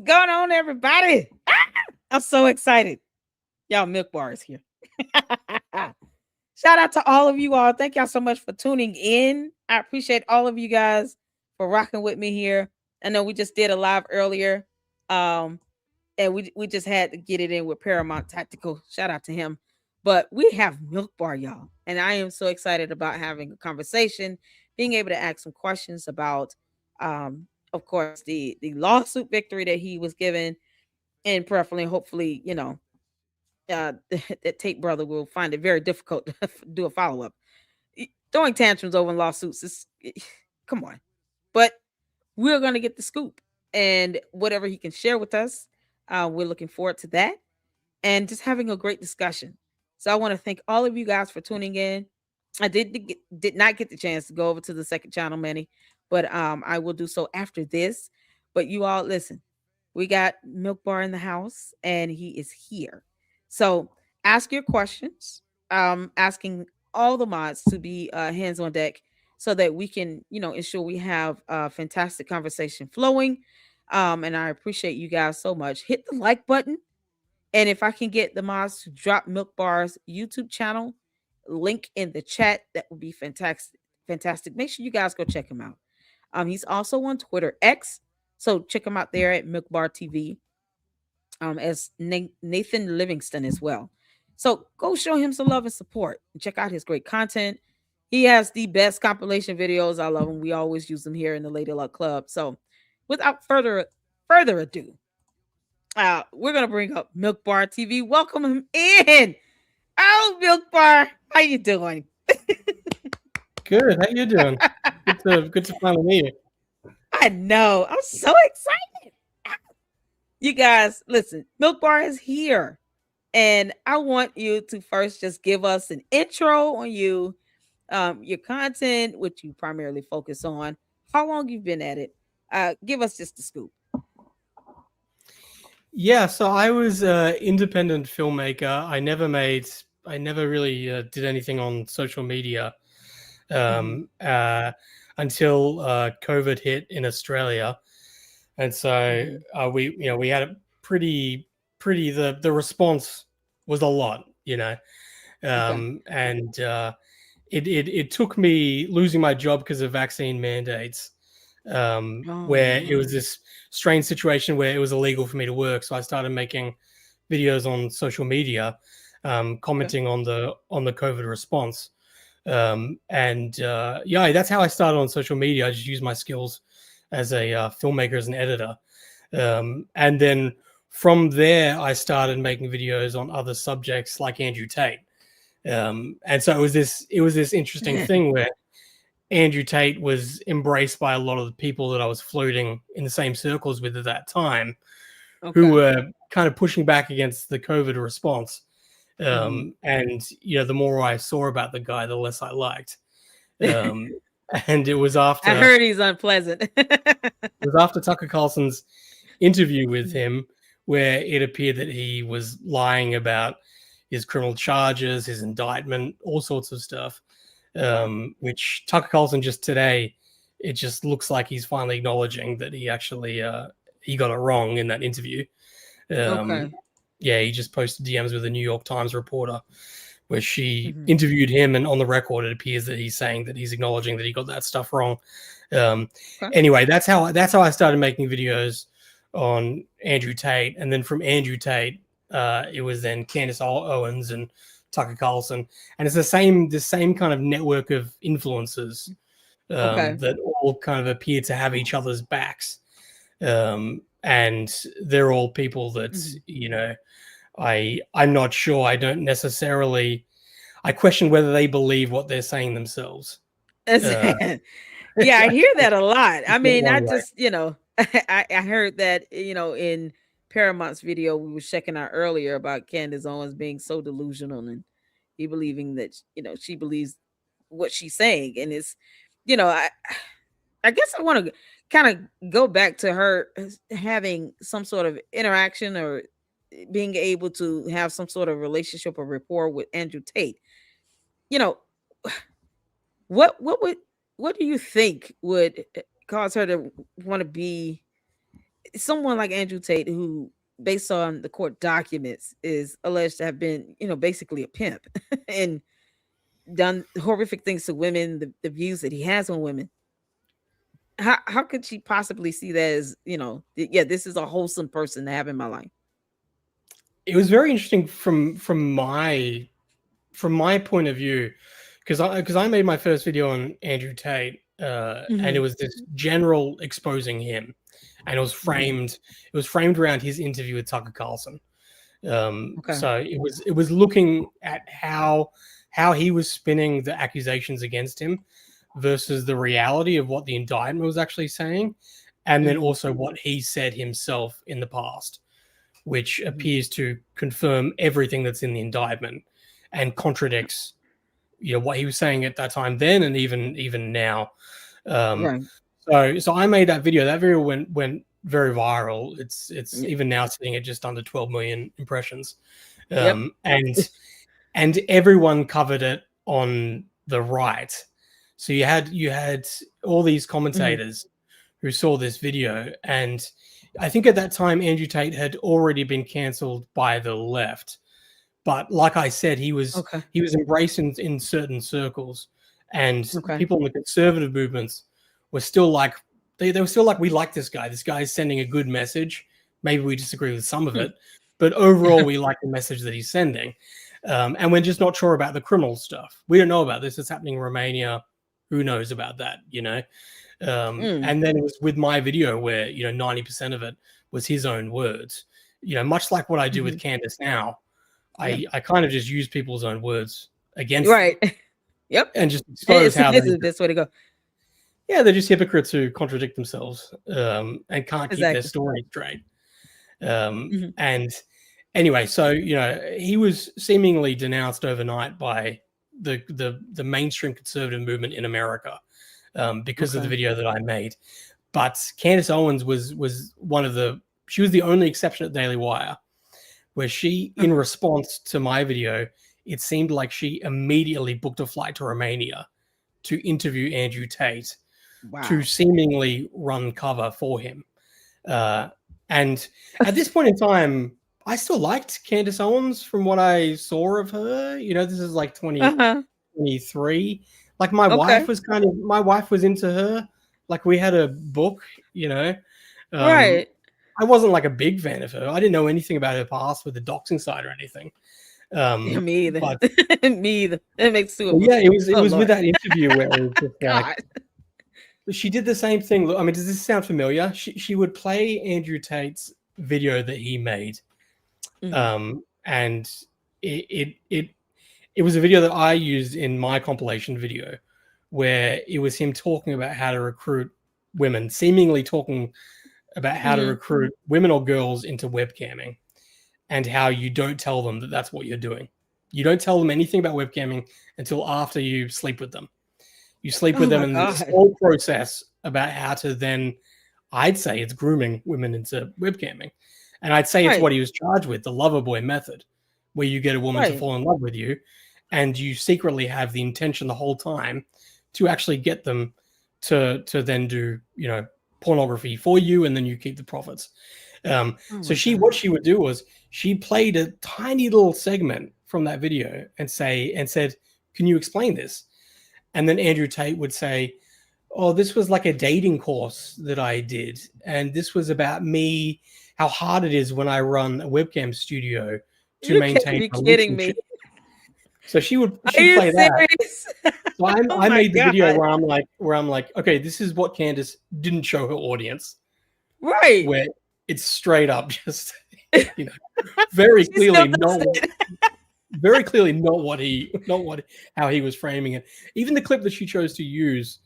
going on, everybody? I'm so excited. Y'all, Milk Bar is here. Shout out to all of you all. Thank y'all so much for tuning in. I appreciate all of you guys for rocking with me here. I know we just did a live earlier. And we just had to get it in with Paramount Tactical. Shout out to him. But we have Milk Bar, y'all. And I am so excited about having a conversation, being able to ask some questions about of course, the lawsuit victory that he was given, and preferably, hopefully, that Tate brother will find it very difficult to do a follow up. Throwing tantrums over lawsuits is, come on. But we're going to get the scoop, and whatever he can share with us, we're looking forward to that and just having a great discussion. So I want to thank all of you guys for tuning in. I did not get the chance to go over to the second channel, Manny, but I will do so after this. But you all listen, we got Milk Bar in the house, and he is here. So ask your questions. Asking all the mods to be hands on deck so that we can, ensure we have a fantastic conversation flowing. And I appreciate you guys so much. Hit the like button. And if I can get the mods to drop Milk Bar's YouTube channel link in the chat, that would be fantastic. Fantastic. Make sure you guys go check him out. He's also on Twitter X, so check him out there at MilkBarTV. As Nathan Livingston as well. So go show him some love and support and check out his great content. He has the best compilation videos. I love them. We always use them here in the Lady Luck Club. So without further ado, we're gonna bring up Milk Bar TV. Welcome him in. Oh, Milk Bar, how you doing? Good. How you doing? Good to finally meet you. I know. I'm so excited. You guys, listen. Milk Bar is here, and I want you to first just give us an intro on you, your content, which you primarily focus on, how long you've been at it. Give us just the scoop. Yeah, so I was an independent filmmaker. I never really did anything on social media until COVID hit in Australia, and so we had a pretty the response was a lot, and it took me losing my job because of vaccine mandates. Where it was this strange situation where it was illegal for me to work, so I started making videos on social media, commenting on the COVID response, and that's how I started on social media. I just used my skills as a filmmaker, as an editor, and then from there I started making videos on other subjects like Andrew Tate, and so it was this interesting thing where Andrew Tate was embraced by a lot of the people that I was floating in the same circles with at that time, who were kind of pushing back against the COVID response. And, the more I saw about the guy, the less I liked. And it was after... I heard he's unpleasant. It was after Tucker Carlson's interview with him where it appeared that he was lying about his criminal charges, his indictment, all sorts of stuff. Which Tucker Carlson just today, it just looks like he's finally acknowledging that he actually he got it wrong in that interview. Yeah, he just posted DMs with a New York Times reporter where she interviewed him, and on the record it appears that he's saying that he's acknowledging that he got that stuff wrong. Anyway, that's how I started making videos on Andrew Tate, and then from Andrew Tate, it was then Candace Owens and Tucker Carlson, and it's the same kind of network of influencers that all kind of appear to have each other's backs, and they're all people that I'm not sure. I don't necessarily. I question whether they believe what they're saying themselves. Yeah, I hear that a lot. I mean, I just I heard that in Paramount's video we were checking out earlier about Candace Owens being so delusional and he believing that she believes what she's saying, and it's I guess I want to kind of go back to her having some sort of interaction or being able to have some sort of relationship or rapport with Andrew Tate. What do you think would cause her to want to be someone like Andrew Tate, who, based on the court documents, is alleged to have been, basically a pimp and done horrific things to women, the views that he has on women. How could she possibly see that as, yeah, this is a wholesome person to have in my life? It was very interesting from my point of view, because I made my first video on Andrew Tate, and it was this general exposing him, and it was framed around his interview with Tucker Carlson. So it was looking at how he was spinning the accusations against him versus the reality of what the indictment was actually saying, and then also what he said himself in the past, which appears to confirm everything that's in the indictment and contradicts, what he was saying at that time then and even now. Right. So I made that video. That video went very viral. It's even now sitting at just under 12 million impressions. And everyone covered it on the right. So you had all these commentators who saw this video, and I think at that time Andrew Tate had already been cancelled by the left. But like I said, he was embraced in certain circles, and people in the conservative movements were still like, they were still like, we like this guy. This guy is sending a good message. Maybe we disagree with some of it, but overall we like the message that he's sending. And we're just not sure about the criminal stuff. We don't know about this. It's happening in Romania. Who knows about that, And then it was with my video where, 90% of it was his own words, much like what I do with Candace now. I kind of just use people's own words against them. Yep. And just expose how this is the best way to go. Yeah, they're just hypocrites who contradict themselves and can't keep their story straight. And anyway, so he was seemingly denounced overnight by the mainstream conservative movement in America because of the video that I made. But Candace Owens was she was the only exception at Daily Wire, where she, in response to my video, it seemed like she immediately booked a flight to Romania to interview Andrew Tate, to seemingly run cover for him. And at this point in time, I still liked Candace Owens from what I saw of her. This is like 2023. Like my wife was into her. Like we had a book, Right. I wasn't like a big fan of her. I didn't know anything about her past with the doxing side or anything. Me either. But, me either. That makes two of us. Yeah, it was with that interview where it was just like, she did the same thing. I mean, does this sound familiar? She would play Andrew Tate's video that he made, and it was a video that I used in my compilation video, where it was him talking about how to recruit women, seemingly talking about how to recruit women or girls into webcamming, and how you don't tell them that that's what you're doing. You don't tell them anything about webcamming until after you sleep with them. You sleep with them, and this whole process about how to then, I'd say it's grooming women into webcamming. And I'd say it's what he was charged with, the lover boy method, where you get a woman to fall in love with you, and you secretly have the intention the whole time to actually get them to then do, pornography for you, and then you keep the profits. What she would do was she played a tiny little segment from that video and said, "Can you explain this?" And then Andrew Tate would say, "Oh, this was like a dating course that I did, and this was about me, how hard it is when I run a webcam studio to maintain." You're kidding me. So she'd play that. So I made the video where I'm like, okay, this is what Candace didn't show her audience. Right. Where it's straight up just, very clearly not how he was framing it. Even the clip that she chose to use,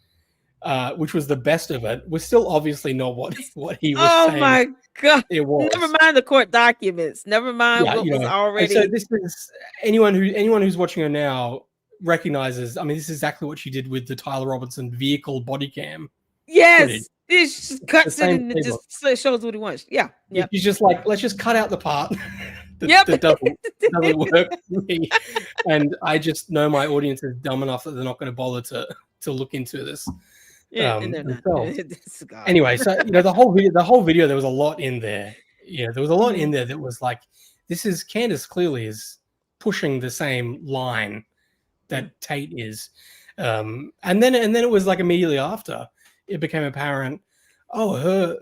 which was the best of it, was still obviously not what he was saying. Oh my God. It was. Never mind the court documents. Never mind what was already. So this is anyone who's watching her now recognizes. I mean, this is exactly what she did with the Tyler Robinson vehicle body cam. Yes. It just cuts it and it just shows what he wants. Yeah. Yep. He's just like, let's just cut out the part that doesn't work for me. And I just know my audience is dumb enough that they're not going to bother to look into this. Yeah, and they're not. themselves. This God. Anyway, so the whole video, there was a lot in there. There was a lot in there that was like, this is Candace clearly is pushing the same line that Tate is, and then it was like immediately after it became apparent, oh,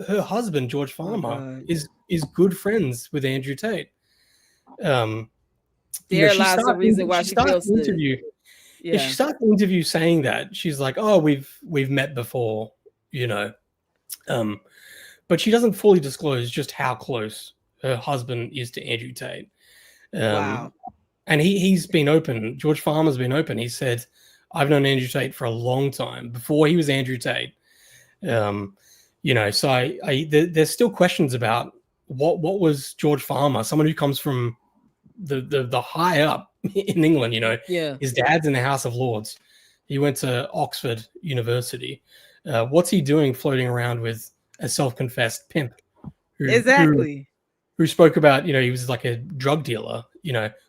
her husband George Farmer is good friends with Andrew Tate. There lies the reason why she feels the interview. Yeah, she starts the interview saying that she's like, oh, we've met before, but she doesn't fully disclose just how close her husband is to Andrew Tate. Wow. And he's been open. George Farmer's been open. He said, I've known Andrew Tate for a long time, before he was Andrew Tate. So there's still questions about what was George Farmer, someone who comes from the high up in England, his dad's in the House of Lords. He went to Oxford University. What's he doing floating around with a self-confessed pimp? Who spoke about, he was like a drug dealer,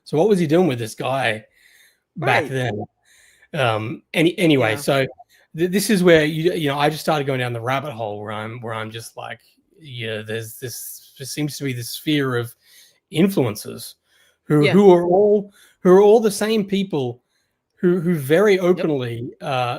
So what was he doing with this guy back then? Anyway, so this is where I just started going down the rabbit hole where I'm just like, there seems to be this sphere of influencers who are all the same people who very openly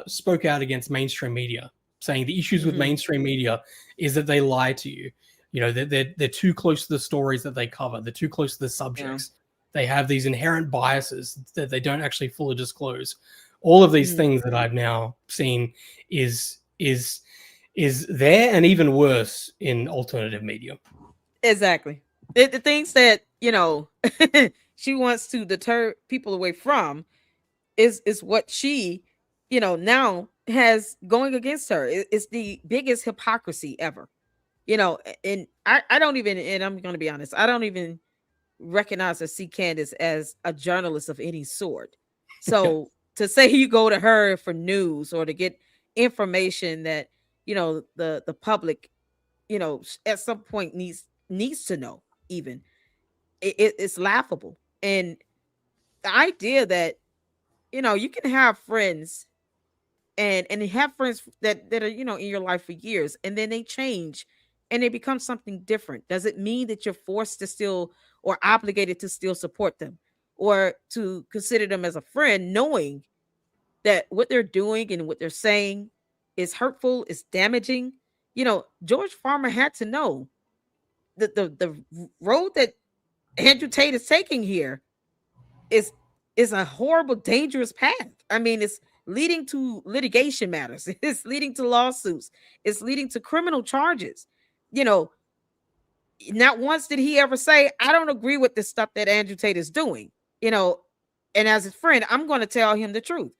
spoke out against mainstream media, saying the issues with mainstream media is that they lie to you. They're too close to the stories that they cover. They're too close to the subjects. They have these inherent biases that they don't actually fully disclose. All of these things that I've now seen is there, and even worse in alternative media. Exactly. The things that she wants to deter people away from is what she now has going against her. It's the biggest hypocrisy ever. And I don't even, and I'm going to be honest, I don't even recognize or see Candace as a journalist of any sort. So to say you go to her for news or to get information that, the public, at some point needs to know, even, it's laughable. And the idea that, you can have friends and have friends that are, in your life for years, and then they change and they become something different. Does it mean that you're forced to still, or obligated to still support them, or to consider them as a friend, knowing that what they're doing and what they're saying is hurtful, is damaging? George Farmer had to know that the road that Andrew Tate is taking here is a horrible, dangerous path. I mean, it's leading to litigation matters. It's leading to lawsuits. It's leading to criminal charges. Not once did he ever say, I don't agree with the stuff that Andrew Tate is doing, and as a friend, I'm going to tell him the truth.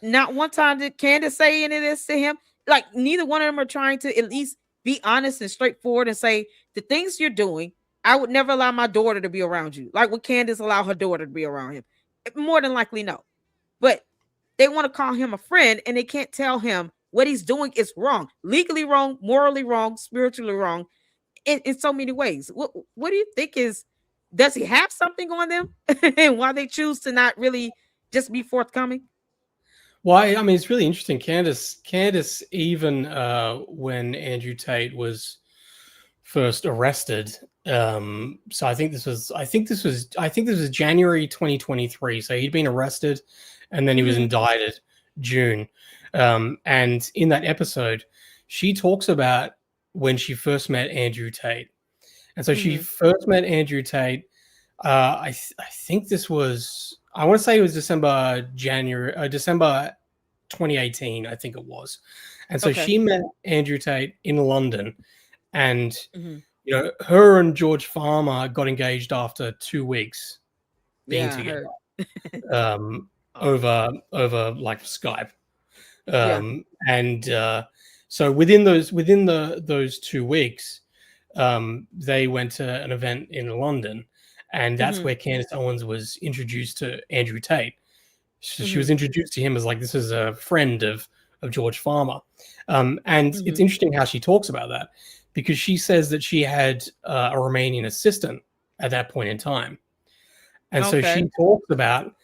Not one time did Candace say any of this to him. Like, neither one of them are trying to at least be honest and straightforward and say, the things you're doing, I would never allow my daughter to be around you. Like, would Candace allow her daughter to be around him? More than likely, no. But they want to call him a friend, and they can't tell him what he's doing is wrong, legally wrong, morally wrong, spiritually wrong, in so many ways. What do you think does he have something on them? And why they choose to not really just be forthcoming? Well, I mean, it's really interesting. Candace, even when Andrew Tate was first arrested, so I think this was January 2023. So he'd been arrested, and then he was indicted June. And in that episode, she talks about when she first met Andrew Tate. And so she first met Andrew Tate. I think this was, I want to say it was December 2018, I think it was. And so she met Andrew Tate in London, and her and George Farmer got engaged after 2 weeks being together, over like Skype. And so within those 2 weeks, they went to an event in London, and that's where Candace Owens was introduced to Andrew Tate. So she was introduced to him as like, this is a friend of George Farmer. And it's interesting how she talks about that, because she says that she had a Romanian assistant at that point in time. And so she talks about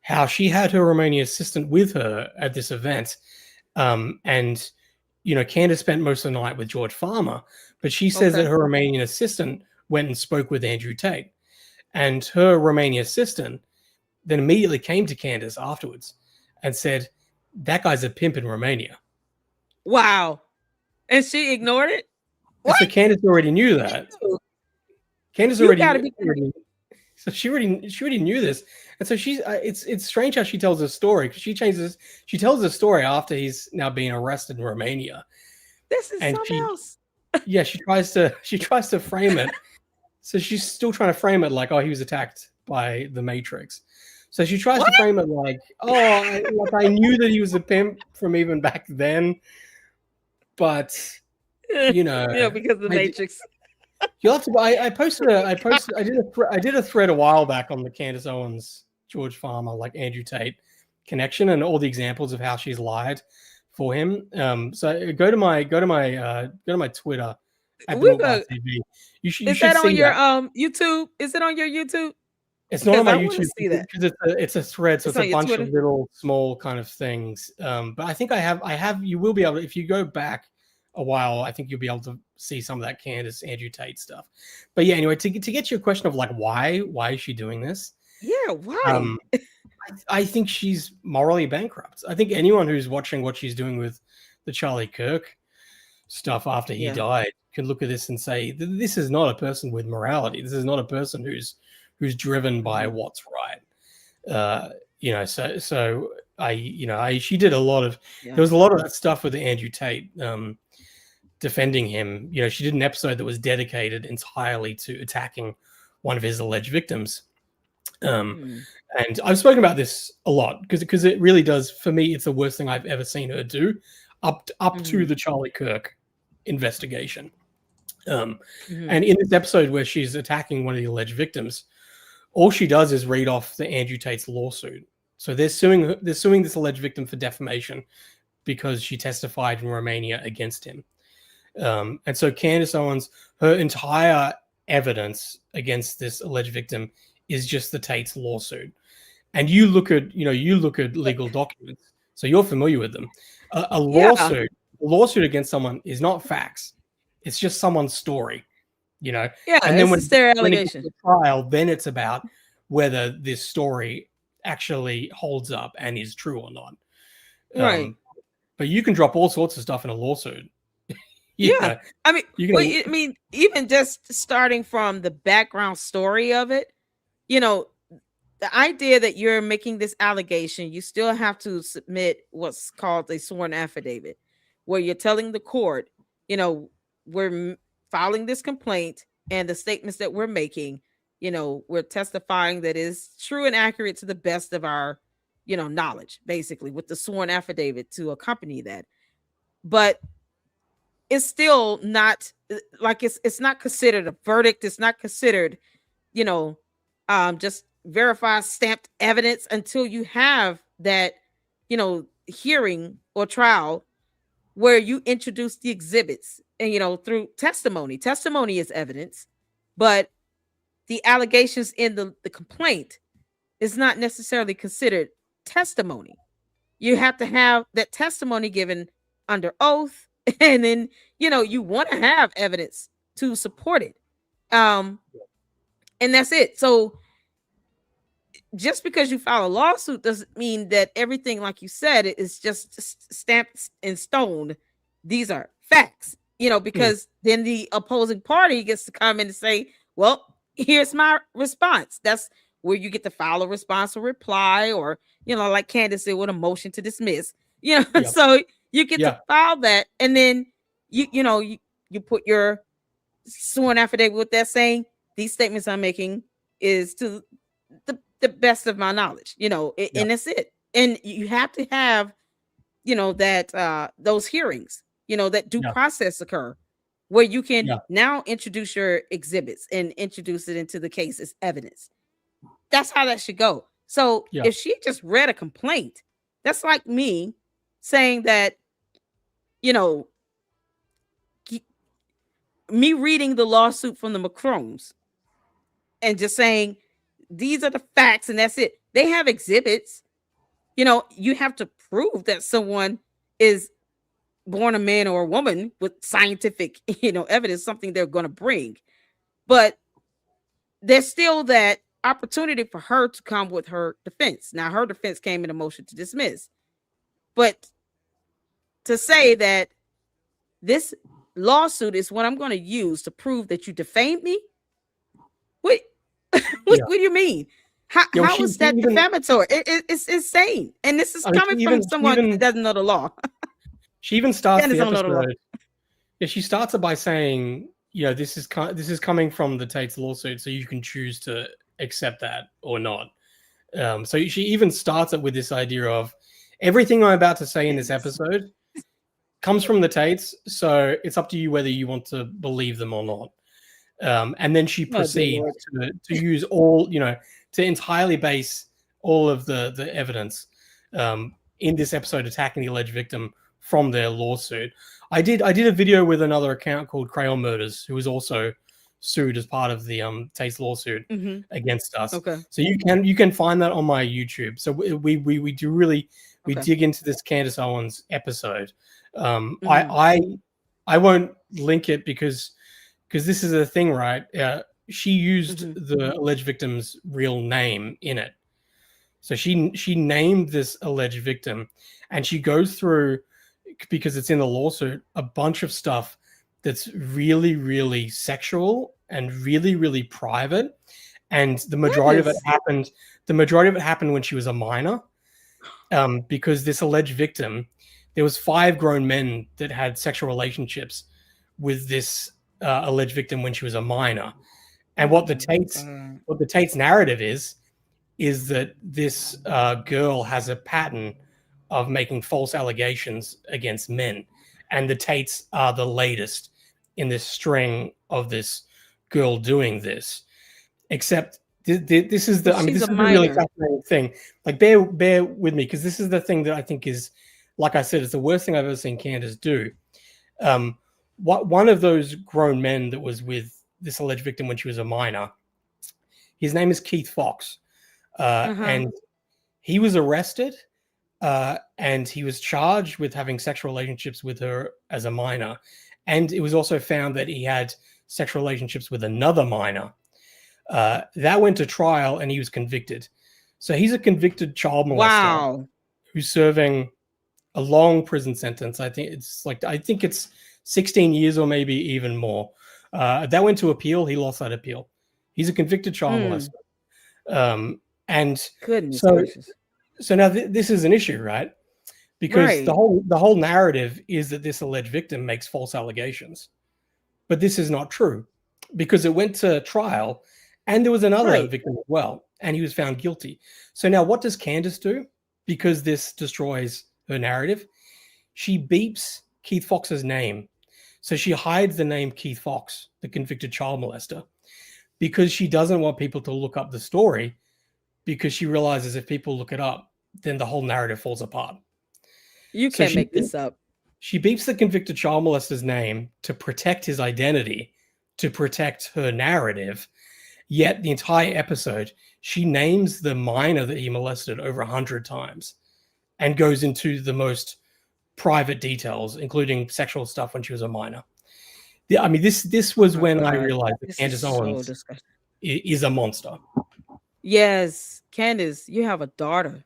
how she had her Romanian assistant with her at this event. And Candace spent most of the night with George Farmer, but she says that Okay. her Romanian assistant went and spoke with Andrew Tate. And her Romanian assistant then immediately came to Candace afterwards and said, that guy's a pimp in Romania. Wow. And she ignored it? And What? so Candace already knew that. Ew. Candace You gotta be already so she already knew this. And so she's it's strange how she tells this story, because she tells the story after he's now being arrested in Romania. This is And something else. she tries to frame it. So she's still trying to frame it like, oh, he was attacked by the Matrix. So she tries to frame it like, oh, I knew that he was a pimp from even back then, but because the Matrix. You'll have to. I did a thread a while back on the Candace Owens, George Farmer, like Andrew Tate connection, and all the examples of how she's lied for him. So go to my Twitter at MilkBarTV. Is that on your YouTube? Is it on your YouTube? It's not on my I wanna YouTube see that. because it's a thread, so It's it's on a your bunch Twitter? of little small kind of things. But I think I have. You will be able to, if you go back a while, I think you'll be able to see some of that Candace Andrew Tate stuff. But yeah, anyway, to get your question of like why is she doing this? Yeah, why? I think she's morally bankrupt. I think anyone who's watching what she's doing with the Charlie Kirk stuff after he died can look at this and say, this is not a person with morality. This is not a person who's driven by what's right. She did a lot of, there was a lot of that stuff with Andrew Tate defending him. She did an episode that was dedicated entirely to attacking one of his alleged victims. And I've spoken about this a lot because it really does, for me, it's the worst thing I've ever seen her do up to the Charlie Kirk investigation. And in this episode where she's attacking one of the alleged victims, all she does is read off the Andrew Tate's lawsuit. So they're suing this alleged victim for defamation because she testified in Romania against him. And so Candace Owens, her entire evidence against this alleged victim is just the Tate's lawsuit. And you look at legal documents, so you're familiar with them. A lawsuit against someone is not facts; it's just someone's story. Yeah, and then when their it allegation. gets to trial, then it's about whether this story actually holds up and is true or not. Right. But you can drop all sorts of stuff in a lawsuit. Yeah. I mean, even just starting from the background story of it, the idea that you're making this allegation, you still have to submit what's called a sworn affidavit, where you're telling the court, we're filing this complaint and the statements that we're making, we're testifying that is true and accurate to the best of our, knowledge, basically, with the sworn affidavit to accompany that. But it's still not like it's not considered a verdict. It's not considered, just verified stamped evidence until you have that, hearing or trial where you introduce the exhibits and, through testimony. Testimony is evidence, but the allegations in the complaint is not necessarily considered testimony. You have to have that testimony given under oath, and then you want to have evidence to support it. And that's it. So just because you file a lawsuit doesn't mean that everything, like you said, is just stamped in stone. These are facts, because then the opposing party gets to come in and say, well, here's my response. That's where you get to file a response or reply, or, like Candace said, with a motion to dismiss, so you get to file that. And then you put your sworn affidavit with that saying, these statements I'm making is to the best of my knowledge, and that's it. And you have to have, that those hearings, that due process occur where you can now introduce your exhibits and introduce it into the case as evidence. That's how that should go. So if she just read a complaint, that's like me saying that, me reading the lawsuit from the Macrones and just saying, these are the facts and that's it. They have exhibits. You have to prove that someone is born a man or a woman with scientific, evidence, something they're going to bring. But there's still that opportunity for her to come with her defense. Now, her defense came in a motion to dismiss. But to say that this lawsuit is what I'm going to use to prove that you defamed me, what, what do you mean? How is that defamatory? It's insane. And this is coming from someone that doesn't know the law. She even starts the episode. Yeah, she starts it by saying, this is coming from the Tate's lawsuit, so you can choose to accept that or not. So she even starts it with this idea of everything I'm about to say in this episode comes from the Tates, so it's up to you whether you want to believe them or not. And then she proceeds to use all, to entirely base all of the evidence in this episode attacking the alleged victim from their lawsuit. I did a video with another account called Crayon Murders, who was also sued as part of the Tate's lawsuit against us. Okay. So you can find that on my YouTube. So we do really dig into this Candace Owens episode. I won't link it because this is the thing, right? She used the alleged victim's real name in it. So she named this alleged victim, and she goes through, because it's in the lawsuit, a bunch of stuff that's really, really sexual and really, really private. And the majority of it happened when she was a minor. Because this alleged victim, there was 5 grown men that had sexual relationships with this alleged victim when she was a minor. And what the Tate's narrative is that this girl has a pattern of making false allegations against men, and the Tates are the latest in this string of this girl doing this. Except this is the really fascinating thing. Like, bear with me, because this is the thing that I think is, like I said, it's the worst thing I've ever seen Candace do. One of those grown men that was with this alleged victim when she was a minor, his name is Keith Fox, and he was arrested. And he was charged with having sexual relationships with her as a minor. And it was also found that he had sexual relationships with another minor. That went to trial, and he was convicted. So he's a convicted child molester who's serving a long prison sentence. I think it's 16 years or maybe even more. That went to appeal. He lost that appeal. He's a convicted child molester. And goodness gracious. So now this is an issue, right? Because the whole narrative is that this alleged victim makes false allegations. But this is not true, because it went to trial, and there was another victim as well, and he was found guilty. So now what does Candace do? Because this destroys her narrative, she beeps Keith Fox's name. So she hides the name Keith Fox, the convicted child molester, because she doesn't want people to look up the story, because she realizes if people look it up, then the whole narrative falls apart. You can't make this up. She beeps the convicted child molester's name to protect his identity, to protect her narrative. Yet the entire episode, she names the minor that he molested over 100 times and goes into the most private details, including sexual stuff when she was a minor. This was when I realized that Candace Owens is a monster. Yes, Candace, you have a daughter.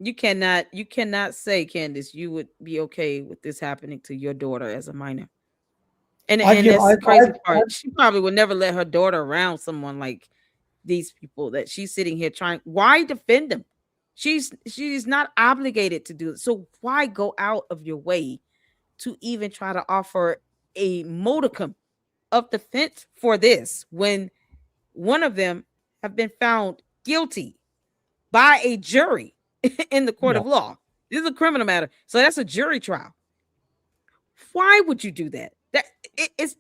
You cannot say, Candace, you would be okay with this happening to your daughter as a minor. And that's the crazy part. She probably would never let her daughter around someone like these people that she's sitting here trying. Why defend them? She's not obligated to do it. So why go out of your way to even try to offer a modicum of defense for this when one of them have been found guilty by a jury in the court of law? This is a criminal matter, so that's a jury trial. Why would you do that?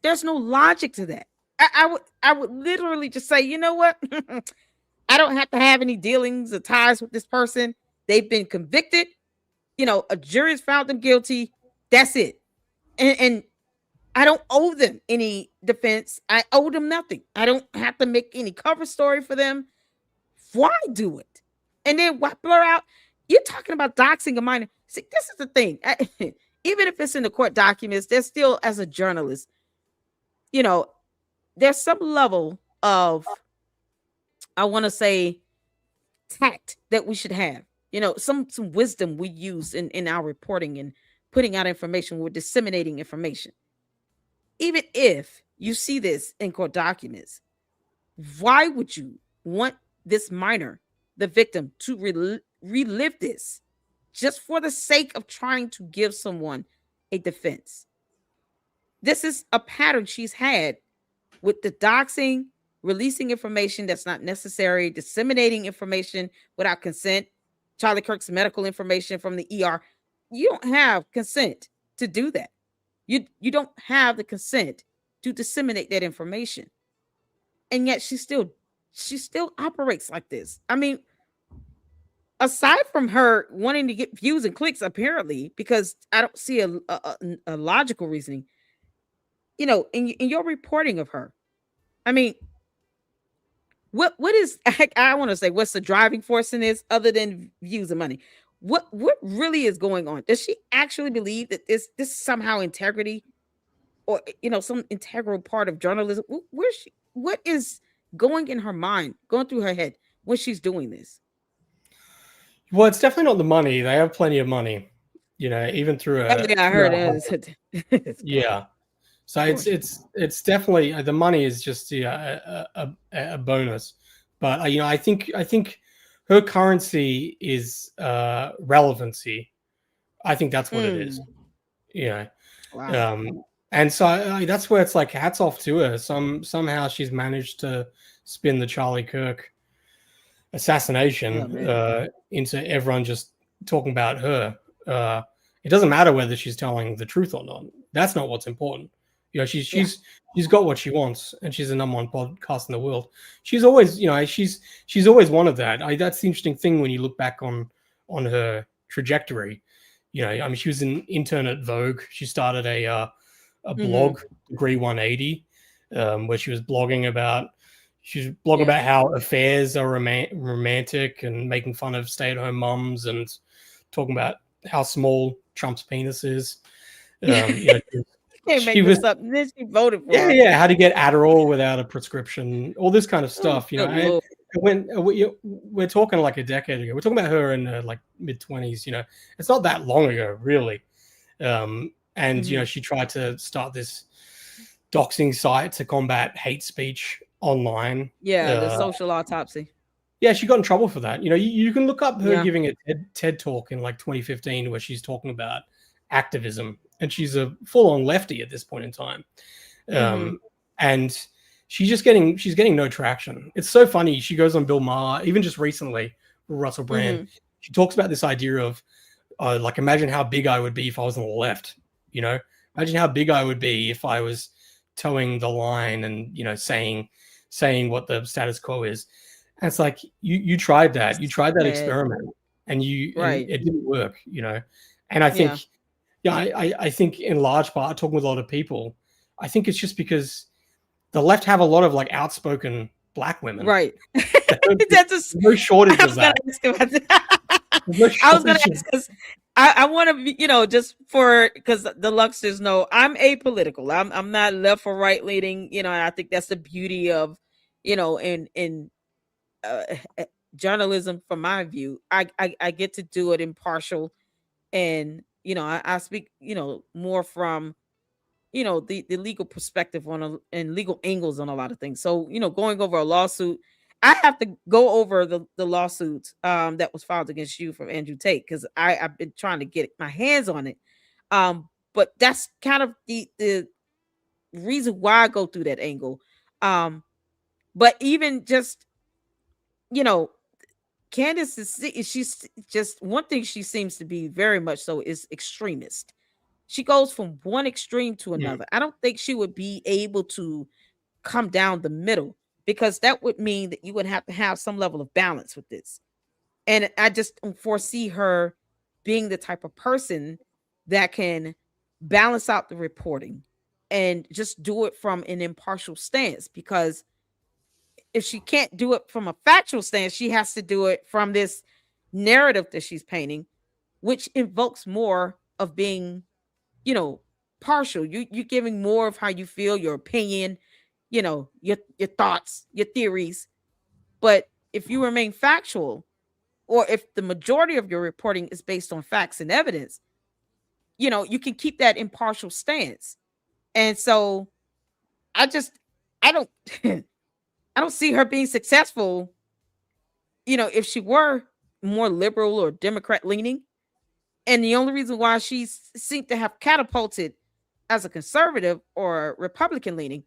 There's no logic to that. I would literally just say, you know what? I don't have to have any dealings or ties with this person. They've been convicted. A jury's found them guilty. That's it. And I don't owe them any defense. I owe them nothing. I don't have to make any cover story for them. Why do it? And then blur out? You're talking about doxing a minor. See, this is the thing. even if it's in the court documents, there's still, as a journalist, you know, there's some level of, I want to say, tact that we should have. Some wisdom we use in our reporting and putting out information. We're disseminating information. Even if you see this in court documents, why would you want this minor, the victim, to relive this just for the sake of trying to give someone a defense? This is a pattern she's had with the doxing, releasing information that's not necessary, disseminating information without consent, Charlie Kirk's medical information from the ER. You don't have consent to do that. You don't have the consent to disseminate that information. And yet she still operates like this. I mean, aside from her wanting to get views and clicks, apparently, because I don't see a logical reasoning, in your reporting of her. I mean, what is I want to say what's the driving force in this other than views and money? What really is going on? Does she actually believe that this is somehow integrity, or some integral part of journalism? Where's she? What is going in her mind, going through her head when she's doing this? Well, it's definitely not the money. They have plenty of money, even through Oh, yeah, I heard it. It's yeah. So it's definitely the money is just a bonus, but I think her currency is relevancy. I think that's what it is. Wow. And so that's where it's like hats off to her. Somehow she's managed to spin the Charlie Kirk assassination into everyone just talking about her. It doesn't matter whether she's telling the truth or not. That's not what's important. She's got what she wants, and she's the number one podcast in the world. She's always, she's always wanted that. That's the interesting thing when you look back on her trajectory. I mean, she was an intern at Vogue. She started a blog, Degree 180, where she was blogging about about how affairs are romantic and making fun of stay-at-home moms and talking about how small Trump's penis is. Can't make this up. Then she voted for it. Yeah, how to get Adderall without a prescription, all this kind of stuff. When we're talking like a decade ago, we're talking about her in like mid-20s. It's not that long ago, really. And she tried to start this doxing site to combat hate speech online. Yeah, the social autopsy. Yeah, she got in trouble for that. You can look up her giving a TED talk in like 2015 where she's talking about activism, and she's a full-on lefty at this point in time. And she's getting no traction. It's so funny. She goes on Bill Maher, even just recently, Russell Brand. She talks about this idea of like, imagine how big I would be if I was on the left. Imagine how big I would be if I was towing the line and saying what the status quo is. And it's like you tried that. You tried that experiment, and it didn't work. And I think I think in large part, talking with a lot of people, I think it's just because the left have a lot of like outspoken black women. Right. There's no shortage of that. I was going to ask because I want to be, just because the Lucksters know I'm apolitical. I'm not left or right leaning, and I think that's the beauty of, in journalism. From my view, I get to do it impartial, and I speak more from the legal perspective and legal angles on a lot of things. So going over a lawsuit, I have to go over the lawsuit that was filed against you from Andrew Tate, because I've been trying to get my hands on it. But that's kind of the reason why I go through that angle. But even just Candace she's just one thing she seems to be very much so is extremist. She goes from one extreme to another. I don't think she would be able to come down the middle, because that would mean that you would have to have some level of balance with this. And I just don't foresee her being the type of person that can balance out the reporting and just do it from an impartial stance, because if she can't do it from a factual stance, she has to do it from this narrative that she's painting, which invokes more of being you know, partial. You're giving more of how you feel, your opinion, your thoughts, your theories. But if you remain factual, or if the majority of your reporting is based on facts and evidence, you can keep that impartial stance. And so I just I don't I don't see her being successful, if she were more liberal or Democrat leaning. And the only reason why she seemed to have catapulted as a conservative or Republican leaning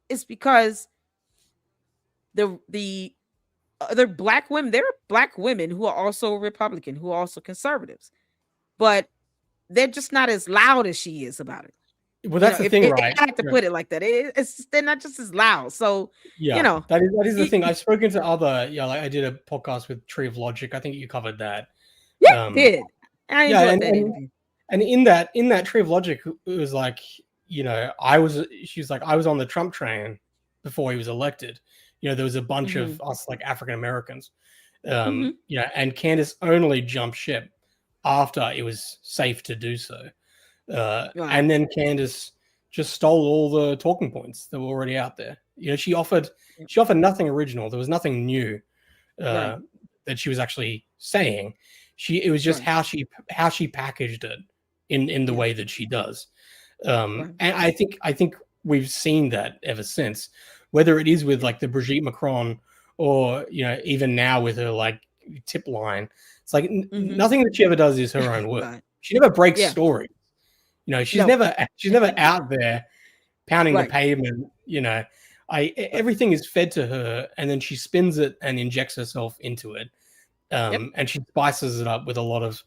is because the other black women, there are black women who are also Republican, who are also conservatives, but they're just not as loud as she is about it. Well, that's the thing, If right? I had to put it like that, they're not just as loud. So, you Yeah, know, that is the y- thing. y- I've spoken to other, yeah, like I did a podcast with Tree of Logic. I think you covered that. yeah, Um, did. I yeah, enjoyed that interview. and in that Tree of Logic, it was like, she was like, I was on the Trump train before he was elected. There was a bunch Hmm. of us like African Americans, Hmm. and Candace only jumped ship after it was safe to do so. Right, And then Candace just stole all the talking points that were already out there. She offered nothing original. There was nothing new right, uh, that she was actually saying. It was just right. how she packaged it in the Yeah, way that she does. right. And I think we've seen that ever since, whether it is with Yeah. like the Brigitte Macron, or even now with her like tip line. It's like Hmm. nothing that she ever does is her own work. Right. She never breaks Yeah. story. She's No. never out there pounding the Right. pavement. Everything is fed to her, and then she spins it and injects herself into it, Yep. and she spices it up with a lot of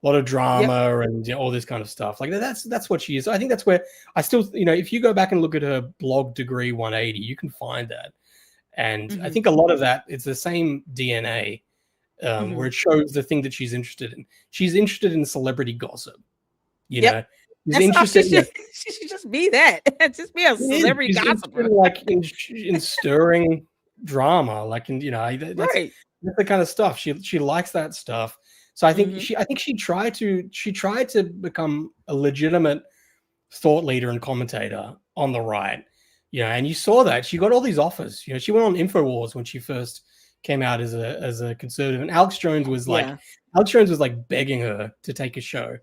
Yep. drama and all this kind of stuff. Like that's what she is. I think that's where I still, if you go back and look at her blog Degree 180, you can find that, and I Hmm. think a lot of that, it's the same DNA, where Hmm. it shows the thing that she's interested in. She's interested in celebrity gossip. You Yep. know, she's That's all she interested. should. She should just be that. Just be a It is. celebrity She's interested gossiper. in, like, in stirring drama, like, that's Right. the kind of stuff she likes, that stuff. So Hmm. I think she tried to become a legitimate thought leader and commentator on the right. And you saw that she got all these offers. She went on Infowars when she first came out as a conservative, and Yeah. Alex Jones was like begging her to take a show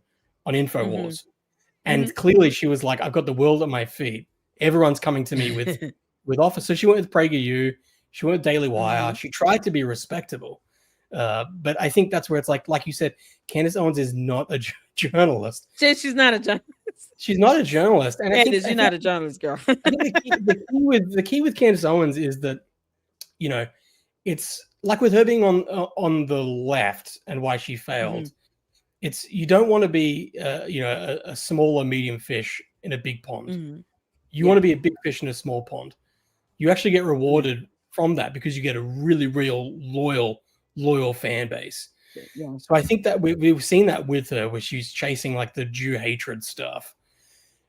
on Hmm. Infowars. Hmm. And clearly she was like, I've got the world at my feet. Everyone's coming to me with offers. So she went with PragerU. She went with Daily Wire. Hmm. She tried to be respectable. But I think that's where it's like you said, Candace Owens is not a journalist. She's not a journalist. She's not a journalist. And Candace, you're not a journalist, girl. I think the key with Candace Owens is that, you know, it's like with her being on the left and why she Hmm. failed. It's, you don't want to be a small or medium fish in a big pond. Hmm. You want Yeah. to be a big fish in a small pond. You actually get Yeah. rewarded from that because you get a really real loyal fan base. Yeah. So I think that we've seen that with her, where she's chasing like the Jew hatred stuff,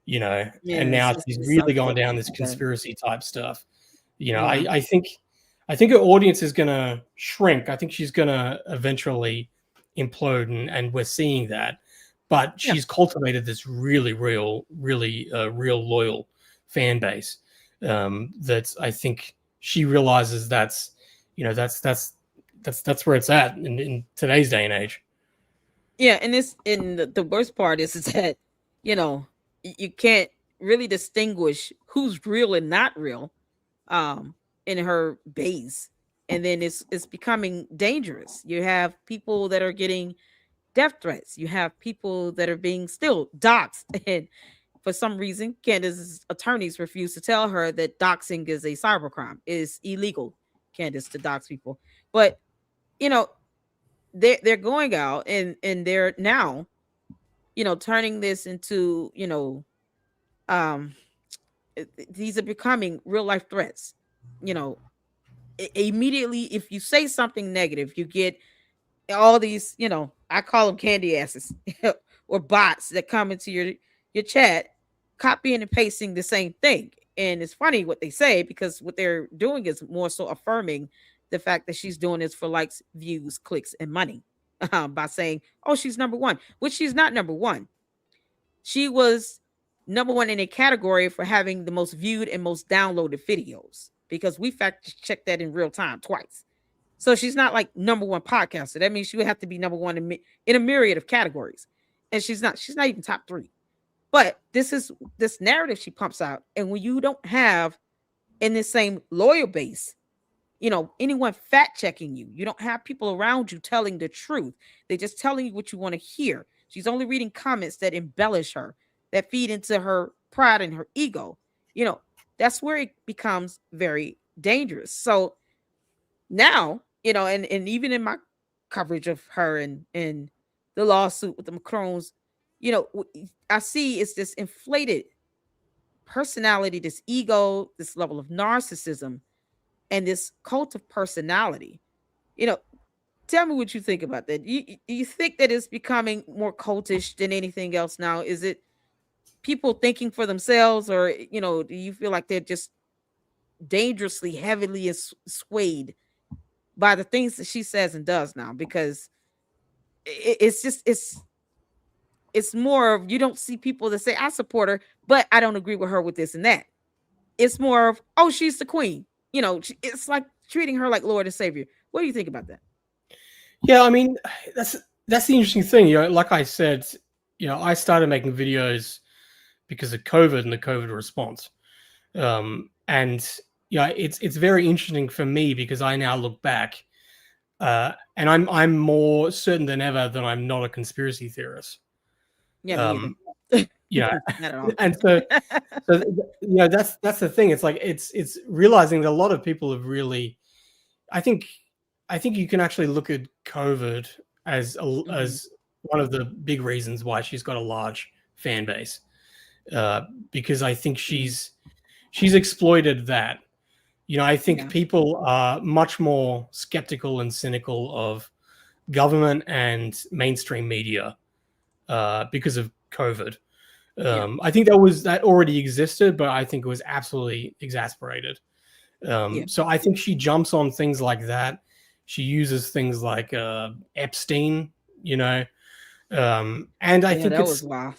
and Yeah. now she's It's really going down unfortunate this that. conspiracy type stuff. Yeah. I think her audience is going to shrink. I think she's going to eventually implode, and we're seeing that. But Yeah. she's cultivated this really real loyal fan base, that I think she realizes that's where it's at in today's day and age. Yeah. And the worst part is that, you know, you can't really distinguish who's real and not real, um, in her base. And then it's becoming dangerous. You have people that are getting death threats. You have people that are being still doxxed. And for some reason, Candace's attorneys refuse to tell her that doxing is a cybercrime. It's illegal, Candace, to dox people. But you know, they're going out and they're now, turning this into, um these are becoming real life threats. You know, immediately if you say something negative, you get all these, I call them candy asses or bots that come into your chat, copying and pasting the same thing. And it's funny what they say, because what they're doing is more so affirming the fact that she's doing this for likes, views, clicks, and money, by saying, oh, she's number one, which she's not number one. She was number one in a category for having the most viewed and most downloaded videos because we fact checked that in real time twice. So she's not like number one podcaster. That means she would have to be number one in a myriad of categories. And she's not. She's not even top three. But this is this narrative she pumps out. And when you don't have in this same loyal base, anyone fact checking you, you don't have people around you telling the truth. They're just telling you what you want to hear. She's only reading comments that embellish her, that feed into her pride and her ego. You know, that's where it becomes very dangerous. So now, and even in my coverage of her and the lawsuit with the Macrons, I see it's this inflated personality, this ego, this level of narcissism, and this cult of personality. You know, tell me what you think about that. You think that it's becoming more cultish than anything else now? Is it people thinking for themselves, or do you feel like they're just dangerously heavily swayed by the things that she says and does now? Because it's just it's more of, you don't see people that say I support her, but I don't agree with her with this and that. It's more of, oh, she's the queen. It's like treating her like Lord and Savior. What do you think about that? Yeah, I mean, that's the interesting thing. Like I said, I started making videos because of COVID and the COVID response. And it's very interesting for me because I now look back, and I'm more certain than ever that I'm not a conspiracy theorist. Yeah, me either. Not at all. And so that's the thing. It's like it's realizing that a lot of people have really, I think you can actually look at COVID as as one of the big reasons why she's got a large fan base, because I think she's exploited that. I think people are much more skeptical and cynical of government and mainstream media because of COVID. I think that already existed, but I think it was absolutely exasperated. So I think she jumps on things like that. She uses things like Epstein, and I think that was wild.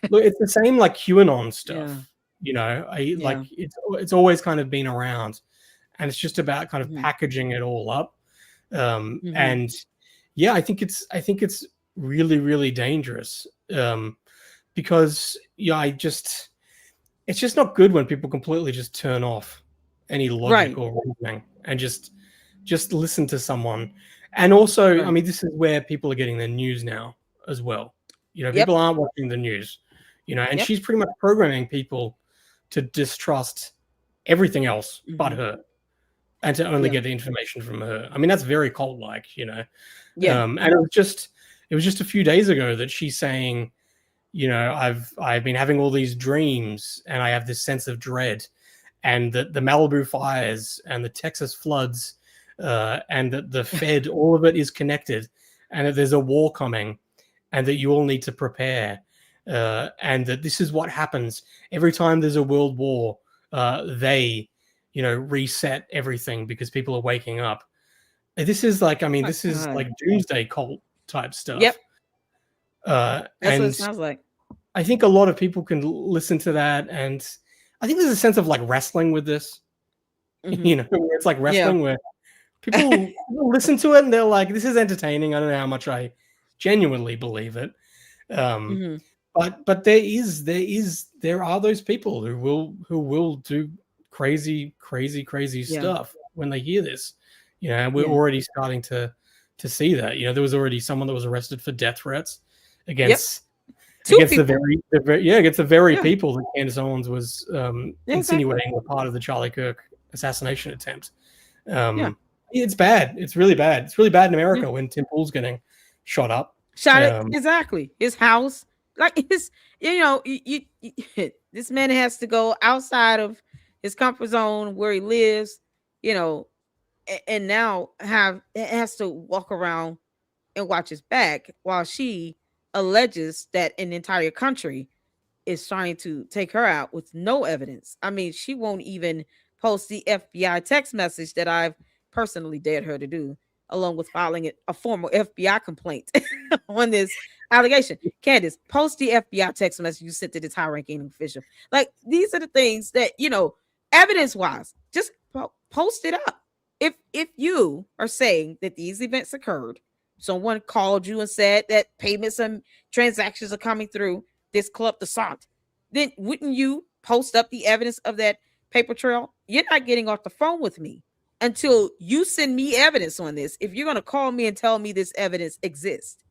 look, it's the same like QAnon stuff. Yeah. Like it's always kind of been around, and it's just about kind of packaging it all up. And yeah, I think it's really, really dangerous. Because it's just not good when people completely just turn off any logic or reasoning and just listen to someone. And also, I mean, this is where people are getting their news now as well. People aren't watching the news, and she's pretty much programming people to distrust everything else but her, and to only get the information from her. I mean, that's very cult-like, and it was just a few days ago that she's saying, I've been having all these dreams, and I have this sense of dread, and the Malibu fires and the Texas floods, and that the Fed, all of it is connected, and that there's a war coming, and that you all need to prepare, and that this is what happens every time there's a world war. They, reset everything because people are waking up. This is like, this is like doomsday cult type stuff. Yep. That's what it sounds like. I think a lot of people can listen to that, and I think there's a sense of like wrestling with this. Where it's like wrestling where people listen to it and they're like, "This is entertaining." I don't know how much I genuinely believe it, but there are those people who will do crazy stuff when they hear this. And we're already starting to see that. There was already someone that was arrested for death threats against against the very people that Candace Owens was insinuating were part of the Charlie Kirk assassination attempt. It's bad. It's really bad. It's really bad in America when Tim Pool's getting shot up. Exactly. His house, like his, this man has to go outside of his comfort zone where he lives, and now has to walk around and watch his back while she alleges that an entire country is trying to take her out with no evidence. I mean, she won't even post the FBI text message that I've personally dared her to do. along with filing a formal FBI complaint on this allegation. Candace, post the FBI text message you sent to this high-ranking official. Like, these are the things that, evidence-wise, just post it up. If you are saying that these events occurred, someone called you and said that payments and transactions are coming through this club, the SOT, then wouldn't you post up the evidence of that paper trail? You're not getting off the phone with me until you send me evidence on this. If you're going to call me and tell me this evidence exists,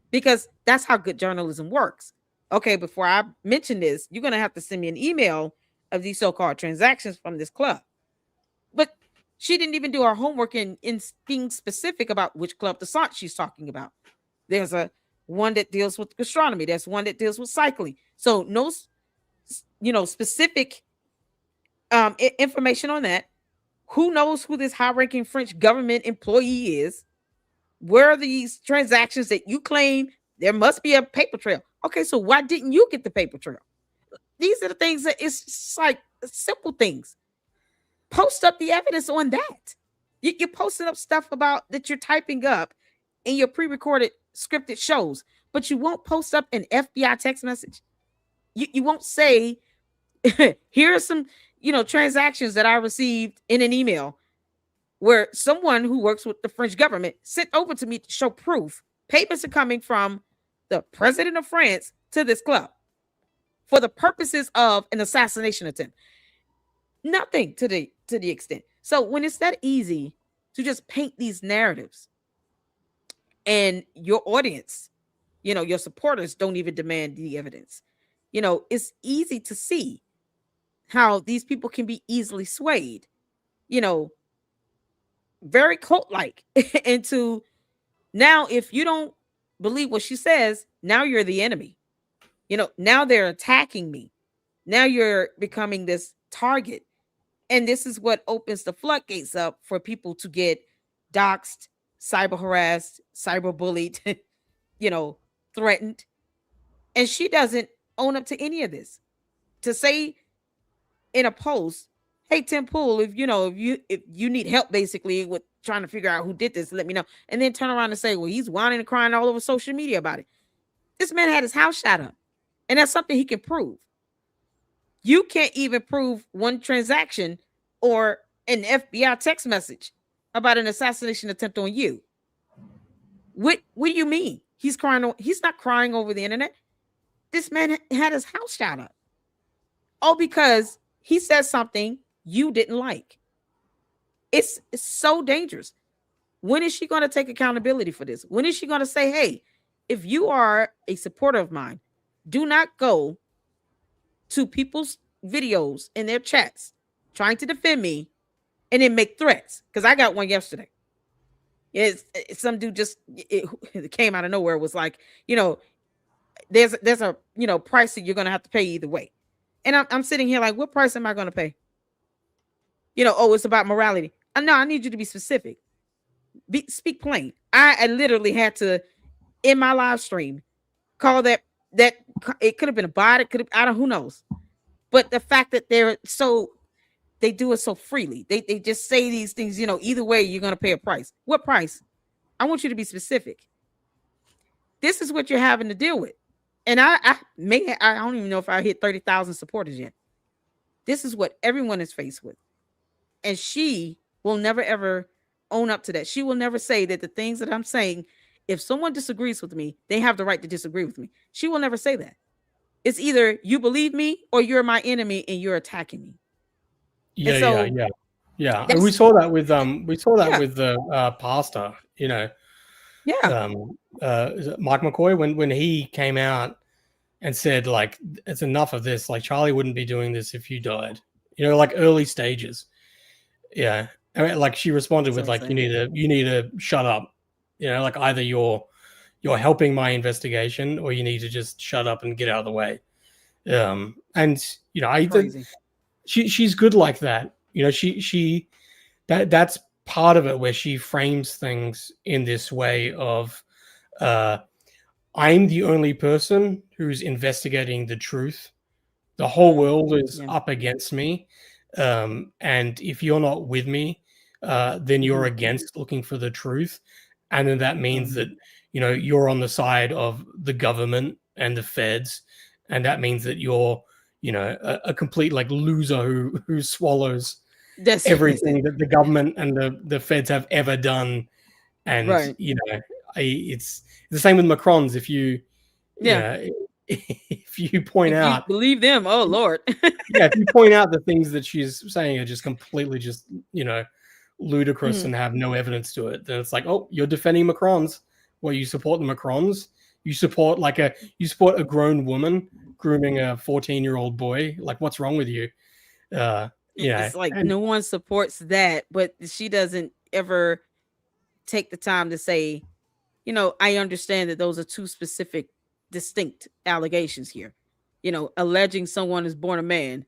because that's how good journalism works. Okay, before I mention this, you're going to have to send me an email of these so-called transactions from this club. But she didn't even do her homework in being specific about which club the SOT she's talking about. There's one that deals with gastronomy. There's one that deals with cycling. So no, specific information on that. Who knows who this high-ranking French government employee is? Where are these transactions that you claim? There must be a paper trail. Okay, so why didn't you get the paper trail? These are the things that it's like simple things. Post up the evidence on that. You're posting up stuff about that you're typing up in your pre-recorded scripted shows, but you won't post up an FBI text message. You won't say, here are some, transactions that I received in an email where someone who works with the French government sent over to me to show proof. Payments are coming from the president of France to this club for the purposes of an assassination attempt. Nothing to the extent. So when it's that easy to just paint these narratives and your audience, your supporters don't even demand the evidence, it's easy to see how these people can be easily swayed, very cult-like into, now if you don't believe what she says, now you're the enemy. Now they're attacking me. Now you're becoming this target. And this is what opens the floodgates up for people to get doxxed, cyber harassed, cyber bullied, threatened. And she doesn't own up to any of this. To say in a post, hey, Tim Pool, if you need help basically with trying to figure out who did this, let me know. And then turn around and say, well, he's whining and crying all over social media about it. This man had his house shot up. And that's something he can prove. You can't even prove one transaction or an FBI text message about an assassination attempt on you. What do you mean? He's crying. He's not crying over the internet. This man had his house shot up. All because he said something you didn't like. It's so dangerous. When is she going to take accountability for this? When is she going to say, hey, if you are a supporter of mine, do not go to people's videos in their chats trying to defend me and then make threats? Because I got one yesterday. It's some dude just it came out of nowhere. It was like, there's a price that you're gonna have to pay either way. And I'm sitting here like, what price am I gonna pay? It's about morality. No, I need you to be specific. Speak plain. I literally had to, in my live stream, call that it could have been a bot. It could have, I don't, who knows. But the fact that they do it so freely. They just say these things, either way, you're going to pay a price. What price? I want you to be specific. This is what you're having to deal with. And I don't even know if I hit 30,000 supporters yet. This is what everyone is faced with. And she will never, ever own up to that. She will never say that the things that I'm saying, if someone disagrees with me, they have the right to disagree with me. She will never say that. It's either you believe me or you're my enemy and you're attacking me. Yeah. And we saw that with with the pastor, Mike McCoy when he came out and said, like, it's enough of this. Like, Charlie wouldn't be doing this if you died. Like early stages. Yeah. I mean, like, she responded with, like, you need to shut up. Like, either you're helping my investigation or you need to just shut up and get out of the way. She's good like that. That's part of it, where she frames things in this way of, I'm the only person who's investigating the truth. The whole world is up against me. And if you're not with me, then you're against looking for the truth. And then that means that, you're on the side of the government and the feds. And that means that you're, a complete like loser who swallows That's everything that the government and the feds have ever done. And, right. It's the same with Macrons. If you point If out, you believe them, oh Lord. if you point out the things that she's saying are just completely just, ludicrous and have no evidence to it, then it's like, oh, you're defending Macrons. Well, you support the Macrons. You support a grown woman grooming a 14-year-old boy. Like, what's wrong with you? It's like no one supports that, but she doesn't ever take the time to say, I understand that those are two specific, distinct allegations here. Alleging someone is born a man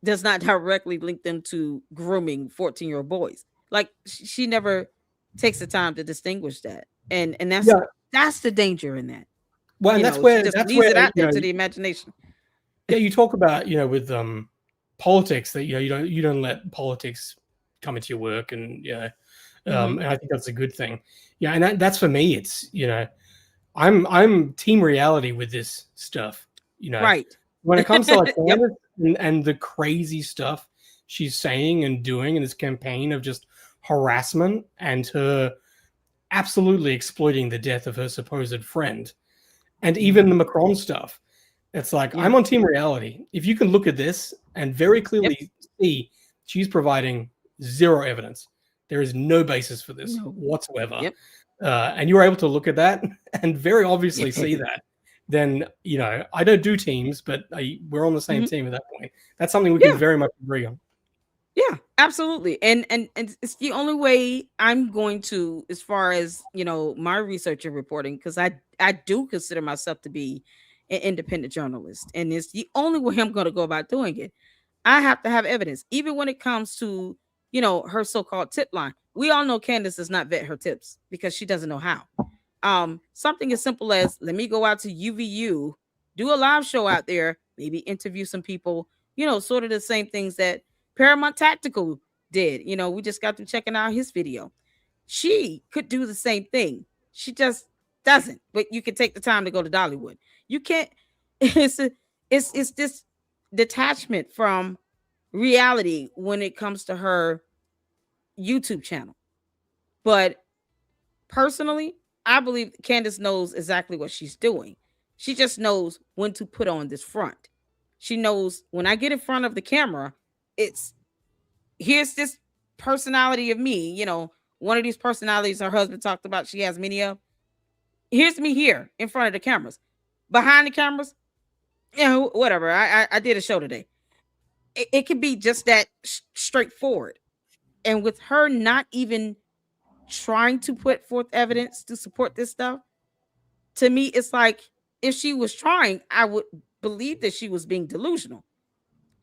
does not directly link them to grooming 14-year-old boys. Like, she never takes the time to distinguish that. And that's the danger in that. Well, and that's where she just leaves it out there to the imagination. Yeah, you talk about, with politics that, you don't let politics come into your work, and and I think that's a good thing. Yeah, and that's for me. It's I'm team reality with this stuff. Right. When it comes to like Candace and the crazy stuff she's saying and doing in this campaign of just harassment and her absolutely exploiting the death of her supposed friend, and even the Macron stuff. It's like, I'm on team reality. If you can look at this and very clearly see she's providing zero evidence, there is no basis for this whatsoever. And you're able to look at that and very obviously see that, then, I don't do teams, but we're on the same team at that point. That's something we can very much agree on. Yeah, absolutely. And it's the only way I'm going to, as far as, my research and reporting, because I do consider myself to be an independent journalist. And it's the only way I'm going to go about doing it. I have to have evidence, even when it comes to, her so-called tip line. We all know Candace does not vet her tips because she doesn't know how. Something as simple as, let me go out to UVU, do a live show out there, maybe interview some people, sort of the same things that Paramount Tactical did. We just got through checking out his video. She could do the same thing. She just doesn't. But you can take the time to go to Dollywood. You can't. It's this detachment from reality when it comes to her YouTube channel. But personally, I believe Candace knows exactly what she's doing. She just knows when to put on this front. She knows, when I get in front of the camera, here's this personality of me. One of these personalities her husband talked about, she has many of. Here's me here in front of the cameras. Behind the cameras, whatever. I did a show today. It can be just that straightforward. And with her not even trying to put forth evidence to support this stuff, to me, it's like, if she was trying, I would believe that she was being delusional.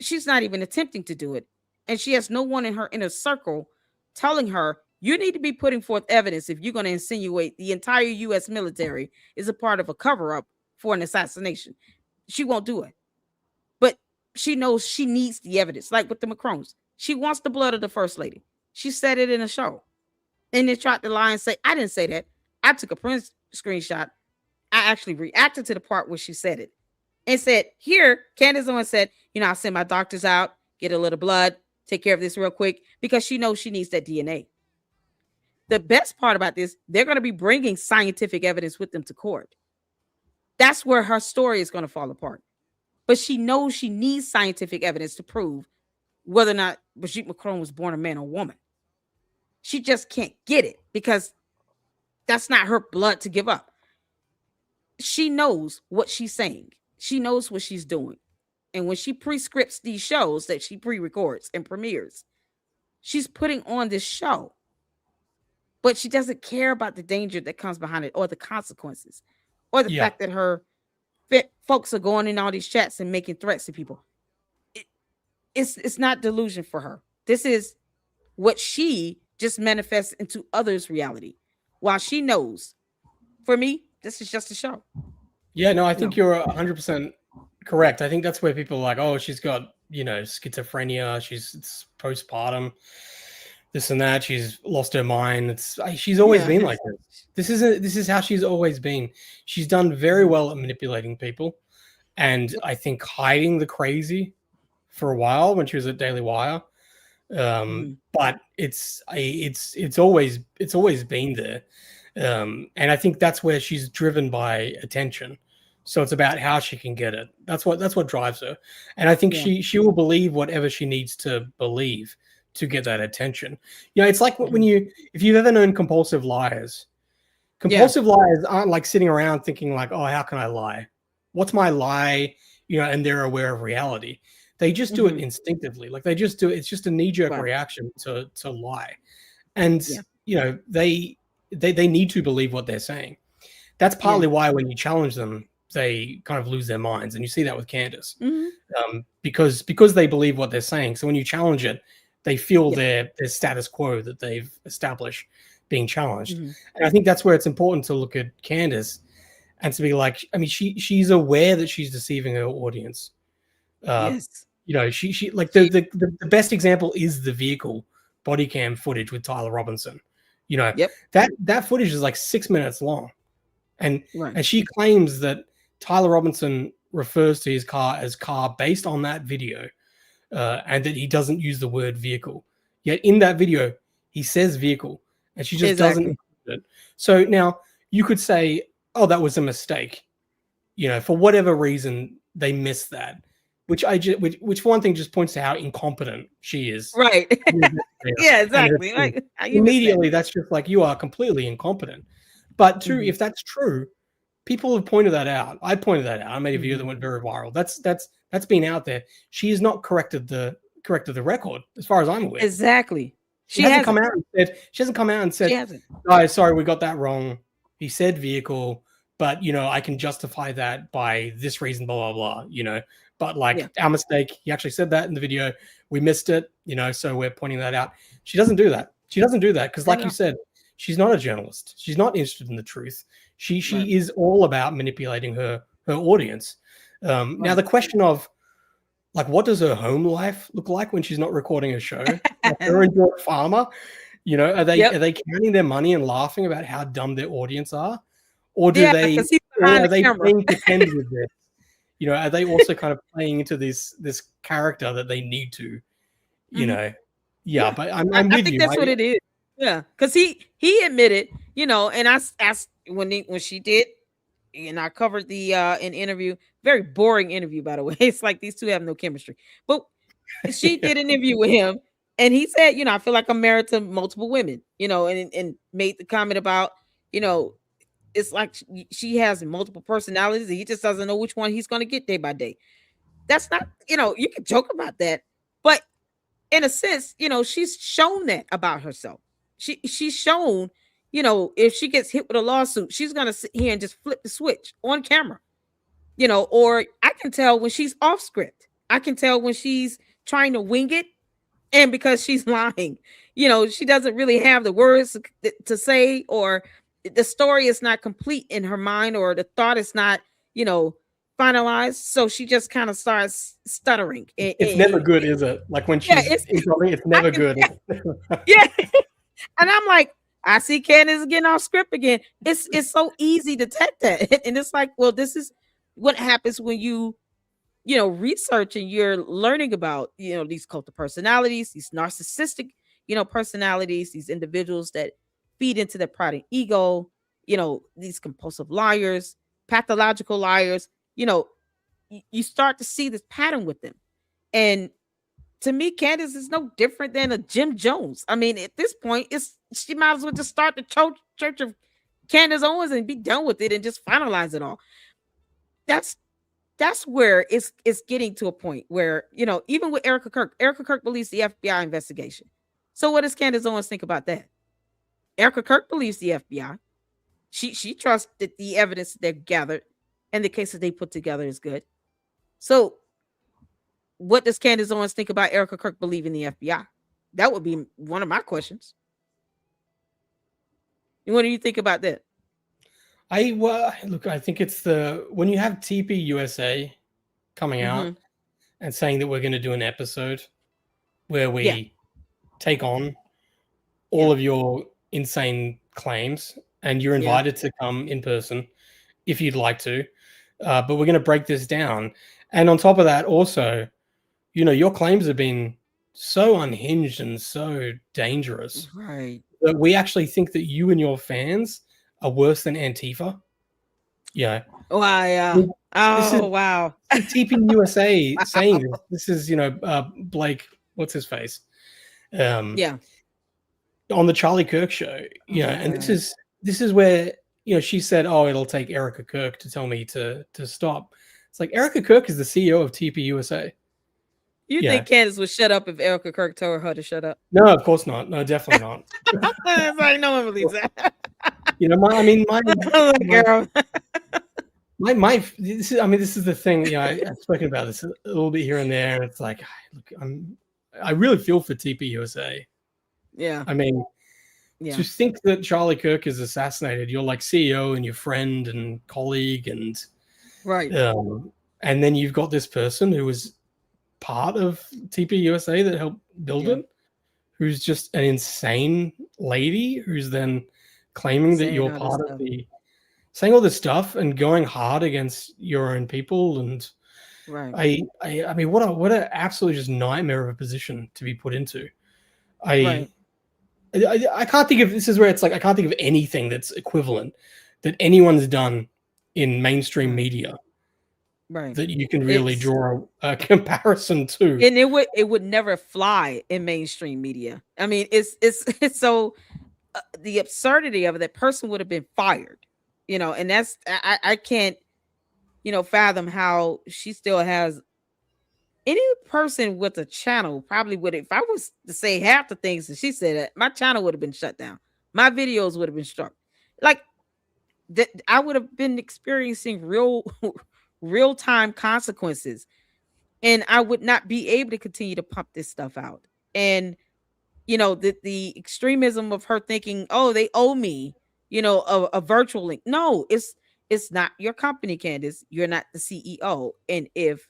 She's not even attempting to do it. And she has no one in her inner circle telling her, you need to be putting forth evidence if you're going to insinuate the entire U.S. military is a part of a cover-up for an assassination. She won't do it. But she knows she needs the evidence, like with the Macrons. She wants the blood of the first lady. She said it in a show. And they tried to lie and say, I didn't say that. I took a print screenshot. I actually reacted to the part where she said it and said, here, Candace Owens said, I'll send my doctors out, get a little blood, take care of this real quick, because she knows she needs that DNA. The best part about this, they're going to be bringing scientific evidence with them to court. That's where her story is going to fall apart. But she knows she needs scientific evidence to prove whether or not Brigitte Macron was born a man or woman. She just can't get it because that's not her blood to give up. She knows what she's saying. She knows what she's doing. And when she pre-scripts these shows that she pre-records and premieres, she's putting on this show. But she doesn't care about the danger that comes behind it, or the consequences, or the fact that her folks are going in all these chats and making threats to people. It's not delusion for her. This is what she just manifests into others' reality. While she knows, for me, this is just a show. Yeah, no, I think you're 100% correct. I think that's where people are like, oh, she's got, schizophrenia. It's postpartum. this and that. She's lost her mind. She's always been like this. This is how she's always been. She's done very well at manipulating people, and I think hiding the crazy for a while when she was at Daily Wire. But it's always been there, and I think that's where she's driven by attention. So it's about how she can get it. That's what drives her, and I think she will believe whatever she needs to believe to get that attention. It's like when if you've ever known compulsive liars. Compulsive liars aren't like sitting around thinking like, oh, how can I lie? What's my lie? And they're aware of reality. They just do it instinctively. Like they just do it. It's just a knee-jerk reaction to lie. And they need to believe what they're saying. That's partly why when you challenge them, they kind of lose their minds. And you see that with Candace. Because they believe what they're saying. So when you challenge it, they feel their status quo that they've established being challenged. And I think that's where it's important to look at Candace and to be like, I mean, she's aware that she's deceiving her audience. She like the best example is the vehicle body cam footage with Tyler Robinson. That footage is like 6 minutes long, and she claims that Tyler Robinson refers to his car as car based on that video, and that he doesn't use the word vehicle. Yet in that video he says vehicle, and she just doesn't include it. So now you could say, oh, that was a mistake. For whatever reason they missed that. Which for one thing just points to how incompetent she is. Right. Yeah, exactly. Like, immediately, that's just like, you are completely incompetent. But two, if that's true, people have pointed that out. I pointed that out. I made a video that went very viral. That's been out there. She has not corrected the record, as far as I'm aware. Exactly. She hasn't come out and said, guys, sorry, we got that wrong. He said vehicle, but I can justify that by this reason, blah blah blah. But our mistake. He actually said that in the video. We missed it, so we're pointing that out. She doesn't do that. She doesn't do that because, like you said, she's not a journalist. She's not interested in the truth. She is all about manipulating her audience. Now the question of what does her home life look like when she's not recording a show? Her and George Farmer, are they counting their money and laughing about how dumb their audience are, or are they playing pretend with this? Are they also kind of playing into this character that they need to, But I'm with you. I think that's what it is. Yeah, because he admitted, and I asked when she did, and I covered the an interview, very boring interview, by the way. It's like these two have no chemistry. But she did an interview with him, and he said, I feel like I'm married to multiple women, and made the comment about, it's like she has multiple personalities and he just doesn't know which one he's going to get day by day. That's not, you can joke about that, but in a sense, she's shown that about herself. She's shown, if she gets hit with a lawsuit, she's going to sit here and just flip the switch on camera, or I can tell when she's off script. I can tell when she's trying to wing it. And because she's lying, she doesn't really have the words to say, or the story is not complete in her mind, or the thought is not, finalized. So she just kind of starts stuttering. It's never good, is it? Like when she's it's never good. Yeah. And I'm like, I see Candace getting off script again. It's so easy to detect that. And it's like, well, this is what happens when you research and you're learning about, these cult of personalities, these narcissistic, personalities, these individuals that feed into their pride and ego, these compulsive liars, pathological liars, you start to see this pattern with them. And to me, Candace is no different than a Jim Jones. I mean, at this point, she might as well just start the church of Candace Owens and be done with it and just finalize it all. That's where it's getting to a point where, even with Erica Kirk believes the FBI investigation. So what does Candace Owens think about that? Erica Kirk believes the FBI. She trusts that the evidence that they've gathered and the cases they put together is good. So what does Candace Owens think about Erica Kirk believing the FBI? That would be one of my questions. And what do you think about that? I think it's when you have TP USA coming out and saying that we're going to do an episode where we take on all of your insane claims, and you're invited to come in person if you'd like to. But we're going to break this down. And on top of that, also, your claims have been so unhinged and so dangerous Right. that we actually think that you and your fans are worse than Antifa. Yeah. Wow. Yeah. Wow. TP USA saying this. This is, Blake, what's his face? Yeah. On the Charlie Kirk show. And this is where, she said, oh, it'll take Erica Kirk to tell me to stop. It's like Erica Kirk is the CEO of TP USA. You think Candace would shut up if Erica Kirk told her to shut up? No, of course not. No, definitely not. It's like no one believes that. Girl. This is the thing. I've spoken about this a little bit here and there, and it's like, look, I really feel for TP USA. Yeah. To think that Charlie Kirk is assassinated, your like CEO and your friend and colleague, and right, and then you've got this person who was part of TP USA that helped build it, who's just an insane lady, who's then claiming that you're part of saying all this stuff and going hard against your own people. And right, what an absolutely just nightmare of a position to be put into. I can't think of, this is where it's like, I can't think of anything that's equivalent that anyone's done in mainstream media that you can really draw a comparison to. And it would never fly in mainstream media. I mean, it's so the absurdity of it, that person would have been fired, and that's, I can't, fathom how she still has. Any person with a channel probably would, if I was to say half the things that she said, my channel would have been shut down. My videos would have been struck. Like that, I would have been experiencing real time consequences, and I would not be able to continue to pump this stuff out. And the extremism of her thinking, oh, they owe me, a virtual link. No, it's not your company, Candace. You're not the CEO. And if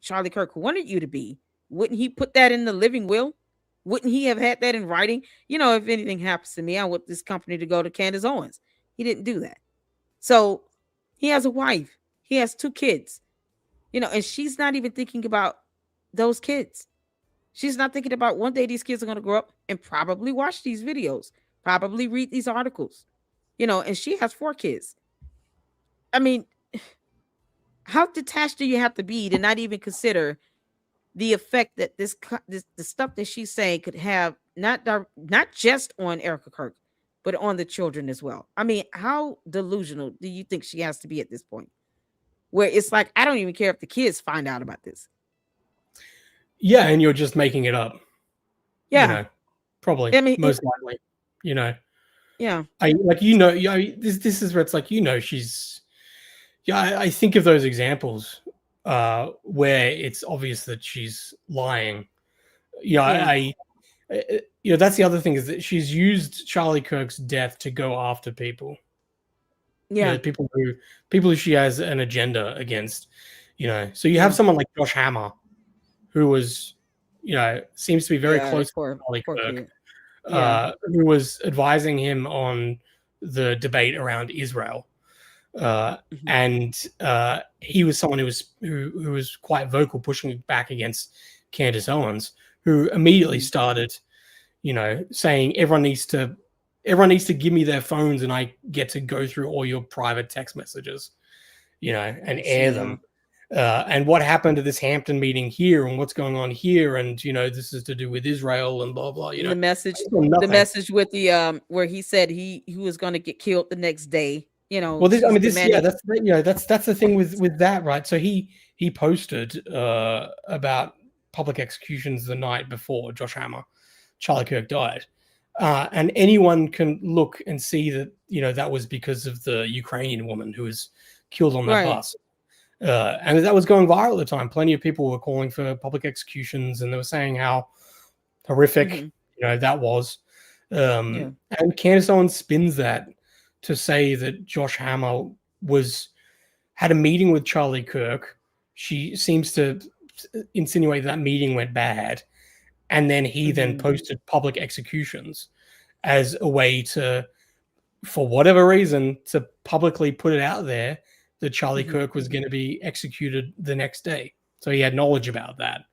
Charlie Kirk wanted you to be, wouldn't he put that in the living will? Wouldn't he have had that in writing? If anything happens to me, I want this company to go to Candace Owens. He didn't do that. So he has a wife. He has 2 kids, and she's not even thinking about those kids. She's not thinking about one day these kids are going to grow up and probably watch these videos, probably read these articles, and she has 4 kids. I mean, how detached do you have to be to not even consider the effect that the stuff that she's saying could have, not just on Erica Kirk, but on the children as well? I mean, how delusional do you think she has to be at this point, where it's like, I don't even care if the kids find out about this? Yeah, and you're just making it up. Yeah, probably. I mean, most likely. Yeah, this is where it's like, she's. Yeah, I think of those examples where it's obvious that she's lying. That's the other thing, is that she's used Charlie Kirk's death to go after people. Yeah, people who she has an agenda against. So you have someone like Josh Hammer, who was, seems to be very close to Charlie Kirk, who was advising him on the debate around Israel. And he was someone who was quite vocal, pushing back against Candace Owens, who immediately started, saying everyone needs to give me their phones and I get to go through all your private text messages, and air them. And what happened to this Hampton meeting here, and what's going on here, and this is to do with Israel and blah blah. The message with the where he said he was going to get killed the next day. Well, that's the thing with that, right? So he posted about public executions the night before Charlie Kirk died, and anyone can look and see that that was because of the Ukrainian woman who was killed on that bus, and that was going viral at the time. Plenty of people were calling for public executions, and they were saying how horrific that was. And Candace Owens spins that to say that Josh Hammer had a meeting with Charlie Kirk. She seems to insinuate that meeting went bad, and then he then posted public executions. as a way to, for whatever reason, to publicly put it out there that Charlie Mhm. Kirk was going to be executed the next day. So he had knowledge about that.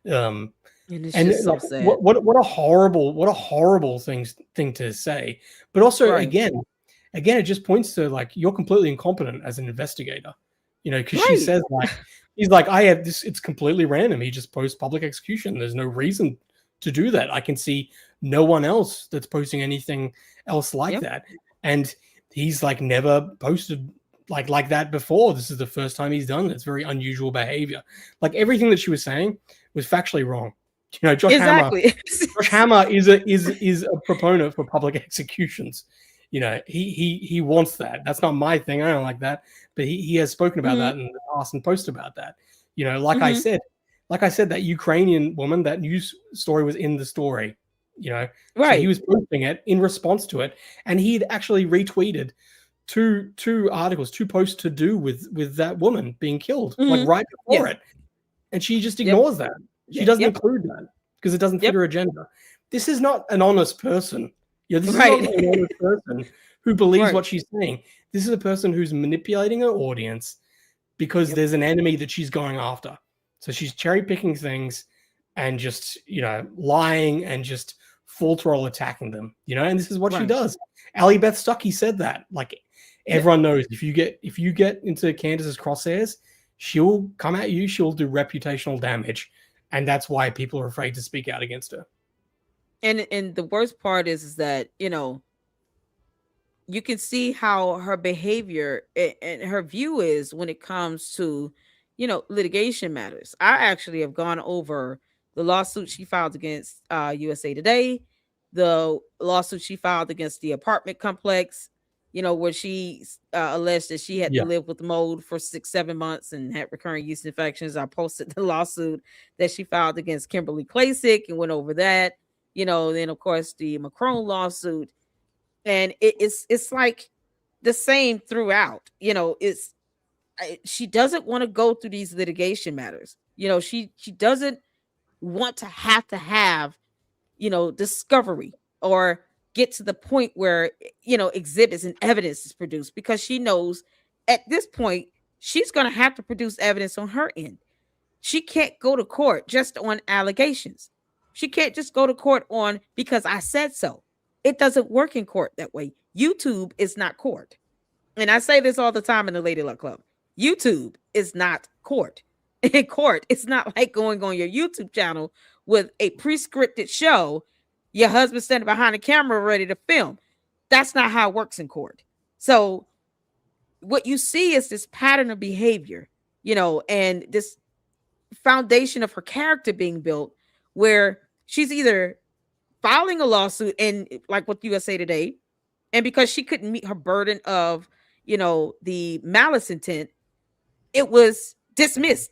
Um, And it's and just so like, sad. what a horrible thing to say. But also, Right. again, it just points to like you're completely incompetent as an investigator. You know, because she Right. says like he's like, I have this. It's completely random. He just posts public execution. There's no reason to do that. I can see no one else that's posting anything else like Yep. that. And he's like never posted like that before. This is the first time he's done it. It's very unusual behavior. Like everything that she was saying was factually wrong. You know, Exactly. Josh Hammer is a proponent for public executions. You know, he wants that. That's not my thing. I don't like that. But he has spoken about Hmm. that in the past and posted about that. You know, Hmm. like I said, that Ukrainian woman, that news story was in the story. You know, so he Right. was posting it in response to it, and he'd actually retweeted two articles, two posts to do with that woman being killed, like Hmm. right before Yeah. it, and she just Yep. ignores that. She Yeah. doesn't Yep. include that because it doesn't fit Yep. her agenda. This is not an honest person. You know, this is not Right. an honest person who believes Right. what she's saying. This is a person who's manipulating her audience because Yep. there's an enemy that she's going after. So she's cherry picking things and just, you know, lying and just full throttle attacking them, you know, and this is what she Right. does. Allie Beth Stuckey said that. Like Yep. everyone knows if you get into Candace's crosshairs, she'll come at you, she'll do reputational damage. And that's why people are afraid to speak out against her. And the worst part is that, you can see how her behavior and her view is when it comes to, litigation matters. I actually have gone over the lawsuit she filed against USA Today, the lawsuit she filed against the apartment complex, where she alleged that she had to Yeah. live with mold for 6 7 months and had recurring yeast infections. I posted the lawsuit that she filed against Kimberly Klasick and went over that. Then of course the Macron lawsuit, and it's like the same throughout. She doesn't want to go through these litigation matters. She doesn't want to have discovery or get to the point where exhibits and evidence is produced, because she knows at this point she's going to have to produce evidence on her end. She can't go to court just on allegations. She can't just go to court on because I said so. It doesn't work in court that way. YouTube is not court. And I say this all the time in the Lady Luck Club. YouTube is not court. In court, it's not like going on your YouTube channel with a pre-scripted show, your husband standing behind the camera ready to film. That's not how it works in court. So what you see is this pattern of behavior, and this foundation of her character being built, where she's either filing a lawsuit and like with USA Today, and because she couldn't meet her burden of the malice intent, it was dismissed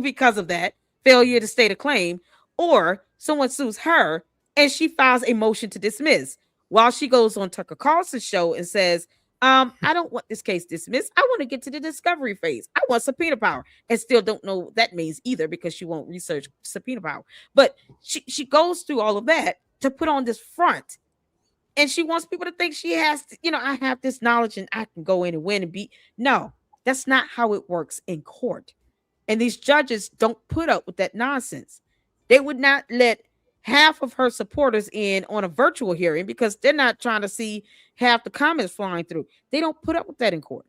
because of that failure to state a claim, or someone sues her and she files a motion to dismiss while she goes on Tucker Carlson's show and says, I don't want this case dismissed. I want to get to the discovery phase. I want subpoena power, and still don't know what that means either because she won't research subpoena power. But she goes through all of that to put on this front, and she wants people to think she has to, I have this knowledge and I can go in and win and beat. No, that's not how it works in court. And these judges don't put up with that nonsense. They would not let half of her supporters in on a virtual hearing because they're not trying to see half the comments flying through. They don't put up with that in court.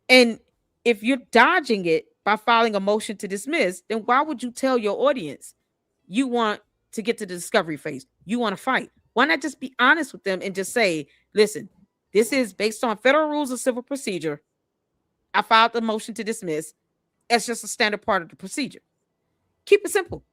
And if you're dodging it by filing a motion to dismiss, then why would you tell your audience you want to get to the discovery phase? You want to fight. Why not just be honest with them and just say, listen, this is based on federal rules of civil procedure. I filed the motion to dismiss. It's just a standard part of the procedure. Keep it simple.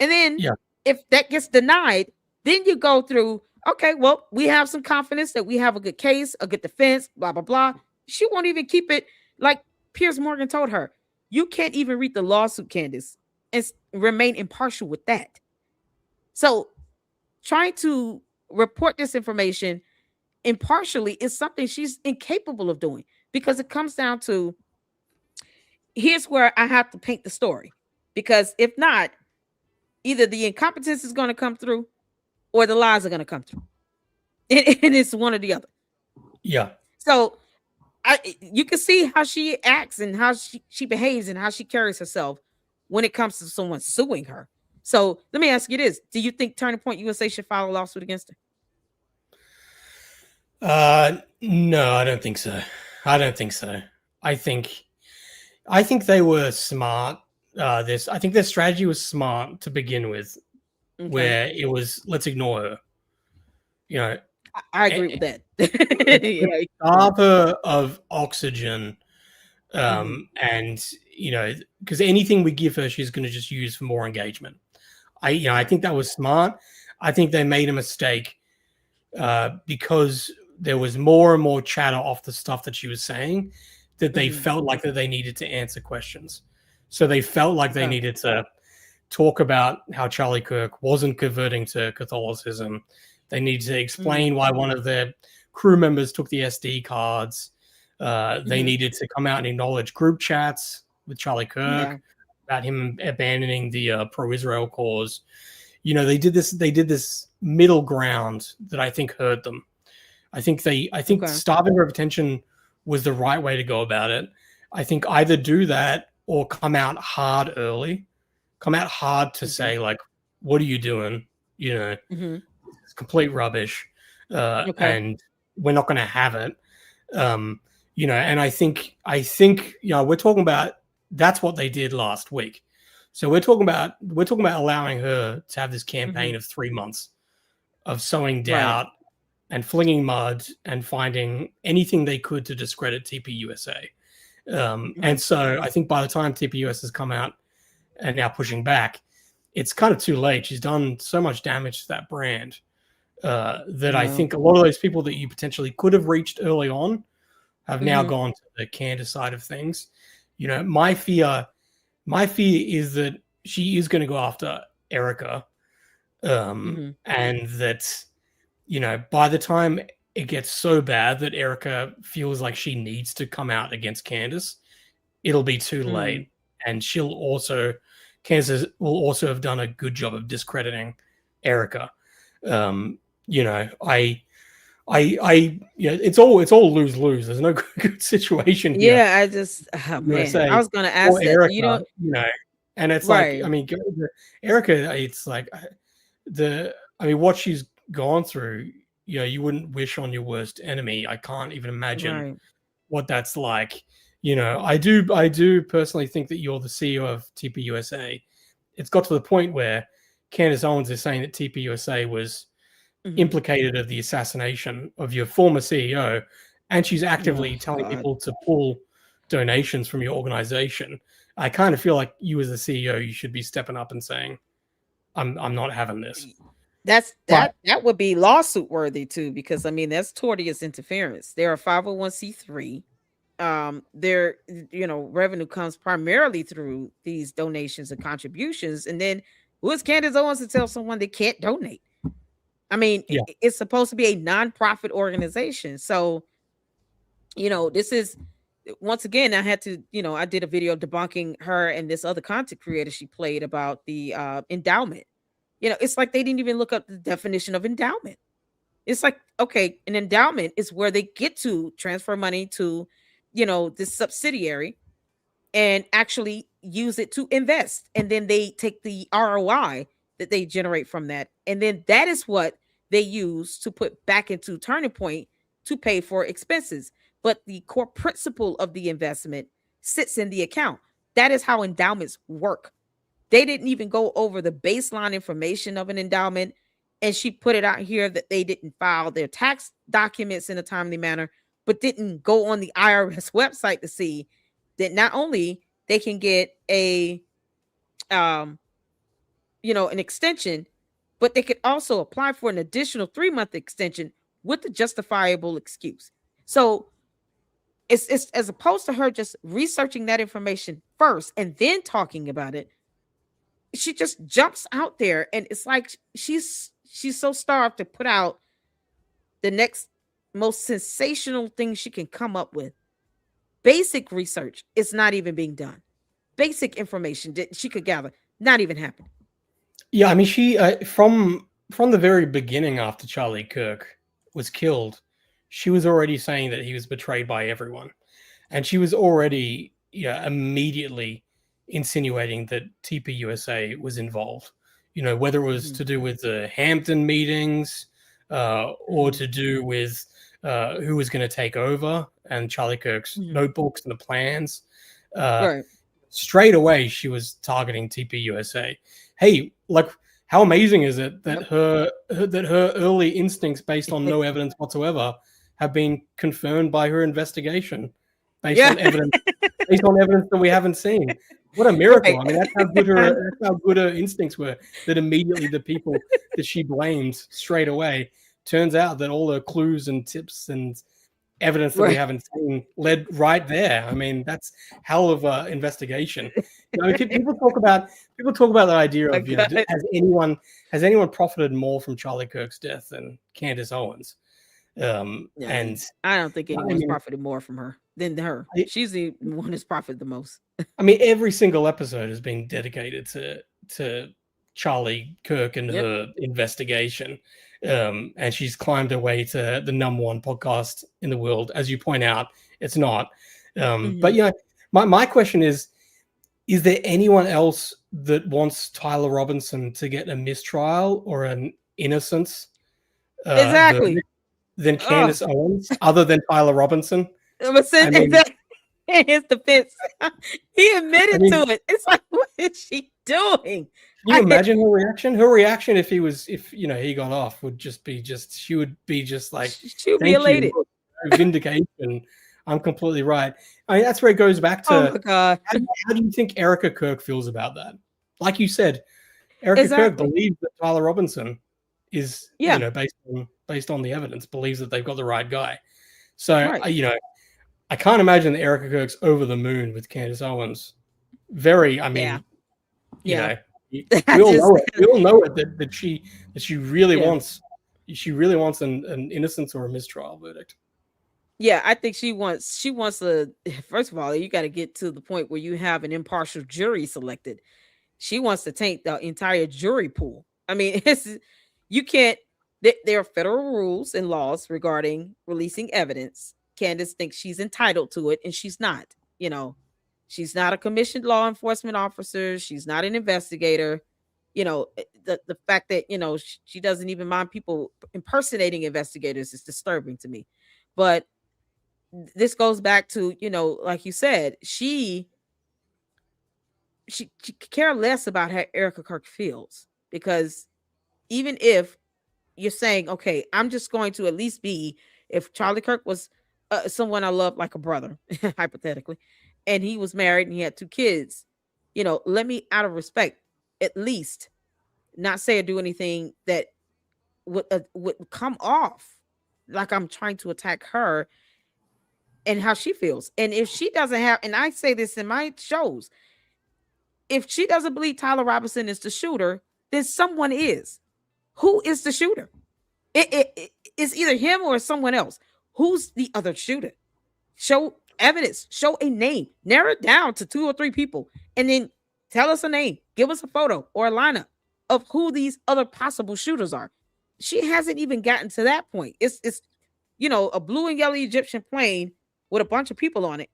And then Yeah. if that gets denied, then you go through, okay, well, we have some confidence that we have a good case, a good defense, blah, blah, blah. She won't even keep it. Like Piers Morgan told her, you can't even read the lawsuit, Candace, and remain impartial with that. So trying to report this information impartially is something she's incapable of doing, because it comes down to, here's where I have to paint the story. Because if not, either the incompetence is going to come through or the lies are going to come through. and it's one or the other. Yeah. So you can see how she acts and how she behaves and how she carries herself when it comes to someone suing her. So let me ask you this: do you think Turning Point USA should file a lawsuit against her? No, I don't think so. I don't think so. I think I think they were smart. I think their strategy was smart to begin with, Okay, where it was let's ignore her. You know, I agree with and that. let's Yeah. starve her of oxygen, Hmm. and because anything we give her, she's going to just use for more engagement. I Right. think that was smart. I think they made a mistake because there was more and more chatter off the stuff that she was saying that they Hmm. felt like that they needed to answer questions. So they felt like they Okay. needed to talk about how Charlie Kirk wasn't converting to Catholicism. They needed to Mm-hmm. explain why one of their crew members took the SD cards. They Mm-hmm. needed to come out and acknowledge group chats with Charlie Yeah. Kirk about him abandoning the pro-Israel cause. They did this middle ground that I think hurt them. I think Okay. starving her of attention was the right way to go about it. I think either do that or come out hard early, come out hard to Okay. say like, "What are you doing? You know, Hmm. it's complete rubbish, Okay. and we're not going to have it." Um, and I think we're talking about that's what they did last week. So we're talking about allowing her to have this Hmm. campaign of 3 months of sowing Right. doubt and flinging mud and finding anything they could to discredit TPUSA. And Right. so I think by the time TPUS has come out and now pushing back, it's kind of too late. She's done so much damage to that brand I that I know. think a lot of those people that you potentially could have reached early on have now Hmm. gone to the Candace side of things. My fear is that she is going to go after Erica, Hmm. and that by the time it gets so bad that Erica feels like she needs to come out against Candace, it'll be too Mm. late. And Candace will also have done a good job of discrediting Erica. Um, it's all lose lose. There's no good situation here. Yeah, I just oh man, I USA was gonna or ask that. Erica, You know, and it's like, I right, mean, Erica, it's like what she's gone through, you wouldn't wish on your worst enemy. I can't even imagine right. what that's like. I do personally think that you're the CEO of TPUSA. It's got to the point where Candace Owens is saying that TPUSA was Hmm. implicated of the assassination of your former CEO, and she's Oh actively telling God, people to pull donations from your organization. I kind of feel like you as the CEO, you should be stepping up and saying, I'm not having this. that's But that would be lawsuit worthy too, because I mean that's tortious interference. They're a 501c3. Their revenue comes primarily through these donations and contributions, and then who is Candace Owens to tell someone they can't donate? I mean, yeah, it's supposed to be a nonprofit organization. So, this is once again, I had to, I did a video debunking her and this other content creator she played about the endowment. It's like they didn't even look up the definition of endowment. It's like, okay, an endowment is where they get to transfer money to, this subsidiary and actually use it to invest. And then they take the ROI that they generate from that. And then that is what they use to put back into Turning Point to pay for expenses. But the core principle of the investment sits in the account. That is how endowments work. They didn't even go over the baseline information of an endowment. And she put it out here that they didn't file their tax documents in a timely manner, but didn't go on the IRS website to see that not only they can get um, an extension, but they could also apply for an additional 3 month extension with a justifiable excuse. So it's as opposed to her just researching that information first and then talking about it, she just jumps out there and it's like she's so starved to put out the next most sensational thing she can come up with. Basic research is not even being done. Basic information that she could gather not even happening. yeah. I mean, she from the very beginning after Charlie Kirk. was killed, she was already saying that he was betrayed by everyone. And she was already immediately insinuating that TPUSA was involved. Whether it was to do with the Hampton meetings or to do with who was going to take over and Charlie Kirk's notebooks and the plans. Right. Straight away, she was targeting TPUSA. Hey, like, how amazing is it that her early instincts, based on no evidence whatsoever, have been confirmed by her investigation, based on evidence that we haven't seen. What a miracle! Right. I mean, that's how good her instincts were. That immediately the people that she blamed straight away, turns out that all her clues and tips and evidence that we haven't seen led right there. I mean, that's hell of an investigation. People talk about the idea of has anyone profited more from Charlie Kirk's death than Candace Owens? And I don't think anyone's profited more from her than her. She's the one that's profited the most. I mean, every single episode has been dedicated to Charlie Kirk and her investigation. And she's climbed her way to the #1 podcast in the world. As you point out, it's not. But my question is there anyone else that wants Tyler Robinson to get a mistrial or an innocence? Exactly. Than Candace Owens, other than Tyler Robinson? His defense, he admitted to it. It's like, what is she doing? Can you imagine her reaction? Her reaction if he got off would just be she would be elated. Vindication. I'm completely right. I mean, that's where it goes back to. Oh my God. How do you think Erica Kirk feels about that? Like you said, Erica Kirk believes that Tyler Robinson is, based on the evidence, believes that they've got the right guy. So, I can't imagine that Erica Kirk's over the moon with Candace Owens. We all know it. We all know it that she really wants an innocence or a mistrial verdict. Yeah, I think she wants first of all, you got to get to the point where you have an impartial jury selected. She wants to taint the entire jury pool. I mean, you can't. There are federal rules and laws regarding releasing evidence. Candace thinks she's entitled to it, and she's not. She's not a commissioned law enforcement officer. She's not an investigator. The fact that she doesn't even mind people impersonating investigators is disturbing to me. But this goes back to like you said, she care less about how Erica Kirk feels, because even if you're saying, okay, I'm just going to at least be, if Charlie Kirk was someone I love like a brother, hypothetically, and he was married and he had 2 kids, let me, out of respect, at least not say or do anything that would come off like I'm trying to attack her and how she feels. And if she doesn't have, and I say this in my shows, if she doesn't believe Tyler Robinson is the shooter, then someone is. Who is the shooter? It's either him or someone else. Who's the other shooter? Show evidence. Show a name. Narrow it down to 2 or 3 people, and then tell us a name. Give us a photo or a lineup of who these other possible shooters are. She hasn't even gotten to that point. It's a blue and yellow Egyptian plane with a bunch of people on it.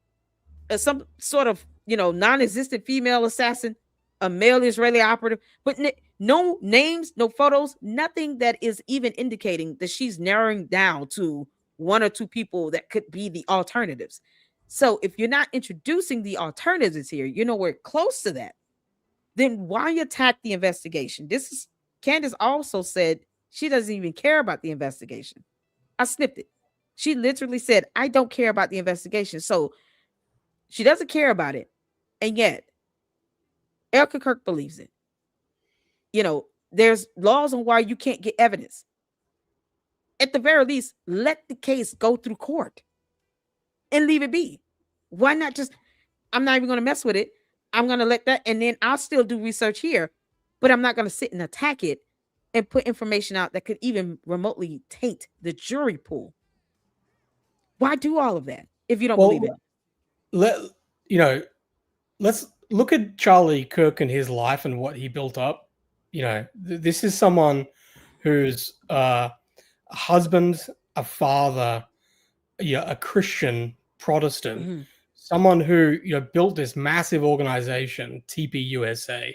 Some sort of non-existent female assassin, a male Israeli operative, but no names, no photos, nothing that is even indicating that she's narrowing down to 1 or 2 people that could be the alternatives. So if you're not introducing the alternatives here, you're nowhere close to that, then why attack the investigation? Candace also said she doesn't even care about the investigation. I snipped it. She literally said, I don't care about the investigation. So she doesn't care about it. And yet Erica Kirk believes it. There's laws on why you can't get evidence. At the very least, let the case go through court and leave it be. Why not just, I'm not even going to mess with it. I'm going to let that, and then I'll still do research here, but I'm not going to sit and attack it and put information out that could even remotely taint the jury pool. Why do all of that if you don't believe it? Let's look at Charlie Kirk and his life and what he built up. This is someone who's a husband a father, a Christian Protestant, Mm-hmm. someone who built this massive organization, TPUSA,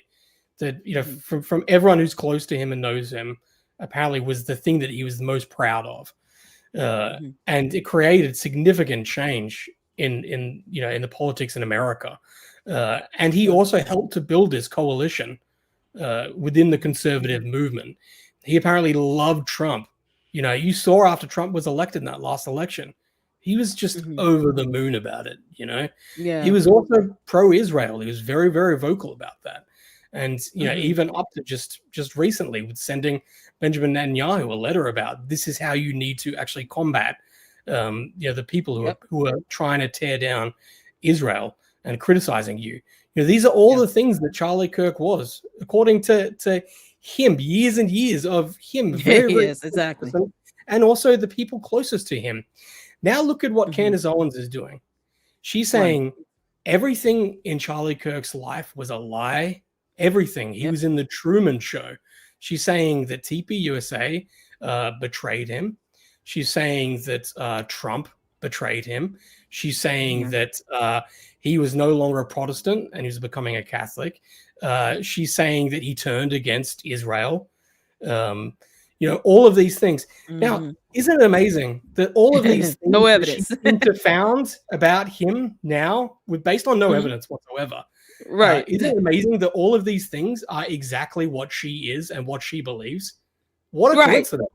that Mm-hmm. from everyone who's close to him and knows him, apparently was the thing that he was the most proud of, Mm-hmm. and it created significant change in the politics in America, and he Sure. also helped to build this coalition within the Mm-hmm. conservative movement. He apparently loved Trump. You saw after Trump was elected in that last election, he was just Mm-hmm. over the moon about it. He Yeah. was also pro-Israel. He was very, very vocal about that. And Mm-hmm. even up to just recently, with sending Benjamin Netanyahu a letter about this is how you need to actually combat the people Yep. who are trying to tear down Israel and criticizing you. These are all Yeah. the things that Charlie Kirk was, according to him, years and years of him, very, very Yes, exactly. person, and also the people closest to him. Now look at what Mm-hmm. Candace Owens is doing. She's Right. saying everything in Charlie Kirk's life was a lie. Everything. He Yep. was in the Truman Show. She's saying that TPUSA betrayed him. She's saying that Trump betrayed him. She's saying Yeah. that he was no longer a Protestant and he was becoming a Catholic. She's saying that he turned against Israel. All of these things. Now, Mm-hmm. isn't it amazing that all of these things No that she evidence. seemed to found about him now, based on no Mhm. evidence whatsoever? Right. Isn't it amazing that all of these things are exactly what she is and what she believes? What a Right. coincidence!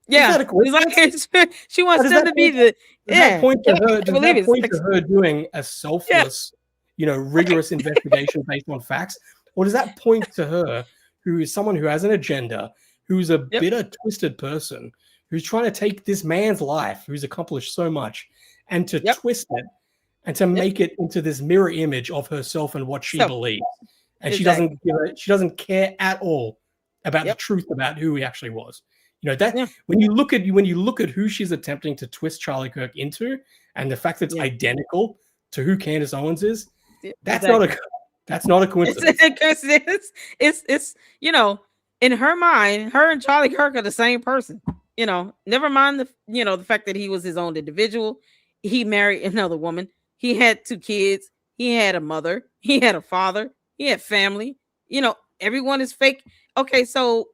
Is Yeah. that a It's coincidence? like she wants Does them that to be point, the does that point to her? I Does believe that it's point like, to her doing a yeah. selfless, rigorous investigation based on facts, or does that point to her, who is someone who has an agenda, who's a Yep. bitter, twisted person, who's trying to take this man's life, who's accomplished so much, and to Yep. twist it and to Yep. make it into this mirror image of herself and what she So believes, and exactly. she doesn't care at all about the Yep. truth about who he actually was. That Yeah. when you look at who she's attempting to twist Charlie Kirk into, and the fact that it's Yeah. identical to who Candace Owens is, that's Exactly. not a It's coincidence. a coincidence. It's in her mind, her and Charlie Kirk are the same person. Never mind the fact that he was his own individual. He married another woman. He had 2 kids. He had a mother. He had a father. He had family. Everyone is fake. Okay, so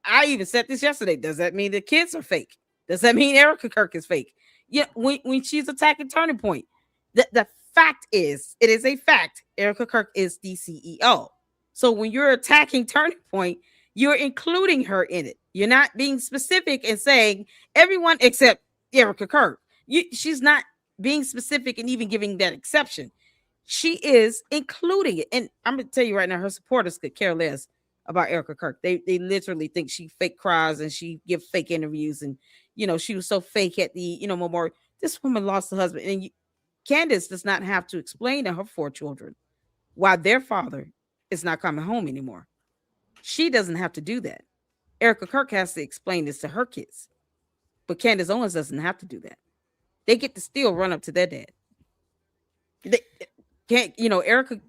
I even said this yesterday. Does that mean the kids are fake? Does that mean Erica Kirk is fake? Yeah, when she's attacking Turning Point, the fact is, it is a fact. Erica Kirk is the CEO. So when you're attacking Turning Point, you're including her in it. You're not being specific and saying everyone except Erica Kirk. She's not being specific and even giving that exception. She is including it. And I'm going to tell you right now, her supporters could care less about Erica Kirk. They literally think she fake cries and she give fake interviews. And, she was so fake at the, memorial. This woman lost her husband. And Candace does not have to explain to her 4 children why their father is not coming home anymore. She doesn't have to do that. Erica Kirk has to explain this to her kids. But Candace Owens doesn't have to do that. They get to still run up to their dad. They can't, Erica,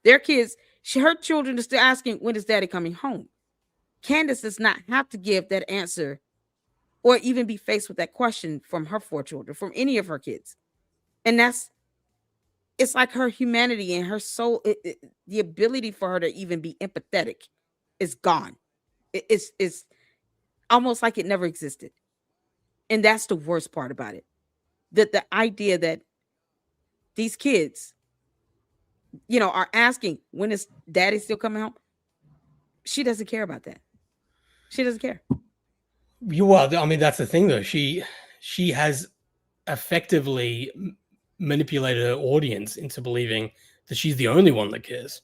their kids, her children are still asking, when is daddy coming home? Candace does not have to give that answer or even be faced with that question from her 4 children, from any of her kids. And it's like her humanity and her soul, the ability for her to even be empathetic is gone. It's almost like it never existed. And that's the worst part about it. That the idea that these kids, are asking, when is daddy still coming home? She doesn't care about that. She doesn't care. Well, I mean, that's the thing, though. She has effectively manipulated her audience into believing that she's the only one that cares.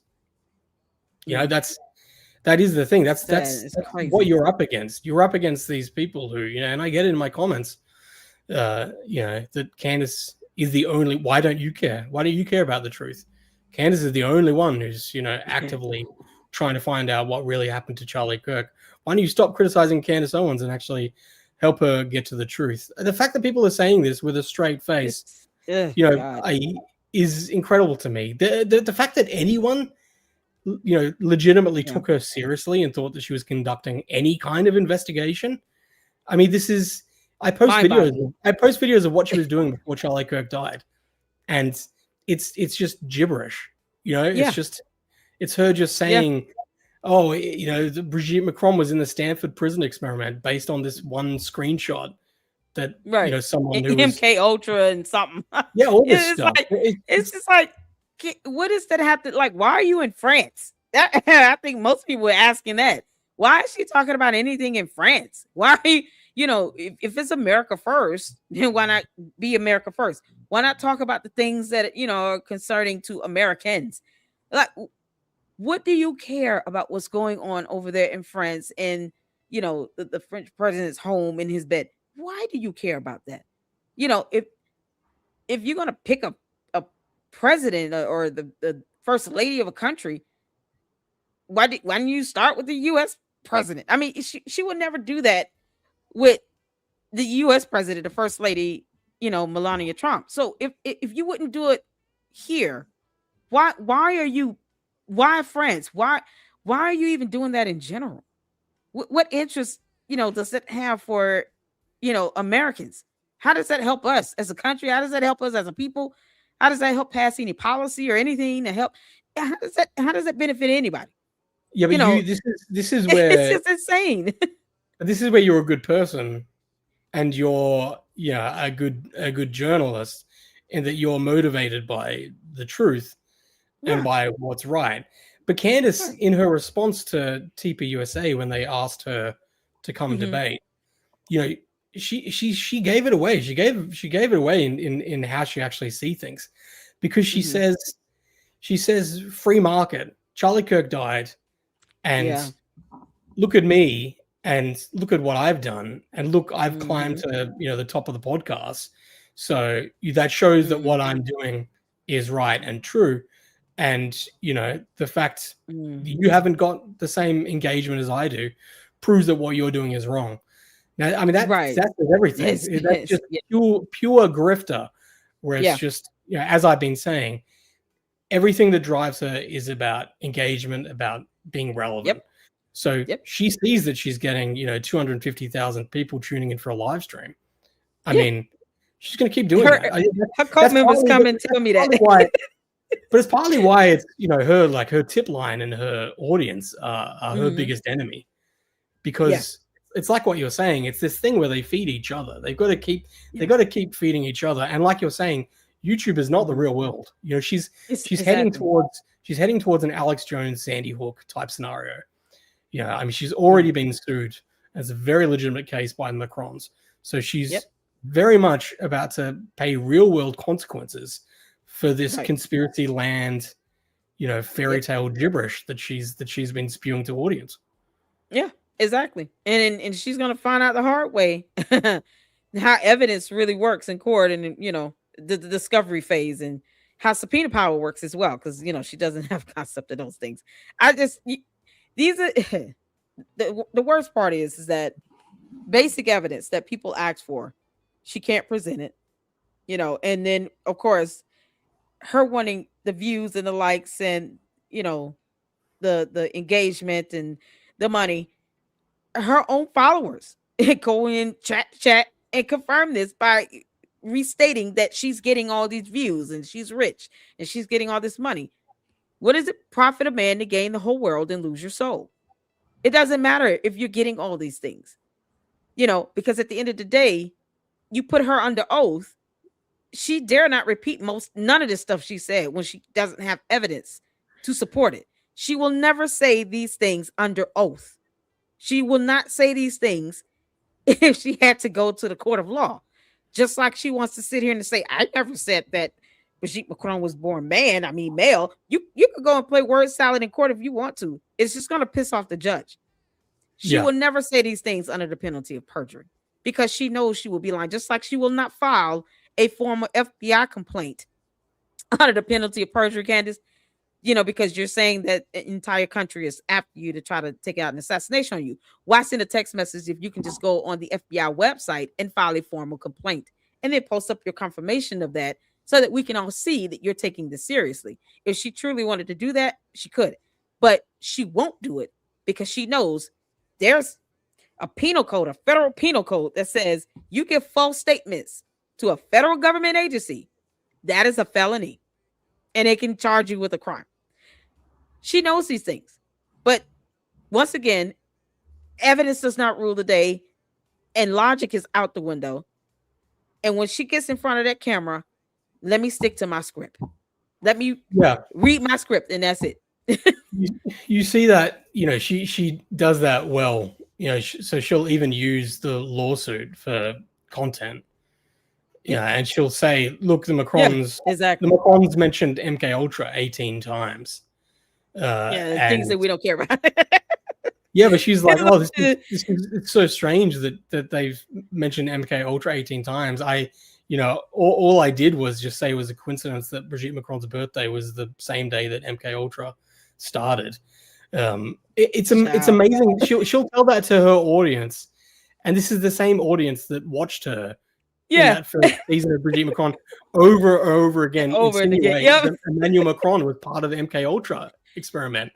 That is the thing. That's crazy. what you're up against. You're up against these people who, and I get it in my comments, that Candace is the only. Why don't you care? Why don't you care about the truth? Candace is the only one who's, actively trying to find out what really happened to Charlie Kirk. Why don't you stop criticizing Candace Owens and actually help her get to the truth? The fact that people are saying this with a straight face, is incredible to me. The fact that anyone, legitimately took her seriously and thought that she was conducting any kind of investigation. I mean, this is I post Mind videos. boggling. I post videos of what she was doing before Charlie Kirk died, and it's just gibberish. You know, Yeah. it's her just Yeah. saying, "Oh, you know, Brigitte Macron was in the Stanford prison experiment based on this one screenshot that you Right. know someone who was MK Ultra and something. yeah, all this It's stuff." like it's just like what does that have to like? Why are you in France? That, I think most people are asking that. Why is she talking about anything in France? Why are you, if it's America first, then why not be America first? Why not talk about the things that are concerning to Americans? Like, what do you care about what's going on over there in France and the French president's home in his bed? Why do you care about that? If you're gonna pick a president or the first lady of a country, why don't you start with the US president? I mean, she would never do that with the US president, the first lady, Melania Trump. So if you wouldn't do it here, why France? Why are you even doing that in general? What interest, does it have for, Americans? How does that help us as a country? How does that help us as a people? How does that help pass any policy or anything to help? How does that benefit anybody? yeah, but You know, this is it's where just insane. you're a good person and you're a good journalist, and that you're motivated by the truth and Yeah. by what's right. But Candace, Right. in her response to TPUSA when they asked her to come Mm-hmm. debate, you know, she gave it away. She gave it away in how she actually see things, because Mm-hmm. she says free market. Charlie Kirk died, and Yeah. look at me and look at what I've done, and look, I've climbed Mm-hmm. to the top of the podcast. So that shows that what Mm-hmm. I'm doing is right and true. And the fact Mm-hmm. you haven't got the same engagement as I do proves that what you're doing is wrong. Now, I mean that's Right. everything. Yes. That's Yes. just Yeah. pure grifter, where it's Yeah. just as I've been saying, everything that drives her is about engagement, about being relevant. Yep. So Yep. she sees that she's getting 250,000 people tuning in for a live stream. I Yeah. mean, she's going to keep doing Her that. her cult members come and tell That's me that. partly why. But it's partly why it's her, like, her tip line and her audience are her Mm-hmm. biggest enemy, Yeah. because it's like what you're saying. It's this thing where they feed each other. They Yeah. got to keep feeding each other. And like you're saying, YouTube is not the Mm-hmm. real world. She's It's heading exactly. towards an Alex Jones, Sandy Hook type scenario. I mean, she's Yeah. already been sued as a very legitimate case by the Macrons. So Yep. she's very much about to pay real world consequences for this Right. conspiracy land, fairy Yep. tale gibberish that she's been spewing to audience. Yeah. Exactly. And she's gonna find out the hard way how evidence really works in court, and the discovery phase, and how subpoena power works as well, because she doesn't have concept of those things. I just these are the worst part is that basic evidence that people ask for, she can't present it, and then of course her wanting the views and the likes and the engagement and the money. Her own followers go in chat and confirm this by restating that she's getting all these views and she's rich and she's getting all this money. What does it profit a man to gain the whole world and lose your soul? It doesn't matter if you're getting all these things, because at the end of the day, you put her under oath. She dare not repeat none of this stuff she said when she doesn't have evidence to support it. She will never say these things under oath. She will not say these things if she had to go to the court of law. Just like she wants to sit here and say, I never said that Brigitte Macron was born male. You could go and play word salad in court if you want to. It's just going to piss off the judge. She Yeah. will never say these things under the penalty of perjury, because she knows she will be lying. Just like she will not file a formal FBI complaint under the penalty of perjury, Candace, because you're saying that an entire country is after you to try to take out an assassination on you. Why send a text message if you can just go on the FBI website and file a formal complaint and then post up your confirmation of that, so that we can all see that you're taking this seriously? If she truly wanted to do that, she could, but she won't do it because she knows there's a penal code, a federal penal code that says you give false statements to a federal government agency, that is a felony, and they can charge you with a crime. She knows these things, but once again, evidence does not rule the day, and logic is out the window. And when she gets in front of that camera, let me stick to my script. Let me read my script, and that's it. You see that, she does that well, so she'll even use the lawsuit for content. And she'll say, look, the Macrons mentioned MK Ultra 18 times. Things that we don't care about. Yeah, but she's like, oh, it's so strange that they've mentioned MK Ultra 18 times. All I did was just say it was a coincidence that Brigitte Macron's birthday was the same day that MK Ultra started. It's amazing. She'll tell that to her audience, and this is the same audience that watched her in that first season of Brigitte Macron over and over again. That Emmanuel Macron was part of the MK Ultra experiment.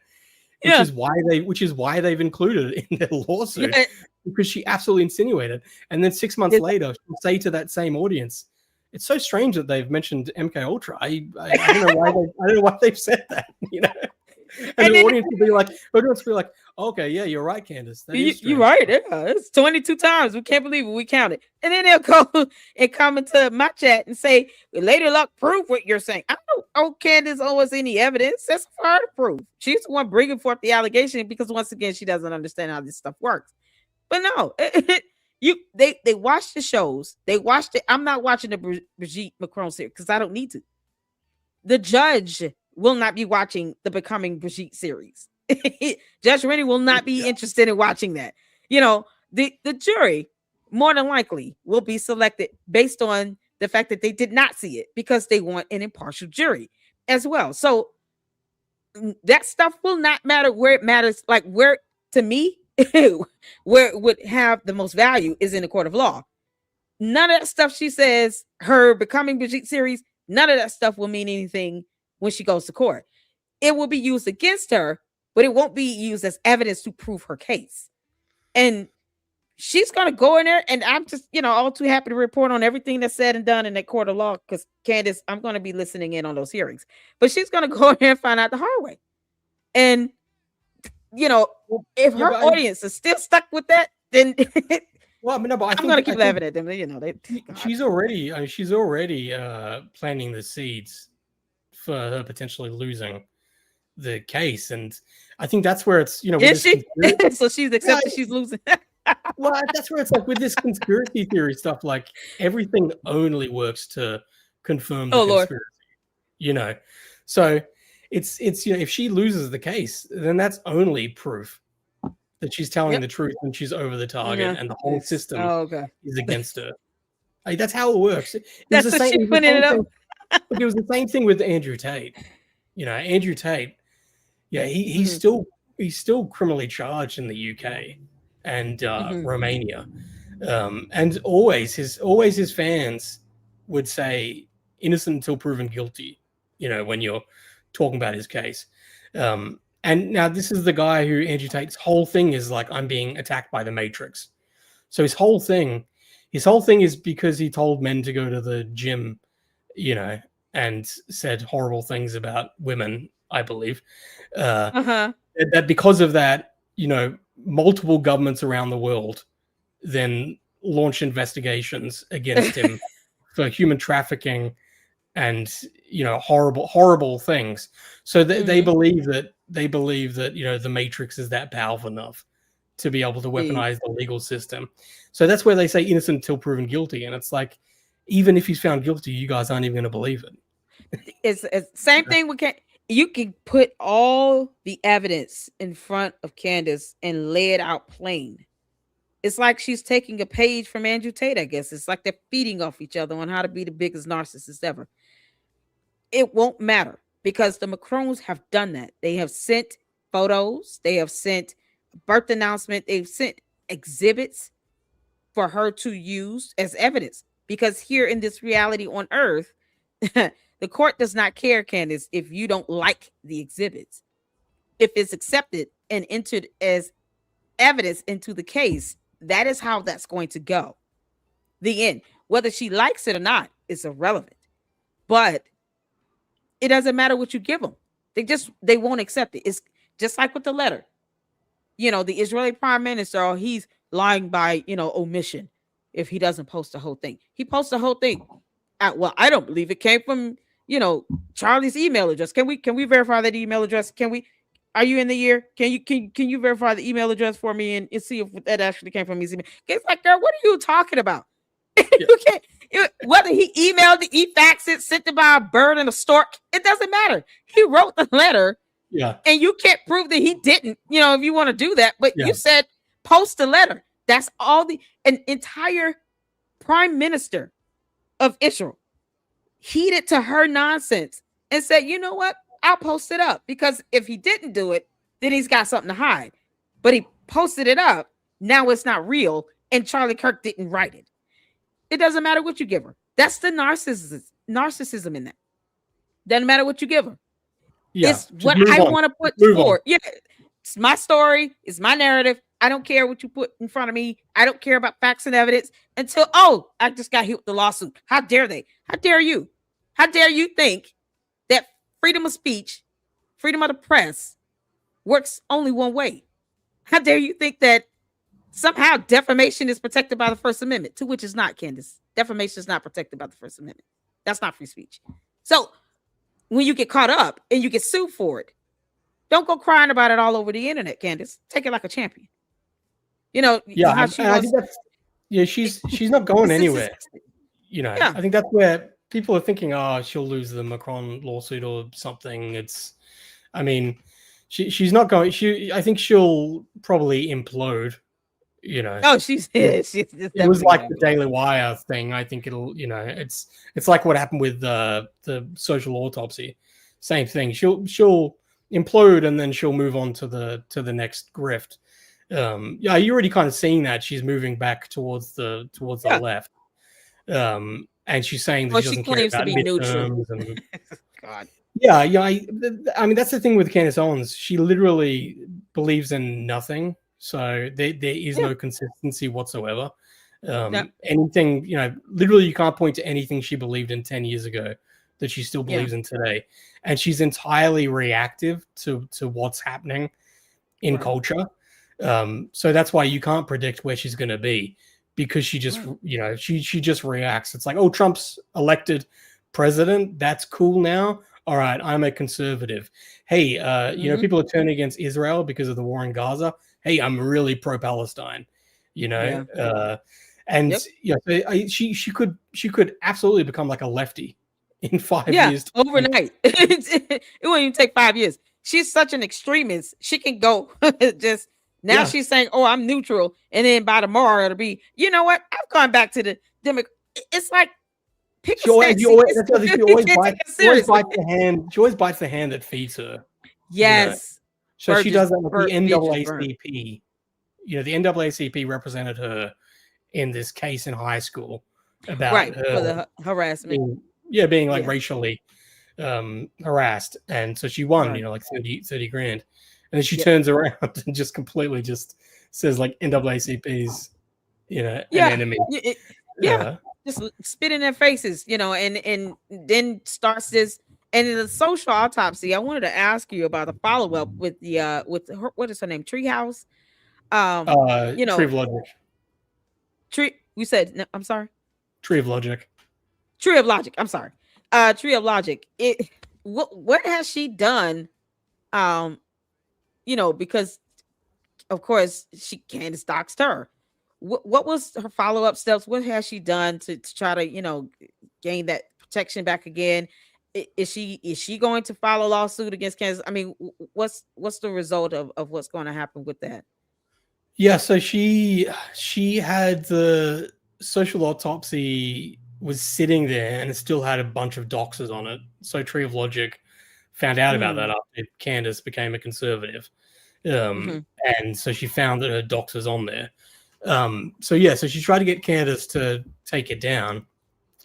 Which is why they've included it in their lawsuit, because she absolutely insinuated. And then 6 months later, she'll say to that same audience, "It's so strange that they've mentioned MK Ultra. I don't know why they've said that." And the audience will be like, "Okay, yeah, you're right, Candace. You're right. Yeah, it's 22 times. We can't believe it. We counted." And then they'll go and come into my chat and say, "Lady Luck, prove what you're saying." I don't owe Candace Owens any evidence. That's for her to prove. She's the one bringing forth the allegation, because once again, she doesn't understand how this stuff works. But no, they watch the shows. They watched it. I'm not watching the Brigitte Macron series because I don't need to. The judge will not be watching the Becoming Brigitte series. Judge Rennie will not be interested in watching that. The jury more than likely will be selected based on the fact that they did not see it, because they want an impartial jury as well. So that stuff will not matter where it matters. Like, where, to me, where it would have the most value is in the court of law. None of that stuff she says, her Becoming Brigitte series, none of that stuff will mean anything when she goes to court. It will be used against her, but it won't be used as evidence to prove her case. And she's going to go in there, and I'm just, all too happy to report on everything that's said and done in that court of law, because Candace, I'm going to be listening in on those hearings. But she's going to go in there and find out the hard way. And, if her audience is still stuck with that, then well, but I'm going to keep laughing at them. She's already planting the seeds for her potentially losing the case, and I think that's where it's is she? So she's accepted she's losing. Well, that's where it's like with this conspiracy theory stuff, like everything only works to confirm the conspiracy. So it's if she loses the case, then that's only proof that she's telling the truth and she's over the target, and the whole system is against her. Like, that's how it works. It was the same thing with Andrew Tate. Andrew Tate, he's still criminally charged in the UK and Romania, and always his fans would say innocent until proven guilty. When you're talking about his case, and now this is the guy who Andrew Tate's whole thing is like, I'm being attacked by the Matrix. So his whole thing is because he told men to go to the gym, and said horrible things about women, I believe. That because of that, multiple governments around the world then launch investigations against him for human trafficking and horrible things. So they believe that the Matrix is that powerful enough to be able to weaponize the legal system. So that's where they say innocent until proven guilty, and it's like, even if he's found guilty, you guys aren't even going to believe it. It's same thing with you can put all the evidence in front of Candace and lay it out plain. It's like she's taking a page from Andrew Tate, I guess. It's like they're feeding off each other on how to be the biggest narcissist ever. It won't matter, because the Macrons have done that. They have sent photos. They have sent a birth announcement. They've sent exhibits for her to use as evidence, because here in this reality on Earth, the court does not care, Candace, if you don't like the exhibits. If it's accepted and entered as evidence into the case, that is how that's going to go. The end. Whether she likes it or not is irrelevant. But it doesn't matter what you give them. They won't accept it. It's just like with the letter. The Israeli prime minister, or he's lying by, omission if he doesn't post the whole thing. He posts the whole thing. Well, I don't believe it came from, Charlie's email address. Can we verify that email address? Are you in the year? Can you verify the email address for me and see if that actually came from his email? It's like, girl, what are you talking about? Yeah. You can't, whether he emailed it, he faxed it, sent it by a bird and a stork, it doesn't matter. He wrote the letter. Yeah. And you can't prove that he didn't, if you want to do that. But you said post a letter. That's all an entire prime minister of Israel heeded to her nonsense and said, you know what? I'll post it up, because if he didn't do it, then he's got something to hide. But he posted it up. Now it's not real. And Charlie Kirk didn't write it. It doesn't matter what you give her. That's the narcissism in that. Doesn't matter what you give her. Yeah, it's what I want to put forward. Yeah, it's my story. It's my narrative. I don't care what you put in front of me. I don't care about facts and evidence until, I just got hit with the lawsuit. How dare they? How dare you? How dare you think that freedom of speech, freedom of the press works only one way? How dare you think that somehow defamation is protected by the First Amendment, to which is not, Candace. Defamation is not protected by the First Amendment. That's not free speech. So when you get caught up and you get sued for it, don't go crying about it all over the internet, Candace. Take it like a champion. I think that's, she's not going anywhere. I think that's where people are thinking, she'll lose the Macron lawsuit or something. She's not going. I think she'll probably implode. She's it was like the Daily Wire thing. I think it'll, it's like what happened with the social autopsy. Same thing. She'll implode and then she'll move on to the next grift. You're already kind of seeing that she's moving back towards the left. And she's saying that she doesn't care about midterms and God. I mean, that's the thing with Candace Owens. She literally believes in nothing. So there is no consistency whatsoever. Anything, literally you can't point to anything she believed in 10 years ago that she still believes in today. And she's entirely reactive to what's happening in culture. So that's why you can't predict where she's going to be, because she just, she just reacts. It's like, Trump's elected president. That's cool now. All right, I'm a conservative. Hey, people are turning against Israel because of the war in Gaza. Hey, I'm really pro-Palestine, she could absolutely become like a lefty in 5 years. Overnight. It won't even take 5 years. She's such an extremist. She can go just now. She's saying, I'm neutral. And then by tomorrow it'll be, you know what? I've gone back to the Democrat. It's like, she always bites the hand that feeds her. Yes. So she does that with the NAACP. The NAACP represented her in this case in high school about her for the harassment. Being like racially harassed. And so she won, like 30 grand. And then she turns around and just completely just says like NAACP's, an enemy. Just spit in their faces, and then starts this. And in the social autopsy, I wanted to ask you about a follow-up with the with her, what is her name? Treehouse. Tree of Logic. You said no, I'm sorry. Tree of Logic. Tree of Logic. I'm sorry. Tree of Logic. What has she done? Because of course Candace doxed her. What was her follow-up steps? What has she done to try to, gain that protection back again? Is she going to file a lawsuit against Candace? I mean, what's the result of what's going to happen with that? Yeah, so she had the social autopsy was sitting there and it still had a bunch of doxers on it. So Tree of Logic found out about that after Candace became a conservative. And so she found that her doxers on there. So she tried to get Candace to take it down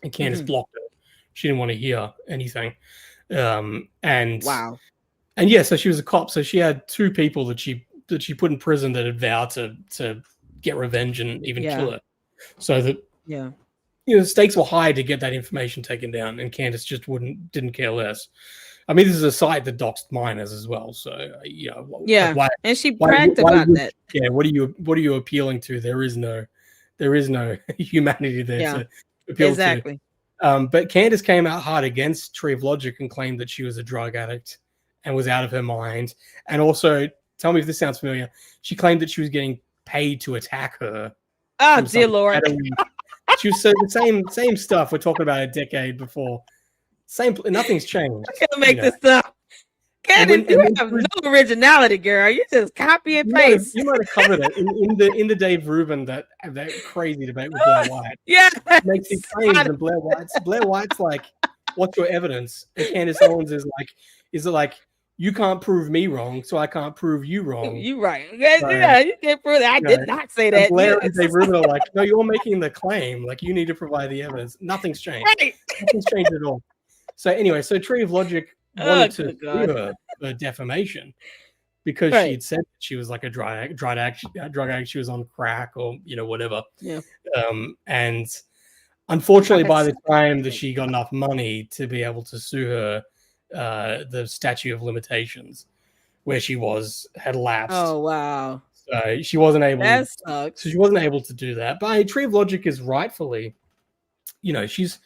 and Candace blocked it. She didn't want to hear anything. So she was a cop. So she had two people that she put in prison that had vowed to get revenge and even Yeah. kill her. So that Yeah. the stakes were high to get that information taken down, and Candace just didn't care less. I mean, this is a site that doxed minors as well, so like Yeah. And she bragged about that. yeah, what are you appealing to? There is no humanity there Yeah. to appeal to. Exactly. But Candace came out hard against Tree of Logic and claimed that she was a drug addict and was out of her mind. And also, tell me if this sounds familiar. She claimed that she was getting paid to attack her. Oh, dear Lord. She was so the same stuff we're talking about a decade before. Nothing's changed. I can't make this up. Candace, you have no originality, girl. You just copy and paste. You might have covered it in the Dave Rubin that crazy debate with Blair White. Yeah, makes these claims, and Blair White's like, "What's your evidence?" And Candace Owens is it like you can't prove me wrong, so I can't prove you wrong. You right. Yeah, you can't prove that. I did not say that. And Blair and Dave Rubin are like, "No, you're making the claim. Like you need to provide the evidence. Nothing's changed. Right. Nothing's changed at all." So anyway, Tree of Logic wanted to sue her for defamation because she had said that she was like a drug addict. She was on crack or whatever. Yeah. And unfortunately, by the time that she got enough money to be able to sue her, the statute of limitations where she had lapsed. Oh wow! So she wasn't able. That sucks. So she wasn't able to do that. But Tree of Logic is rightfully, she's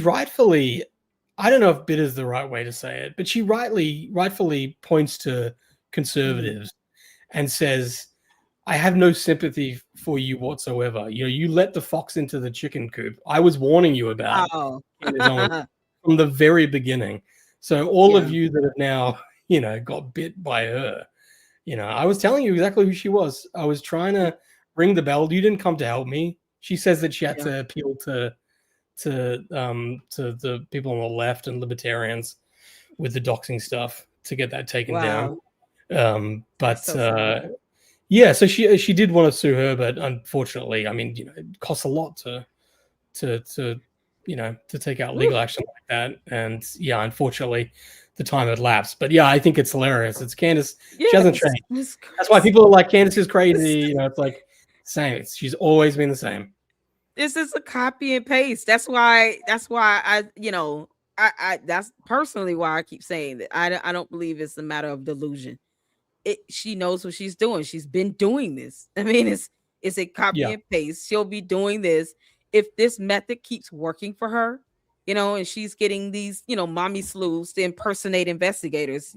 rightfully. I don't know if bitter is the right way to say it, but she rightfully points to conservatives and says, I have no sympathy for you whatsoever. You let the fox into the chicken coop. I was warning you about from the very beginning. So all of you that have now, got bit by her, I was telling you exactly who she was. I was trying to ring the bell. You didn't come to help me. She says that she had to appeal to the people on the left and libertarians with the doxing stuff to get that taken down. So she did want to sue her, but unfortunately, I mean, it costs a lot to take out legal action like that. And unfortunately, the time had lapsed. But I think it's hilarious. It's Candace. She hasn't changed. That's why people are like, Candace is crazy. It's like same. She's always been the same. This is a copy and paste. That's why I that's personally why I keep saying that I don't believe it's a matter of delusion. She knows what she's doing. She's been doing this. I mean, it's a copy and paste. She'll be doing this if this method keeps working for her, and she's getting these, mommy sleuths to impersonate investigators,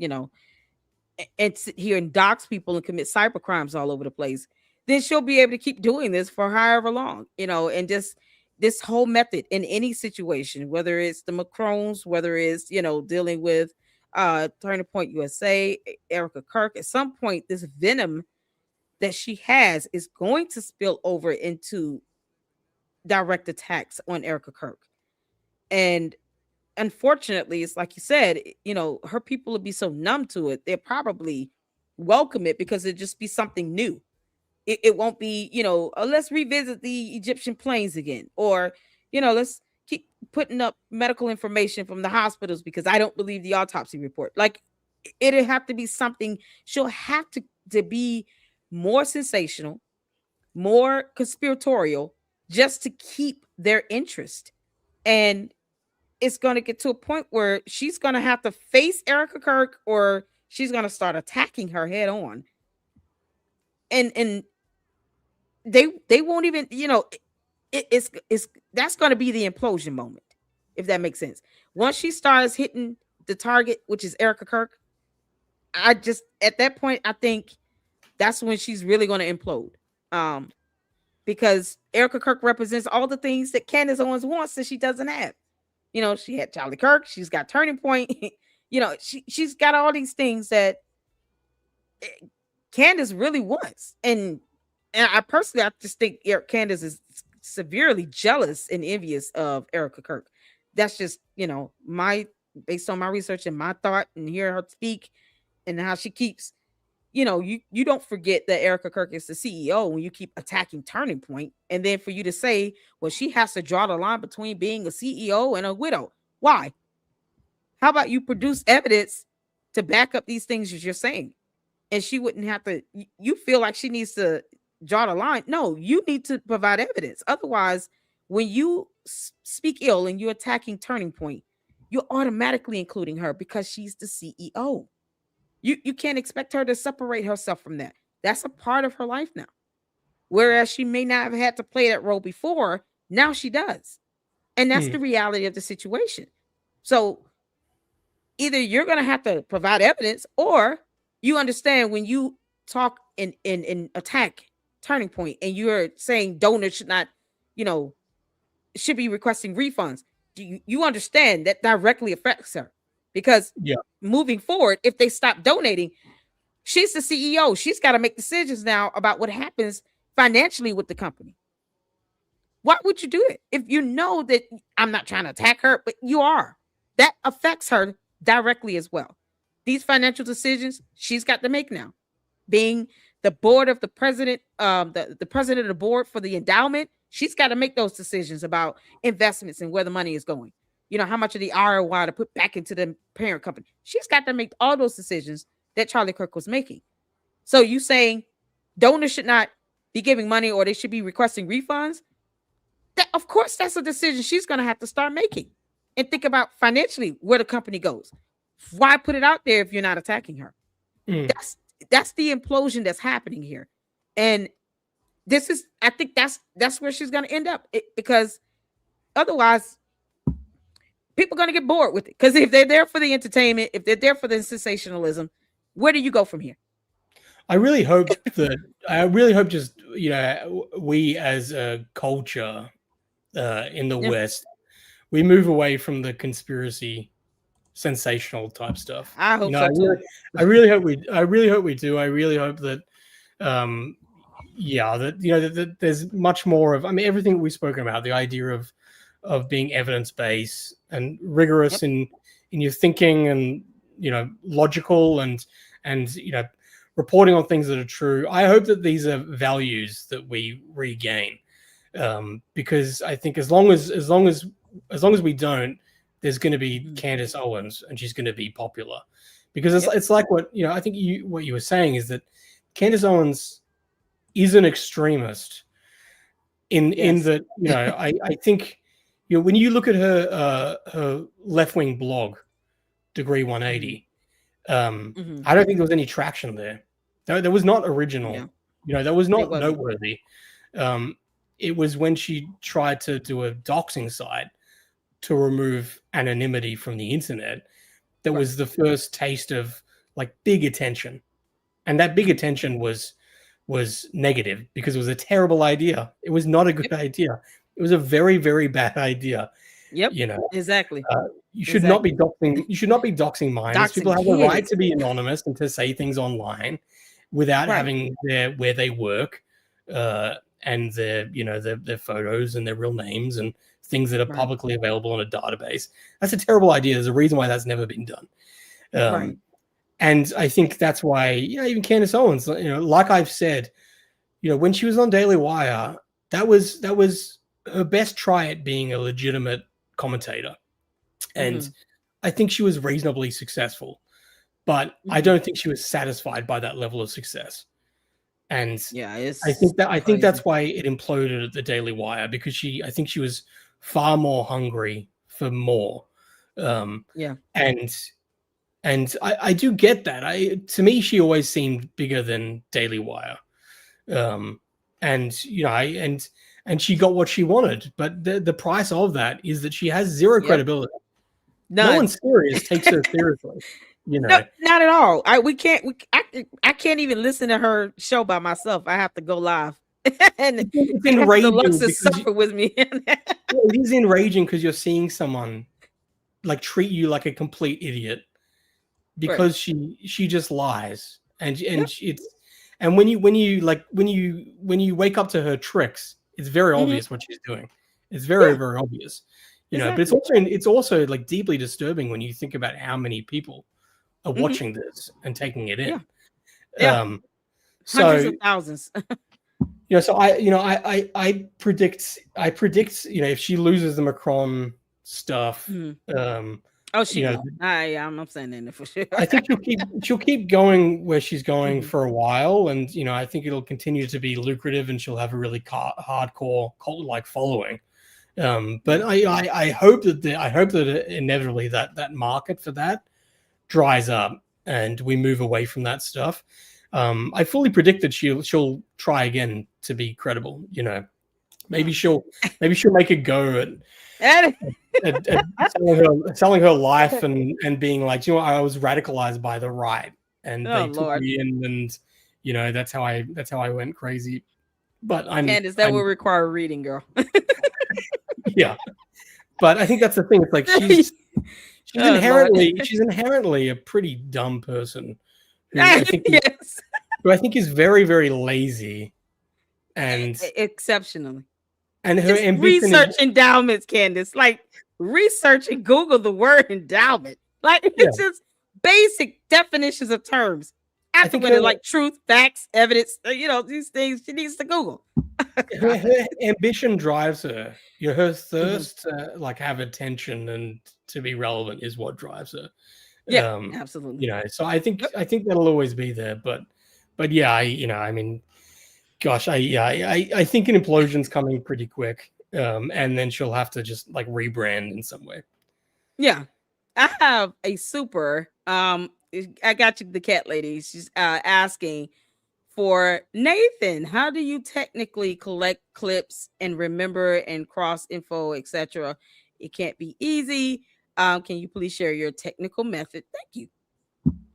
and sit here and dox people and commit cyber crimes all over the place. Then she'll be able to keep doing this for however long, and just this whole method in any situation, whether it's the Macrons, whether it's, dealing with Turning Point USA, Erica Kirk, at some point, this venom that she has is going to spill over into direct attacks on Erica Kirk. And unfortunately, it's like you said, her people will be so numb to it, they'll probably welcome it because it'd just be something new. It won't be, let's revisit the Egyptian planes again, or, let's keep putting up medical information from the hospitals because I don't believe the autopsy report. Like, it'll have to be something. She'll have to be more sensational, more conspiratorial, just to keep their interest. And it's going to get to a point where she's going to have to face Erica Kirk, or she's going to start attacking her head on. And they won't even, it's that's going to be the implosion moment, if that makes sense. Once she starts hitting the target, which is Erica Kirk, at that point, I think that's when she's really going to implode. Because Erica Kirk represents all the things that Candace Owens wants that she doesn't have. She had Charlie Kirk, she's got Turning Point, she's got all these things that Candace really wants. And I just think Candace is severely jealous and envious of Erica Kirk. That's just, based on my research and my thought and hearing her speak and how she keeps, you don't forget that Erica Kirk is the CEO when you keep attacking Turning Point. And then for you to say, well, she has to draw the line between being a CEO and a widow. Why? How about you produce evidence to back up these things that you're saying? And she wouldn't have to, you feel like she needs to draw the line. No, you need to provide evidence. Otherwise, when you speak ill and you're attacking Turning Point, you're automatically including her because she's the CEO. You can't expect her to separate herself from that. That's a part of her life now. Whereas she may not have had to play that role before, now she does. And that's the reality of the situation. So either you're going to have to provide evidence, or you understand when you talk in attack Turning Point and you're saying donors should not, should be requesting refunds. You understand that directly affects her, because moving forward, if they stop donating, she's the CEO. She's got to make decisions now about what happens financially with the company. Why would you do it if you know that? I'm not trying to attack her, but you are. That affects her directly as well. These financial decisions she's got to make now. Being the board of the president, the president of the board for the endowment, she's got to make those decisions about investments and where the money is going. How much of the ROI to put back into the parent company. She's got to make all those decisions that Charlie Kirk was making. So you saying donors should not be giving money, or they should be requesting refunds? Of course, that's a decision she's going to have to start making and think about financially where the company goes. Why put it out there if you're not attacking her? That's the implosion that's happening here. And I think that's where she's going to end up, because otherwise people are going to get bored with it. Because if they're there for the entertainment, if they're there for the sensationalism, where do you go from here? I really hope just, we as a culture in the West, we move away from the conspiracy sensational type stuff. I hope so too. I really hope we do. I really hope that that there's much more of, everything we've spoken about, the idea of being evidence-based and rigorous in your thinking, and logical, and reporting on things that are true. I hope that these are values that we regain, because I think as long as we don't, there's going to be Candace Owens, and she's going to be popular, because it's like what I think what you were saying is that Candace Owens is an extremist in that I think when you look at her left-wing blog, Degree 180, I don't think there was any traction there. That was not original. That was not noteworthy. It was when she tried to do a doxing site to remove anonymity from the internet that was the first taste of big attention. And that big attention was negative, because it was a terrible idea. It was not a good idea. It was a very, very bad idea. Exactly. You should not be doxing. You should not be doxing minors. People have the right to be anonymous and to say things online without having where they work, and their photos and their real names and things that are publicly available in a database. That's a terrible idea. There's a reason why that's never been done. And I think that's why, even Candace Owens, like I've said, when she was on Daily Wire, that was her best try at being a legitimate commentator. And I think she was reasonably successful, but I don't think she was satisfied by that level of success. And I think that's why it imploded at the Daily Wire, because I think she was far more hungry for more. And I do get that. To me, she always seemed bigger than Daily Wire. And she got what she wanted, but the price of that is that she has zero credibility. No one serious takes her seriously. No, not at all. I can't even listen to her show by myself. I have to go live. And it's enraging. Suffer with me. It is enraging because you're seeing someone treat you like a complete idiot because she just lies, and when you wake up to her tricks, it's very obvious what she's doing. It's very very obvious, But it's also deeply disturbing when you think about how many people are watching this and taking it in. Hundreds of thousands. So I predict if she loses the Macron stuff, Oh, you she know, will. I'm saying that for sure. I think she'll keep going where she's going Mhm. for a while, and I think it'll continue to be lucrative, and she'll have a really hardcore cult like following. But Yeah. I hope that inevitably that market for that dries up and we move away from that stuff. I fully predict that she'll try again to be credible. Maybe Oh. she'll make a go And- at selling her life and being like, I was radicalized by the right and oh they took Lord. me in, and that's how I went crazy. But Candace, that will require reading, girl. yeah. But I think that's the thing. It's like oh Lord. she's inherently a pretty dumb person who I think yes. is very, very lazy, and Exceptionally. her Just ambition is research endowments, Candace. Like research and Google the word endowment. Like yeah. it's just basic definitions of terms. I After think with it, like truth, facts, evidence, these things she needs to Google. her ambition drives her. Her Mhm. thirst to like have attention and to be relevant is what drives her. Yeah, absolutely. So I think Yep. that'll always be there. But yeah, I mean, gosh, I think an implosion's coming pretty quick. And then she'll have to just like rebrand in some way. Yeah. I have a super I got you the cat lady. She's asking for Nathan, how do you technically collect clips and remember and cross info, etc.? It can't be easy. Can you please share your technical method? Thank you.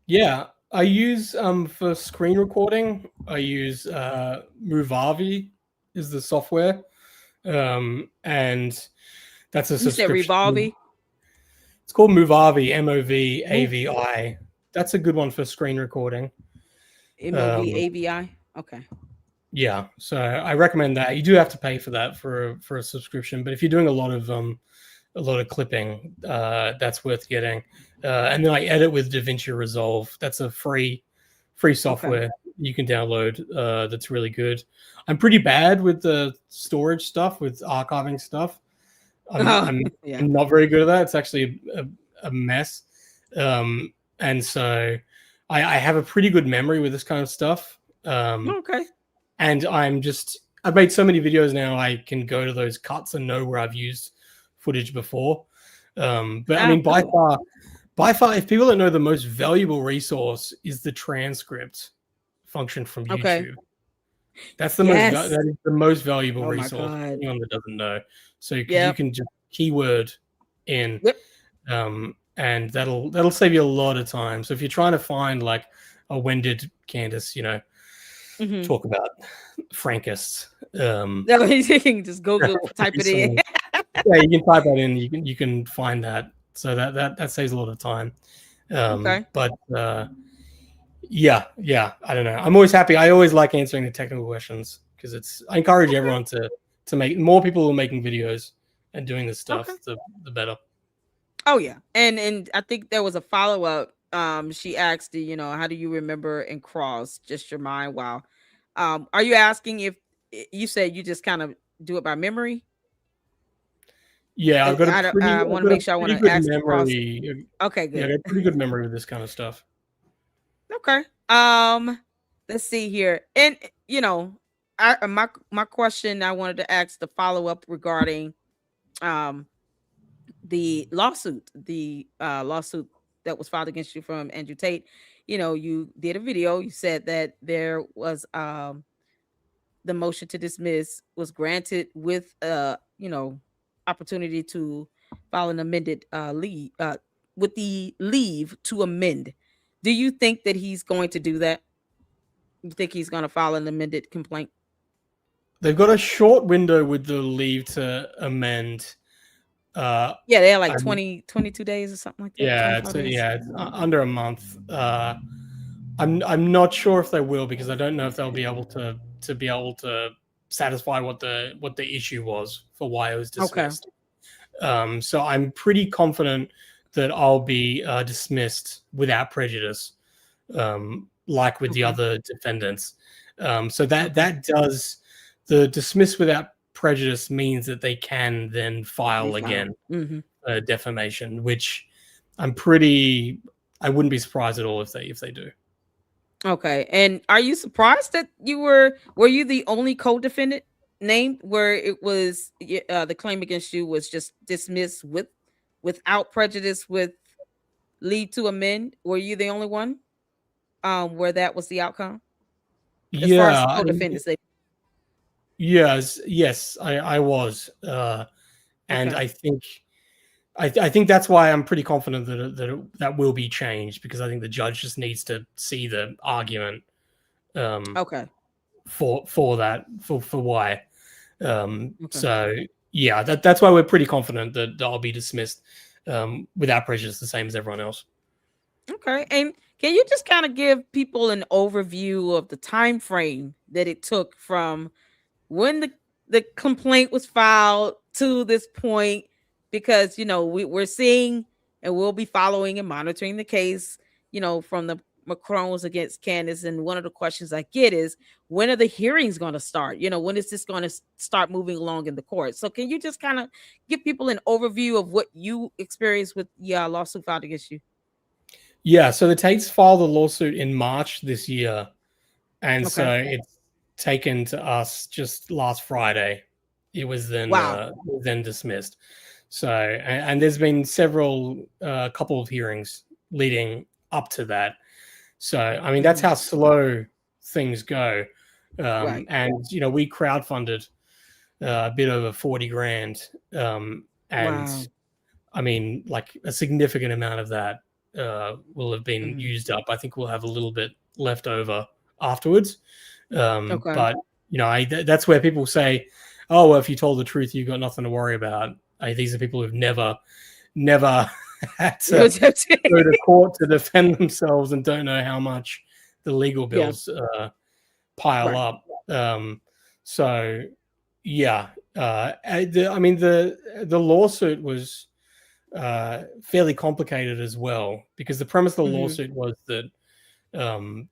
Yeah, I use for screen recording, I use Movavi is the software. And that's a You said subscription. Revolve. It's called Movavi, Movavi. That's a good one for screen recording. MOVAVI. Okay. Yeah, so I recommend that. You do have to pay for that for a subscription, but if you're doing a lot of clipping, that's worth getting. And then I edit with DaVinci Resolve. That's a free software you can download. That's really good. I'm pretty bad with the storage stuff, with archiving stuff. I'm not very good at that. It's actually a mess. And so I have a pretty good memory with this kind of stuff. Okay. And I've made so many videos now, I can go to those cuts and know where I've used footage before. But I mean, by far, if people don't know, the most valuable resource is the transcript function from YouTube. Okay. That's that is the most valuable resource for anyone that doesn't know. So you can just keyword in, and that'll save you a lot of time. So if you're trying to find like, when did Candace, talk about Frankists? No, you can just Google, type it in. Yeah, you can type that in. You can find that. So that saves a lot of time. Okay. But yeah, I don't know. I'm always happy. I always like answering the technical questions because I encourage everyone to make more people who are making videos and doing this stuff. The better. Oh yeah, and I think there was a follow up. She asked, how do you remember and cross? Just your mind. Wow. Are you asking if you said you just kind of do it by memory? Yeah, I've got a pretty. I want to make sure. I want to ask memory. Okay, good. Yeah, I got a pretty good memory with this kind of stuff. Okay. Let's see here, and my question I wanted to ask the follow up regarding the lawsuit, lawsuit that was filed against you from Andrew Tate. You did a video. You said that there was the motion to dismiss was granted with opportunity to file an amended leave with the leave to amend. Do you think that he's going to do that? You think he's going to file an amended complaint? They've got a short window with the leave to amend. Yeah, they're like 22 days or something like that. Yeah, it's under a month. I'm not sure if they will, because I don't know if they'll be able to satisfy what the issue was for why it was dismissed. So I'm pretty confident that I'll be dismissed without prejudice, like with the other defendants. So that does, the dismiss without prejudice means that they can then file again defamation, which I wouldn't be surprised at all if they do. Okay. And are you surprised that were you the only co-defendant named where it was the claim against you was just dismissed without prejudice with leave to amend? Were you the only one where that was the outcome as far as Yeah, co-defendants? yes, I was, and Okay. I think I think that's why I'm pretty confident that will be changed, because I think the judge just needs to see the argument Okay. for that for why. Okay. So yeah, that's why we're pretty confident that I'll be dismissed without prejudice, the same as everyone else. Okay. And can you just kind of give people an overview of the time frame that it took from when the complaint was filed to this point? Because we're seeing and we'll be following and monitoring the case, from the Macrons against Candace. And one of the questions I get is, when are the hearings going to start? When is this going to start moving along in the court? So can you just kind of give people an overview of what you experienced with the lawsuit filed against you? Yeah, so the Tates filed a lawsuit in March this year, and Okay. so it's taken to us just last Friday. It was Wow. then dismissed. So, and there's been several couple of hearings leading up to that. So, I mean, that's Mhm. how slow things go. Right. And we crowdfunded a bit over 40 grand, and Wow. I mean, like a significant amount of that will have been Mhm. used up. I think we'll have a little bit left over afterwards. Okay. But that's where people say, "Oh, well, if you told the truth, you got nothing to worry about." These are people who've never had to go to court to defend themselves and don't know how much the legal Yeah. bills pile Right. up. So yeah, I mean the lawsuit was fairly complicated as well, because the premise of the Mhm. lawsuit was that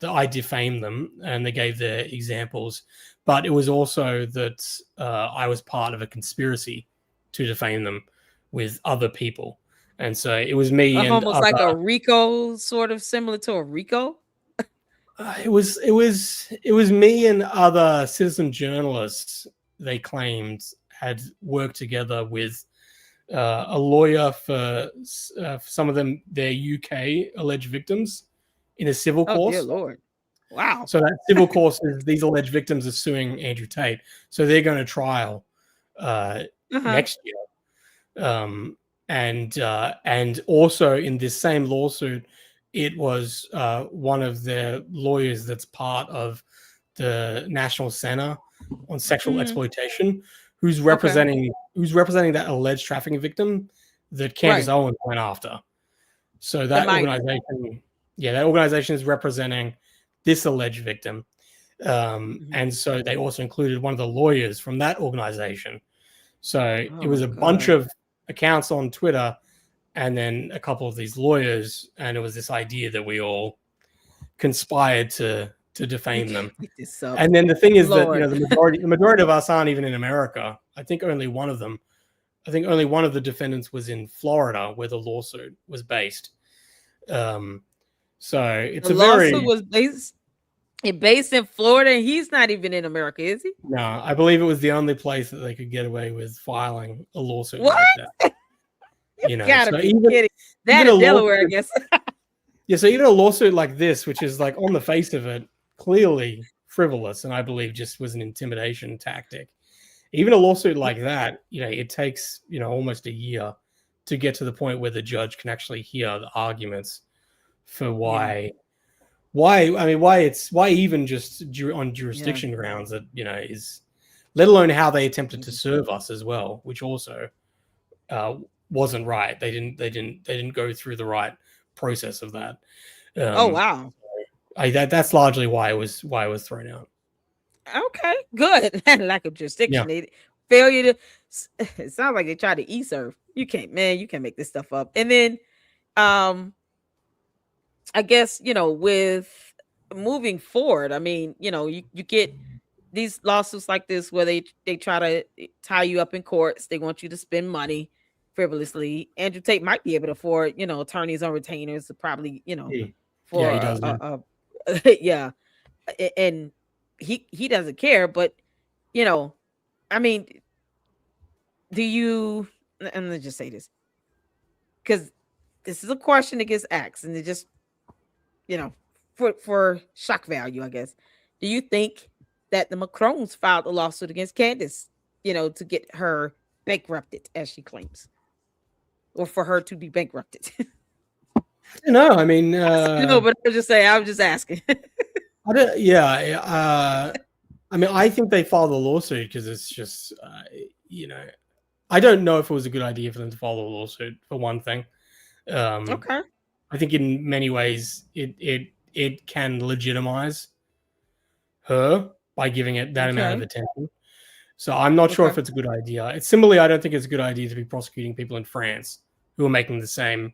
I defamed them and they gave their examples, but it was also that I was part of a conspiracy to defame them with other people, and so it was me and Almost like other. a Rico, sort of similar to a Rico. It was me and other citizen journalists. They claimed had worked together with a lawyer for some of them, their UK alleged victims, in a civil Oh dear cause. Lord. Wow. So that civil cause is these alleged victims are suing Andrew Tate. So they're going to trial Uh-huh. next year. And also in this same lawsuit, it was one of their lawyers that's part of the National Center on Sexual Mhm. Exploitation, who's Okay. representing that alleged trafficking victim that Candace Right. Owens went after. So The that minor. organization, yeah, that organization is representing this alleged victim. Mhm. And so they also included one of the lawyers from that organization. So it Oh was my a bunch God. of accounts on Twitter and then a couple of these lawyers, and it was this idea that we all conspired to You defame them. can't make this up. And then the thing is that Lord. the majority of us aren't even in America. I think only one of the defendants was in Florida, where the lawsuit was based. Um, so it's The a lawsuit very was based in Florida, and he's not even in America, is he? no. I believe it was the only place that they could get away with filing a lawsuit What? like that. You gotta So be kidding. That even a in Delaware, I lawsuit, guess. yeah. So even a lawsuit like this, which is like on the face of it clearly frivolous, and I believe just was an intimidation tactic. Even a lawsuit like that, it takes almost a year to get to the point where the judge can actually hear the arguments for Yeah. why even just on Yeah. jurisdiction grounds that is, let alone how they attempted to Mhm. serve us as well, which also uh, wasn't right. They didn't go through the right process of that. Oh um wow. that's largely why it was thrown out. Okay, good. Lack of Yeah. jurisdiction. Failure to. It sounds like they tried to e-serve. You can't, man. You can't make this stuff up. And then, um, I guess with moving forward. I mean, you get these lawsuits like this where they try to tie you up in courts. They want you to spend money. frivolously. Andrew Tate might be able to afford, attorneys on retainers, probably, Yeah, for he does. Yeah. yeah, and he doesn't care. But you know, I mean, do you? And let's just say this, because this is a question that gets asked, and it just, for shock value, I guess. Do you think that the Macrons filed a lawsuit against Candace, to get her bankrupted, as she claims, or for her to be bankrupted? No, I mean, No, but I was just saying. I was just asking. I don't. Yeah, I mean, I think they filed a lawsuit because it's just, I don't know if it was a good idea for them to file a lawsuit. For one thing, Okay. I think in many ways it can legitimize her by giving it that amount of Okay. attention. So I'm not sure Okay. if it's a good idea. It's similarly, I don't think it's a good idea to be prosecuting people in France who are making the same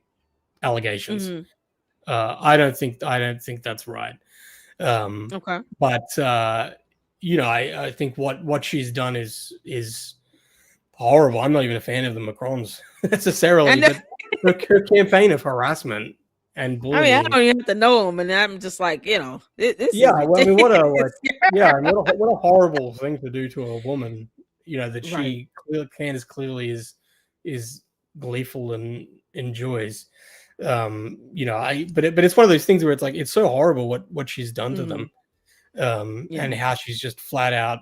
allegations. Mhm. I don't think that's right. Okay. But I think what she's done is horrible. I'm not even a fan of the Macrons necessarily, And but her campaign of harassment and I mean, I bullying. don't even have to know them, and I'm just like, this Yeah, is well, I mean, what ridiculous. a horrible thing to do to a woman. That Right. Candace clearly is gleeful and enjoys. But it's one of those things where it's like it's so horrible what she's done to them, Yeah. and how she's just flat out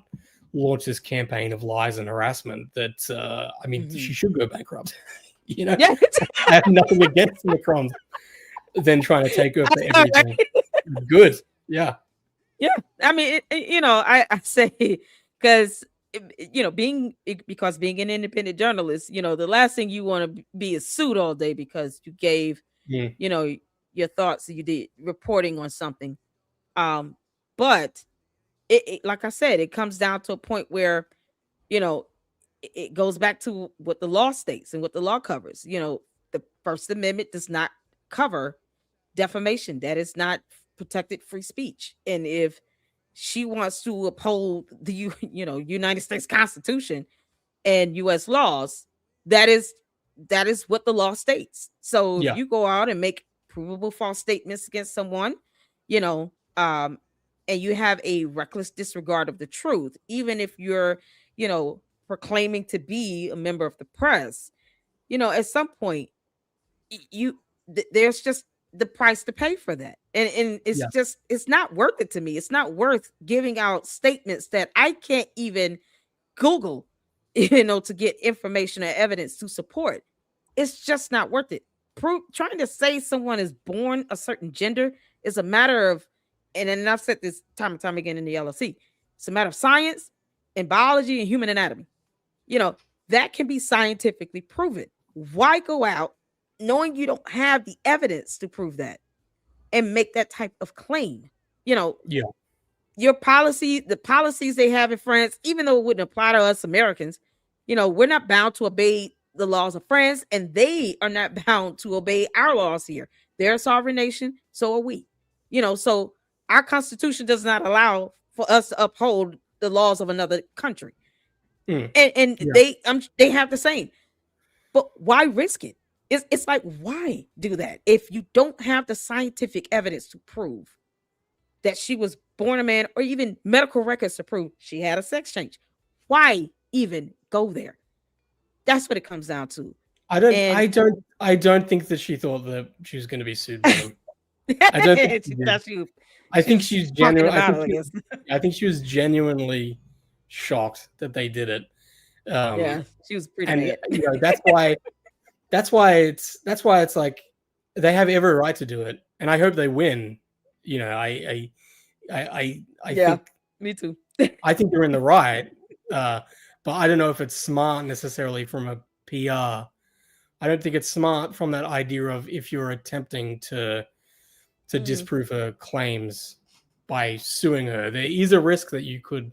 launched this campaign of lies and harassment that I mean, she should go bankrupt. Yeah. I have nothing against the Macrons than trying to take her for I know, everything. right? Good, yeah. Yeah. I mean, I say, because being an independent journalist, the last thing you want to be is sued all day because you gave, Mm. your thoughts, you did reporting on something. But like I said, it comes down to a point where, you know, it goes back to what the law states and what the law covers. The First Amendment does not cover defamation. That is not protected free speech. And if she wants to uphold the United States Constitution and US laws, that is what the law states. So if Yeah, you go out and make provable false statements against someone, you know, um, and you have a reckless disregard of the truth, even if you're, proclaiming to be a member of the press, at some point there's just the price to pay for that. And yeah, it's not worth it to me. It's not worth giving out statements that I can't even Google, to get information or evidence to support. It's just not worth it. Trying to say someone is born a certain gender is a matter of, and I've said this time and time again in the LLC, it's a matter of science and biology and human anatomy. You know, that can be scientifically proven. Why go out knowing you don't have the evidence to prove that and make that type of claim? You know, yeah, the policies they have in France, even though it wouldn't apply to us Americans, we're not bound to obey the laws of France, and they are not bound to obey our laws here. They're a sovereign nation, so are we. So our constitution does not allow for us to uphold the laws of another country. mm, And yeah, they have the same. But why risk it? It's like, why do that if you don't have the scientific evidence to prove that she was born a man, or even medical records to prove she had a sex change? Why even go there? That's what it comes down to. I don't, And I don't think that she thought that she was going to be sued by them. I don't think she she did. thought I she think was she's talking genuine. about it, I guess. I think she was genuinely shocked that they did it. Yeah, she was pretty And mad. that's why it's like they have every right to do it, and I hope they win. I Yeah, think me too. they're in the right, but I don't know if it's smart necessarily from a PR. I don't think it's smart from that idea of if you're attempting to Mhm, disprove her claims by suing her, there is a risk that you could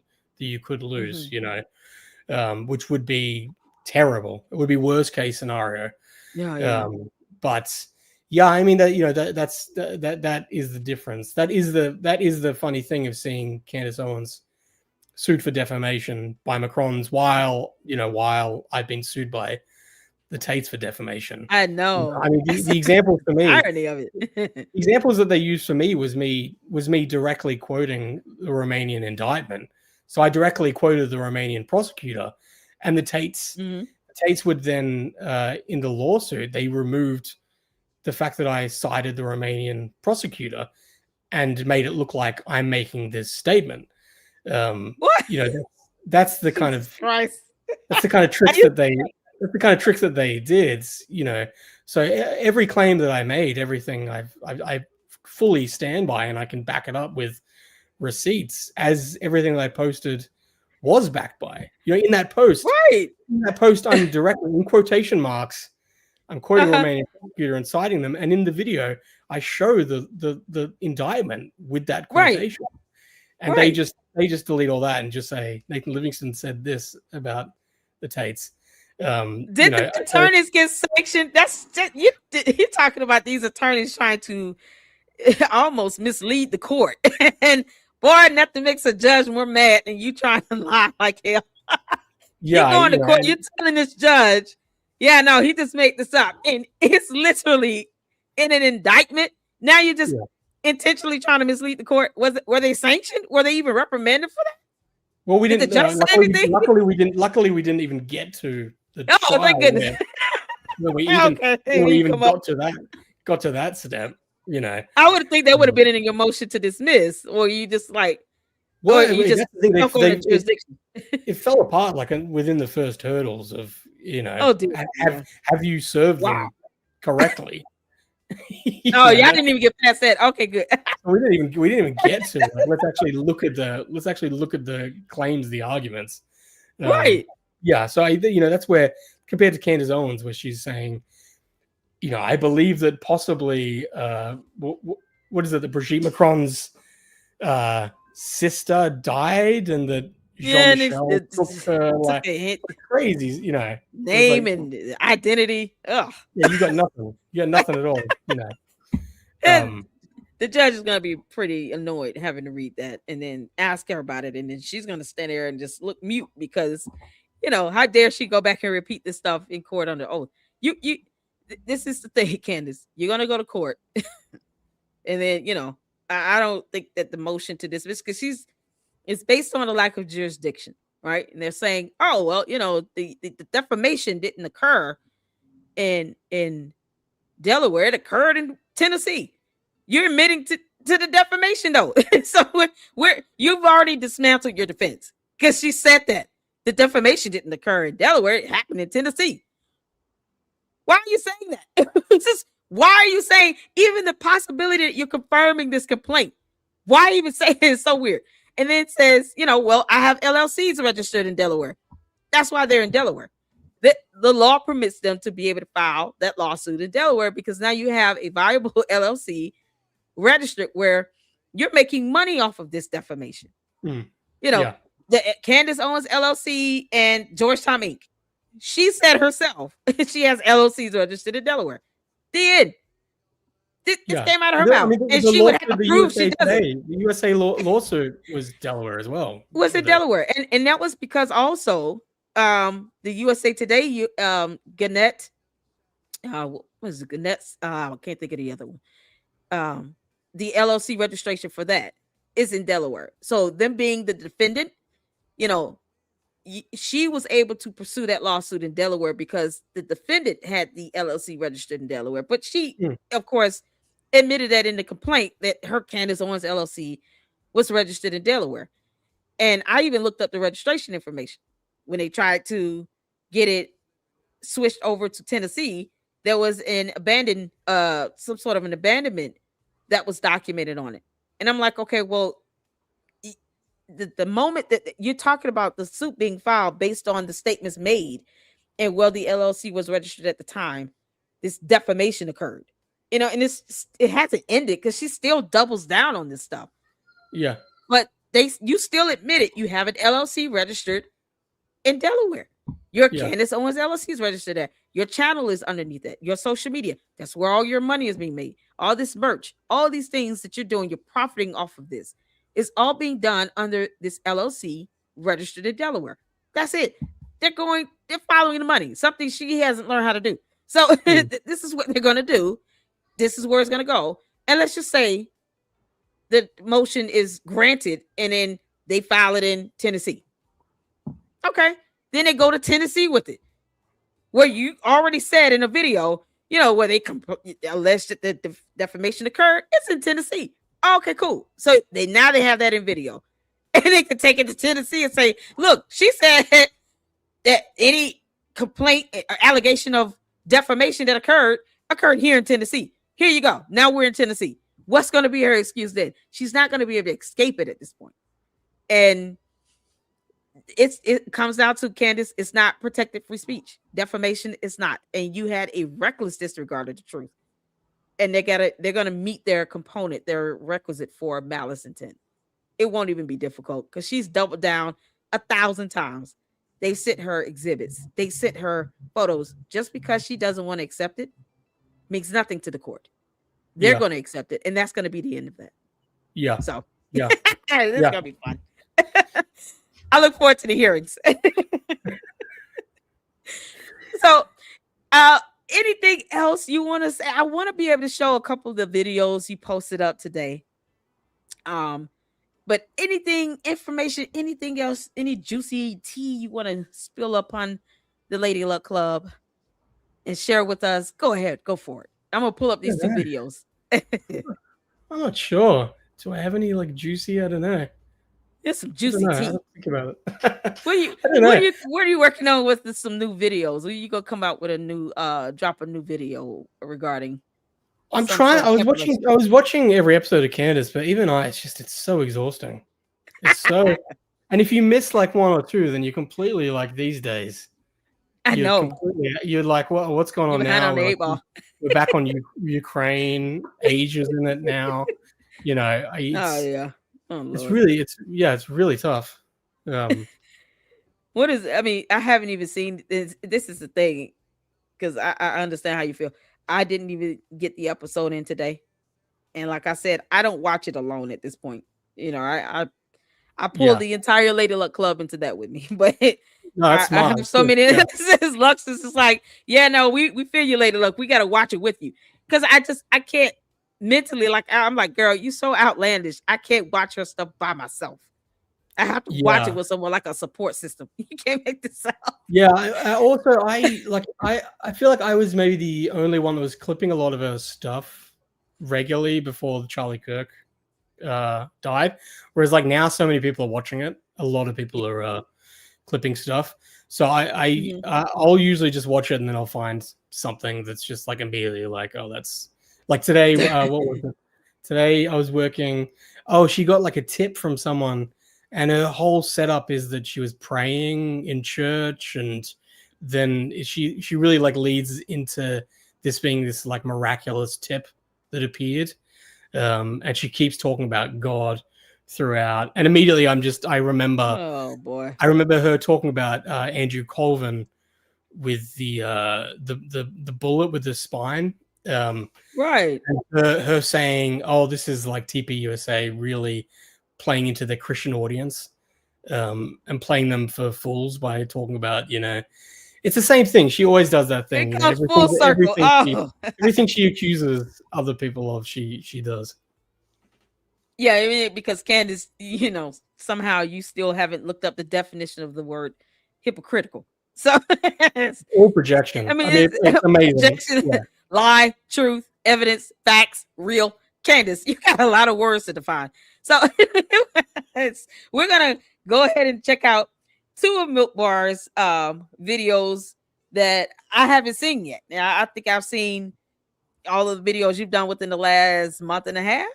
lose, mhm. which would be terrible. It would be worst case scenario. Yeah, yeah. But yeah, I mean that is the difference. That is the funny thing of seeing Candace Owens sued for defamation by Macron's while I've been sued by the Tates for defamation. I know. I mean, the example for me, irony of it. examples that they used for me was me directly quoting the Romanian indictment. So I directly quoted the Romanian prosecutor, and the Tates would then in the lawsuit they removed the fact that I cited the Romanian prosecutor and made it look like I'm making this statement. What? That's the kind of Christ. that's the kind of tricks that they did. So every claim that I made, everything I fully stand by, and I can back it up with receipts, as everything that I posted was backed by. In that post, I'm directly in quotation marks. I'm quoting the Romanian prosecutor and citing them, and in the video, I show the indictment with that quotation, and they just delete all that and just say Nathan Livingston said this about the Tates. Did the attorneys get sanctioned? That's just, you're talking about these attorneys trying to almost mislead the court, and boy, nothing makes a judge more mad than you trying to lie like hell. You're going to court. You're telling this judge, yeah, no, he just made this up, and it's literally in an indictment. Now you're just intentionally trying to mislead the court. Were they sanctioned? Were they even reprimanded for that? Well, we didn't. Luckily, we didn't even get to the trial. Oh, thank goodness. Where we even got to that step. I would think that would have been in your motion to dismiss, or you just like, it fell apart like within the first hurdles of have you served them correctly? Y'all didn't even get past that. Okay, good. we didn't even get to it. Let's actually look at the claims, the arguments. Right. Yeah. So that's where, compared to Candace Owens, where she's saying, I believe that possibly what is it, that Brigitte Macron's sister died, and that Jean-Michel took her like crazy, name and identity. Ugh. Yeah, you got nothing. You got nothing at all. The judge is gonna be pretty annoyed having to read that and then ask her about it, and then she's gonna stand there and just look mute because, how dare she go back and repeat this stuff in court under oath? This is the thing, Candace. You're gonna go to court, and then I don't think that the motion to dismiss, because it's based on a lack of jurisdiction, right? And they're saying, oh well, the defamation didn't occur in Delaware; it occurred in Tennessee. You're admitting to the defamation, though. So you've already dismantled your defense, because she said that the defamation didn't occur in Delaware; it happened in Tennessee. Why are you saying that? Why are you saying even the possibility that you're confirming this complaint? Why even say it? It's so weird. And then it says, well, I have LLCs registered in Delaware. That's why they're in Delaware. The law permits them to be able to file that lawsuit in Delaware, because now you have a viable LLC registered where you're making money off of this defamation. The Candace Owens LLC and Georgetown Inc. She said herself she has LLCs registered in Delaware. The end. This came out of her mouth, and she would have to prove she does it. The USA lawsuit was Delaware as well. Was it Delaware? And that was because also the USA Today, Gannett, what was it? Gannett's, I can't think of the other one. The LLC registration for that is in Delaware. So them being the defendant, she was able to pursue that lawsuit in Delaware because the defendant had the LLC registered in Delaware. But she, of course, admitted that in the complaint that her Candace Owens LLC was registered in Delaware. And I even looked up the registration information when they tried to get it switched over to Tennessee. There was some sort of an abandonment that was documented on it. And I'm like, okay, well, the moment that you're talking about the suit being filed based on the statements made and the LLC was registered at the time, this defamation occurred, and it hasn't ended, because she still doubles down on this stuff. Yeah. But you still admit it. You have an LLC registered in Delaware. Your Candace Owens LLC is registered there. Your channel is underneath that. Your social media, that's where all your money is being made. All this merch, all these things that you're doing, you're profiting off of this. It's all being done under this LLC registered in Delaware. That's it. they're following the money, something she hasn't learned how to do. So this is what they're going to do. This is where it's going to go. And let's just say the motion is granted and then they file it in Tennessee. Okay. Then they go to Tennessee with it. Where you already said in a video, where they alleged that the defamation occurred, it's in Tennessee. Okay, cool. So they have that in video. And they can take it to Tennessee and say, look, she said that any complaint or allegation of defamation that occurred here in Tennessee. Here you go. Now we're in Tennessee. What's going to be her excuse then? She's not going to be able to escape it at this point. And it comes down to, Candace, it's not protected free speech. Defamation is not. And you had a reckless disregard of the truth. And they're going to meet their component, their requisite for malice intent. It won't even be difficult because she's doubled down 1,000 times. They sent her exhibits. They sent her photos. Just because she doesn't want to accept it means nothing to the court. They're going to accept it. And that's going to be the end of that. Yeah. So this is going to be fun. I look forward to the hearings. So, anything else you want to say? I want to be able to show a couple of the videos you posted up today. But anything, information, anything else, any juicy tea you want to spill upon the Lady Luck Club and share with us? Go ahead, go for it. I'm gonna pull up these two videos. I'm not sure. Do I have any like juicy? I don't know. There's some juicy tea. Think about it. What are you working on with some new videos? Are you gonna come out with a new drop a new video regarding? I'm trying. I was watching every episode of Candace, but even it's so exhausting. It's so, and if you miss like one or two, then you're completely like these days. You're like, what's going on now? We're back on Ukraine. Asia's in it now. It's really tough. What is? I mean, I haven't even seen this. This is the thing, because I understand how you feel. I didn't even get the episode in today, and like I said, I don't watch it alone at this point. I pulled the entire Lady Luck Club into that with me, but I have so many instances. Lux is just like, we feel you, Lady Luck. We got to watch it with you, because I can't mentally, like, I'm like, girl, you so outlandish. I can't watch her stuff by myself. I have to watch it with someone, like a support system. You can't make this out. Yeah. I feel like I was maybe the only one that was clipping a lot of her stuff regularly before Charlie Kirk died. Whereas like now so many people are watching it. A lot of people are clipping stuff. So I'll usually just watch it and then I'll find something that's just like immediately like, oh, that's like today. What was it? Today I was working. Oh, she got like a tip from someone. And her whole setup is that she was praying in church, and then she really like leads into this being this like miraculous tip that appeared, and she keeps talking about God throughout. And immediately I remember her talking about Andrew Colvin with the bullet with the spine, right? And her saying, "Oh, this is like TPUSA really." Playing into the Christian audience, and playing them for fools by talking about, it's the same thing. She always does that thing. Full circle. Everything she accuses other people of, she does. Yeah, I mean, because Candace, somehow you still haven't looked up the definition of the word hypocritical. So it's all projection. I mean it's amazing. Lie, truth, evidence, facts, real. Candace, you got a lot of words to define. So we're going to go ahead and check out two of Milk Bar's videos that I haven't seen yet. Now, I think I've seen all of the videos you've done within the last month and a half.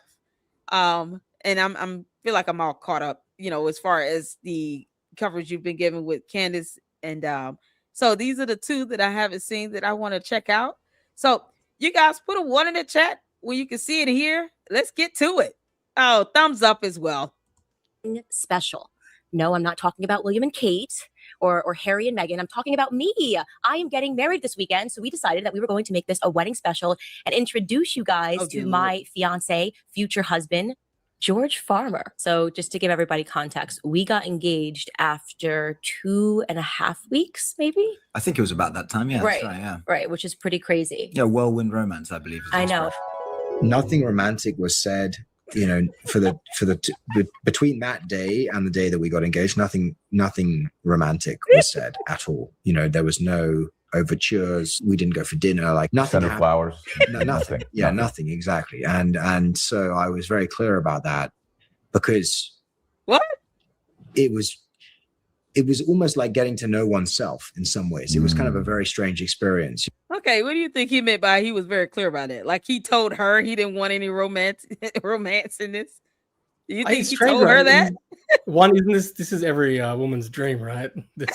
And I'm feel like I'm all caught up, as far as the coverage you've been given with Candace. And so these are the two that I haven't seen that I want to check out. So you guys put a 1 in the chat where you can see it here. Let's get to it. Oh, thumbs up as well. Special. No, I'm not talking about William and Kate or Harry and Meghan. I'm talking about me. I am getting married this weekend. So we decided that we were going to make this a wedding special and introduce you guys to my fiance, future husband, George Farmer. So just to give everybody context, we got engaged after 2.5 weeks, maybe? I think it was about that time. Yeah, Right. that's right. Yeah. Right, which is pretty crazy. Yeah, whirlwind romance, I believe. Is the I know. expression. Nothing romantic was said, you know, between that day and the day that we got engaged. Nothing romantic was said at all. You know, there was no overtures. We didn't go for dinner. Like nothing. Send her flowers. Nothing. Yeah, nothing exactly. And so I was very clear about that, because What? it was almost like getting to know oneself in some ways. It was kind of a very strange experience. Okay, what do you think he meant by he was very clear about it? Like he told her he didn't want any romance in this? Do you think It's he strange, told her right? that? One, isn't this is every woman's dream, right? This,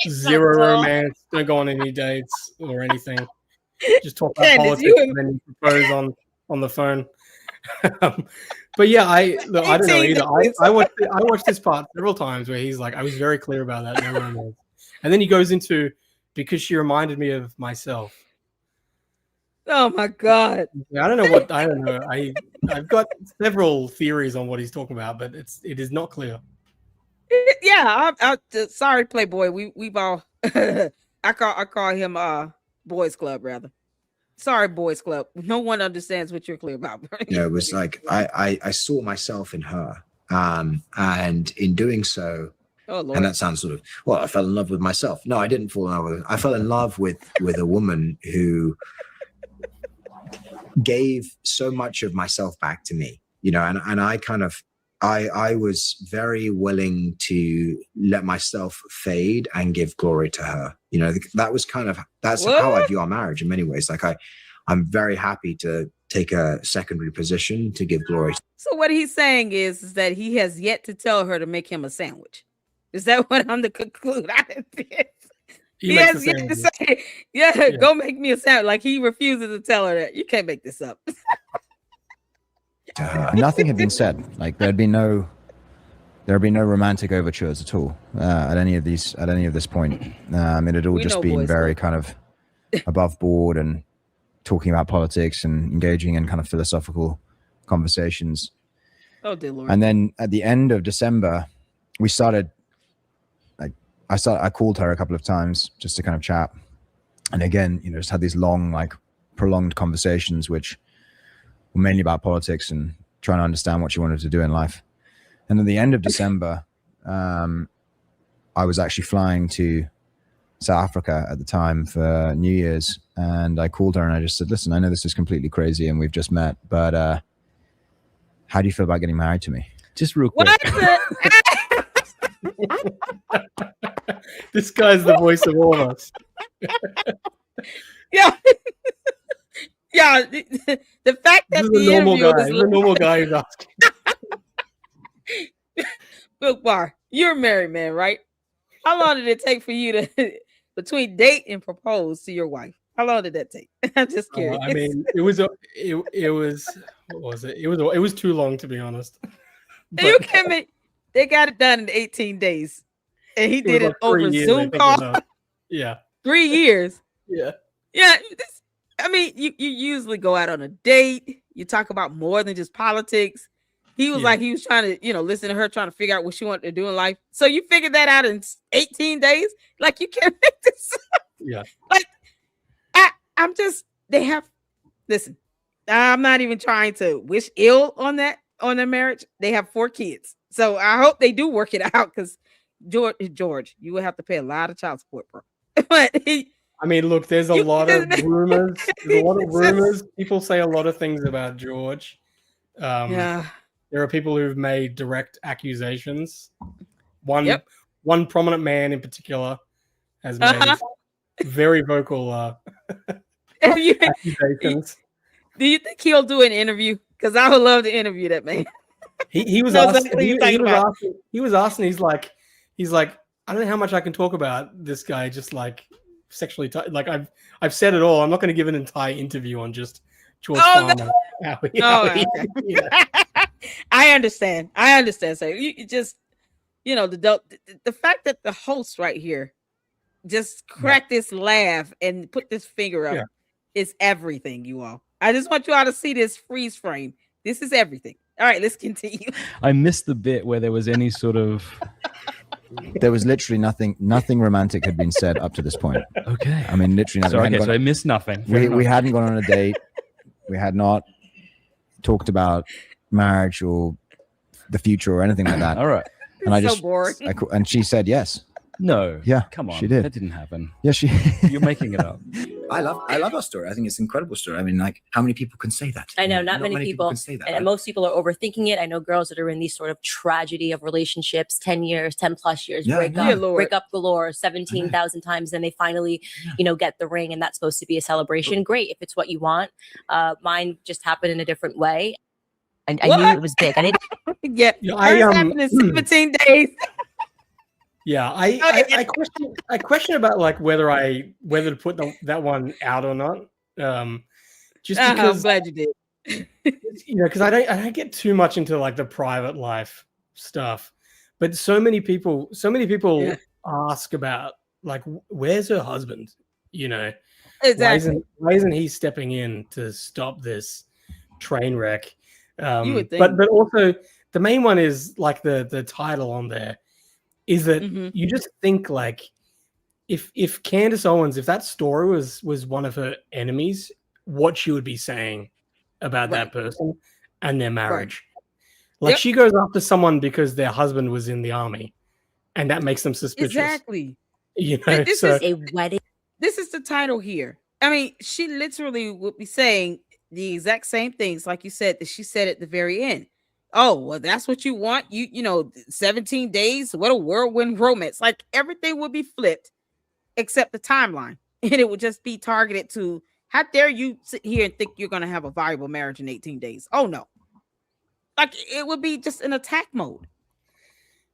zero romance, don't go on any dates or anything. Just talk about Candace, politics and then you propose on the phone. But yeah, I don't know either. I watched this part several times where he's like, I was very clear about that, no romance. And then he goes into, because she reminded me of myself. Oh my God. I don't know. I've got several theories on what he's talking about, but it is not clear. Yeah, sorry, Playboy. We've all I call him Boys Club rather. Sorry, Boys Club. No one understands what you're clear about. You know, it was like I saw myself in her, and in doing so, Oh Lord. and that sounds sort of, well, I fell in love with myself. No, I didn't fall in love with her. I fell in love with a woman who gave so much of myself back to me, you know, and I kind of I was very willing to let myself fade and give glory to her. You know, that's how I view our marriage in many ways. Like I'm very happy to take a secondary position to give glory. So what he's saying is that he has yet to tell her to make him a sandwich. Is that what I'm to conclude out of this? He has yet to say, yeah, go make me a sandwich. Like he refuses to tell her that. You can't make this up. Nothing had been said. Like there had been no romantic overtures at all at any of this point. It had all just been very kind of above board and talking about politics and engaging in kind of philosophical conversations. Oh dear Lord. And then at the end of December, we started. I called her a couple of times just to kind of chat, and again, you know, just had these long, like prolonged conversations, which were mainly about politics and trying to understand what she wanted to do in life. And at the end of December, I was actually flying to South Africa at the time for New Year's, and I called her and I just said, "Listen, I know this is completely crazy and we've just met, but how do you feel about getting married to me? Just real quick." This guy's the voice of all of us. Yeah. Yeah. The fact that This is a normal guy who's asking. MilkBar, you're a married man, right? How long did it take for you to between date and propose to your wife? How long did that take? I'm just curious. I mean, it was what was it? It was too long, to be honest. You can't make. They got it done in 18 days, and he did it over Zoom call. Yeah, 3 years. Yeah. I mean, you usually go out on a date. You talk about more than just politics. He was like, he was trying to, you know, listen to her, trying to figure out what she wanted to do in life. So you figured that out in 18 days? Like, you can't make this up. Yeah. Like, listen, I'm not even trying to wish ill on their marriage. They have 4 kids. So I hope they do work it out, because George, you would have to pay a lot of child support, bro. But I mean, look, there's a lot of rumors. There's a lot of rumors. People say a lot of things about George. Yeah. There are people who've made direct accusations. One prominent man in particular has made very vocal accusations. Do you think he'll do an interview? Because I would love to interview that man. He was asking. He was asking. He's like, I don't know how much I can talk about this guy. Just like sexually, like I've said it all. I'm not going to give an entire interview on just George Farmer. I understand. So you just, you know, the fact that the host right here just cracked this laugh and put this finger up is everything, you all. I just want you all to see this freeze frame. This is everything. All right, let's continue. I missed the bit where there was any sort of. There was literally nothing romantic had been said up to this point. Okay. I mean, literally nothing. So I missed nothing. We hadn't gone on a date. We had not talked about marriage or the future or anything like that. All right. And I So just boring. and she said yes. No. Yeah, Come on. she did. That didn't happen. Yeah, she. You're making it up. I love our story. I think it's an incredible story. I mean, like, how many people can say that? I know not many people can say that. and most people are overthinking it. I know girls that are in these sort of tragedy of relationships, 10 years, 10 plus years, Yeah, break yeah. up, Lord. break up galore 17,000 times. Then they finally, get the ring, and that's supposed to be a celebration. Great. If it's what you want. Mine just happened in a different way. And I knew What? it was big. I didn't. Yeah, Yeah, hers happened in 17 days. Yeah, I question about like whether to put that one out or not. Just I'm because glad you did. because I don't get too much into like the private life stuff, but so many people Yeah. ask about like where's her husband? Exactly. Why isn't he stepping in to stop this train wreck? You would think. But also the main one is like the title on there is that Mhm. you just think like if Candace Owens, if that story was one of her enemies, what she would be saying about that person and their marriage. Like Yep. she goes after someone because their husband was in the army and that makes them suspicious. Exactly. This so is A wedding. This is the title here. I mean, she literally would be saying the exact same things, like you said, that she said at the very end. Oh, well, that's what you want. 17 days. What a whirlwind romance. Like everything would be flipped except the timeline. And it would just be targeted to how dare you sit here and think you're going to have a viable marriage in 18 days? Oh, no. Like it would be just an attack mode,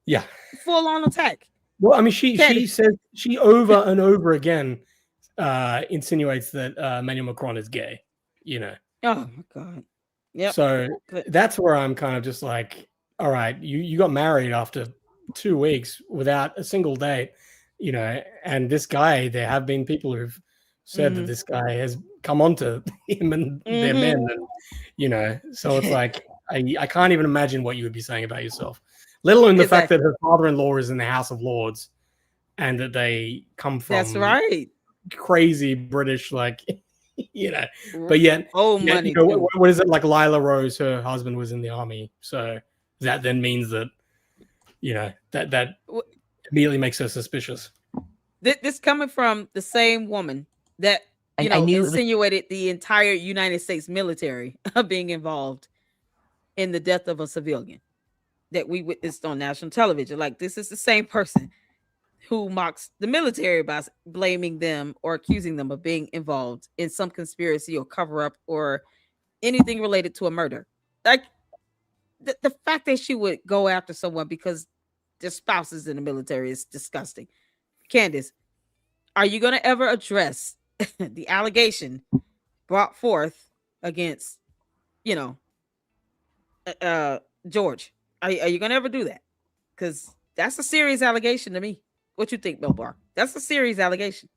yeah. full on attack. Well, I mean, she Candace. says she over and over again insinuates that Emmanuel Macron is gay. Oh, my God. Yep. So But- that's where I'm kind of just like, all right, you got married after 2 weeks without a single date, and this guy, there have been people who've said that this guy has come onto him and their men, and, so it's like, I can't even imagine what you would be saying about yourself, let alone the fact that her father-in-law is in the House of Lords and that they come from That's right. crazy British, like, but yet, money. what is it like? Lila Rose, her husband was in the army, so that then means that that immediately makes her suspicious. This coming from the same woman that I knew it was- insinuated the entire United States military being involved in the death of a civilian that we witnessed on national television. Like this is the same person who mocks the military by blaming them or accusing them of being involved in some conspiracy or cover up or anything related to a murder. Like the fact that she would go after someone because their spouse is in the military is disgusting. Candace, are you going to ever address the allegation brought forth against, George? Are you going to ever do that? Because that's a serious allegation to me. What you think, Milbar? That's a serious allegation.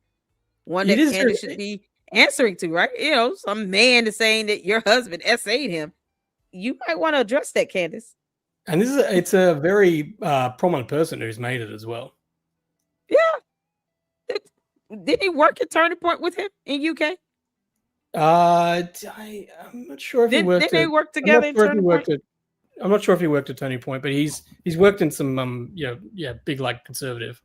One that Candace should be answering to, right? Some man is saying that your husband SA'd him. You might want to address that, Candace. And it's a very prominent person who's made it as well. Yeah. Did he work at Turning Point with him in UK? I'm not sure if he worked. Did they work together at Turning Point? I'm not sure if he worked at Turning Point, but he's worked in some big like conservative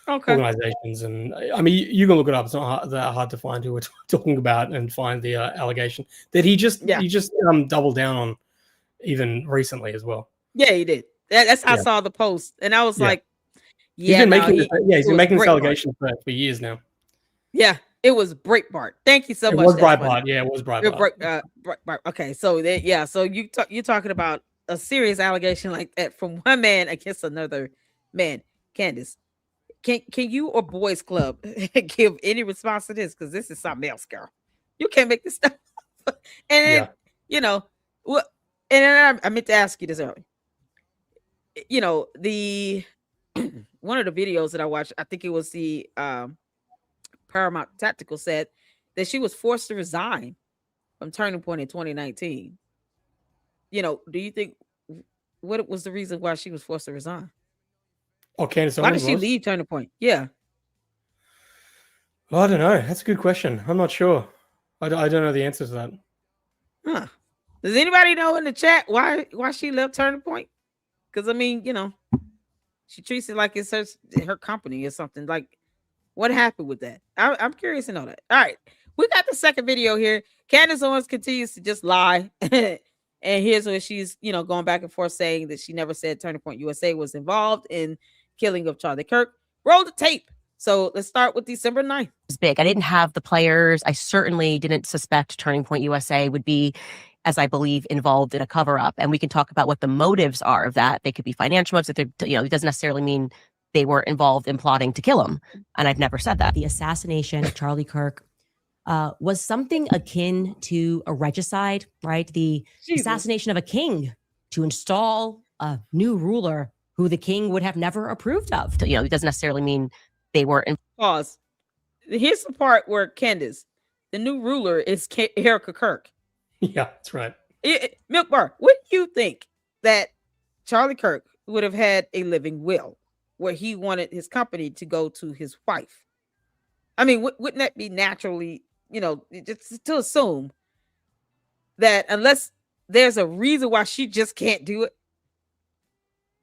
organizations, and I mean you can look it up. It's not that hard to find who we're talking about and find the allegation that he just doubled down on even recently as well. Yeah, he did. That's how I saw the post, and I was like, he's been making this allegation for years now. Yeah, it was Breitbart. Thank you so much. It was Breitbart. Yeah, it was Breitbart. Breitbart. Okay, so so you're talking about a serious allegation like that from one man against another man. Candace, can you or Boys Club give any response to this? Because this is something else, girl. You can't make this stuff. And and I meant to ask you this earlier. The one of the videos that I watched, I think it was the Paramount Tactical, said that she was forced to resign from Turning Point in 2019. do you think what was the reason why she was forced to resign? Oh, Candace Why did Owens she was? leave Turning Point? Yeah. Well, I don't know. That's a good question. I'm not sure. I don't know the answer to that. Huh. Does anybody know in the chat why she left Turning Point? Because I mean, she treats it like it's her company or something. Like, what happened with that? I'm curious to know that. All right, we got the second video here. Candace Owens continues to just lie, and here's where she's going back and forth saying that she never said Turning Point USA was involved in killing of Charlie Kirk. Roll the tape. So let's start with December 9th. Was big. I didn't have the players. I certainly didn't suspect Turning Point USA would be, as I believe, involved in a cover-up. And we can talk about what the motives are of that. They could be financial motives. That it doesn't necessarily mean they were involved in plotting to kill him. And I've never said that. The assassination of Charlie Kirk was something akin to a regicide, right? The Jesus. assassination of a king to install a new ruler who the king would have never approved of. It doesn't necessarily mean they were in. Pause. Here's the part where Candace, the new ruler, is Erica Kirk. Yeah, that's right. Milk Bar, what do you think that Charlie Kirk would have had a living will where he wanted his company to go to his wife? I mean, wouldn't that be naturally, just to assume that unless there's a reason why she just can't do it,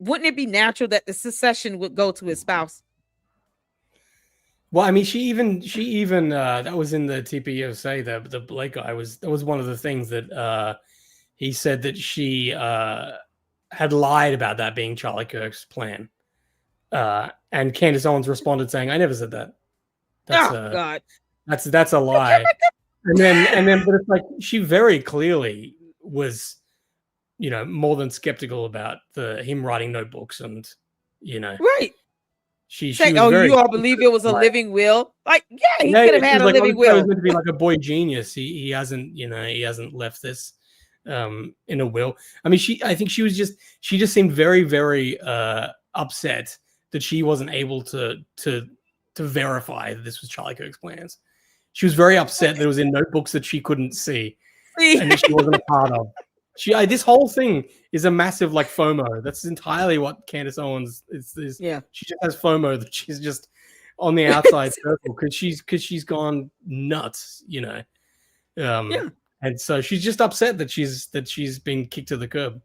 wouldn't it be natural that the succession would go to his spouse? Well, I mean, she even that was in the TPUSA. The Blake guy that was one of the things that he said that she had lied about that being Charlie Kirk's plan. And Candace Owens responded saying, "I never said that. That's God, that's a lie." And then, but it's like she very clearly was, more than skeptical about him writing notebooks and, right. She Say, was very, you all believe it was a living will? Like, yeah, he yeah, could have had a living He was will. meant to be like a boy genius. He hasn't, he hasn't left this in a will. I mean, I think she just seemed very, very upset that she wasn't able to verify that this was Charlie Kirk's plans. She was very upset that it was in notebooks that she couldn't see and that she wasn't a part of. This whole thing is a massive FOMO. That's entirely what Candace Owens is. Yeah, she just has FOMO that she's just on the outside circle because she's gone nuts, yeah. And so she's just upset that she's been kicked to the curb.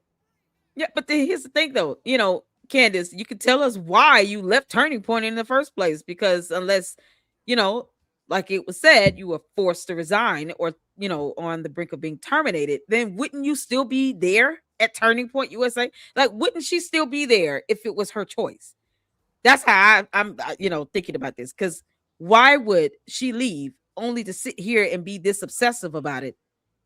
Yeah, but here's the thing, though. Candace, you could tell us why you left Turning Point in the first place, because unless, like it was said, you were forced to resign or, on the brink of being terminated, then wouldn't you still be there at Turning Point USA? Like, wouldn't she still be there if it was her choice? That's how I'm thinking about this. Because why would she leave only to sit here and be this obsessive about it?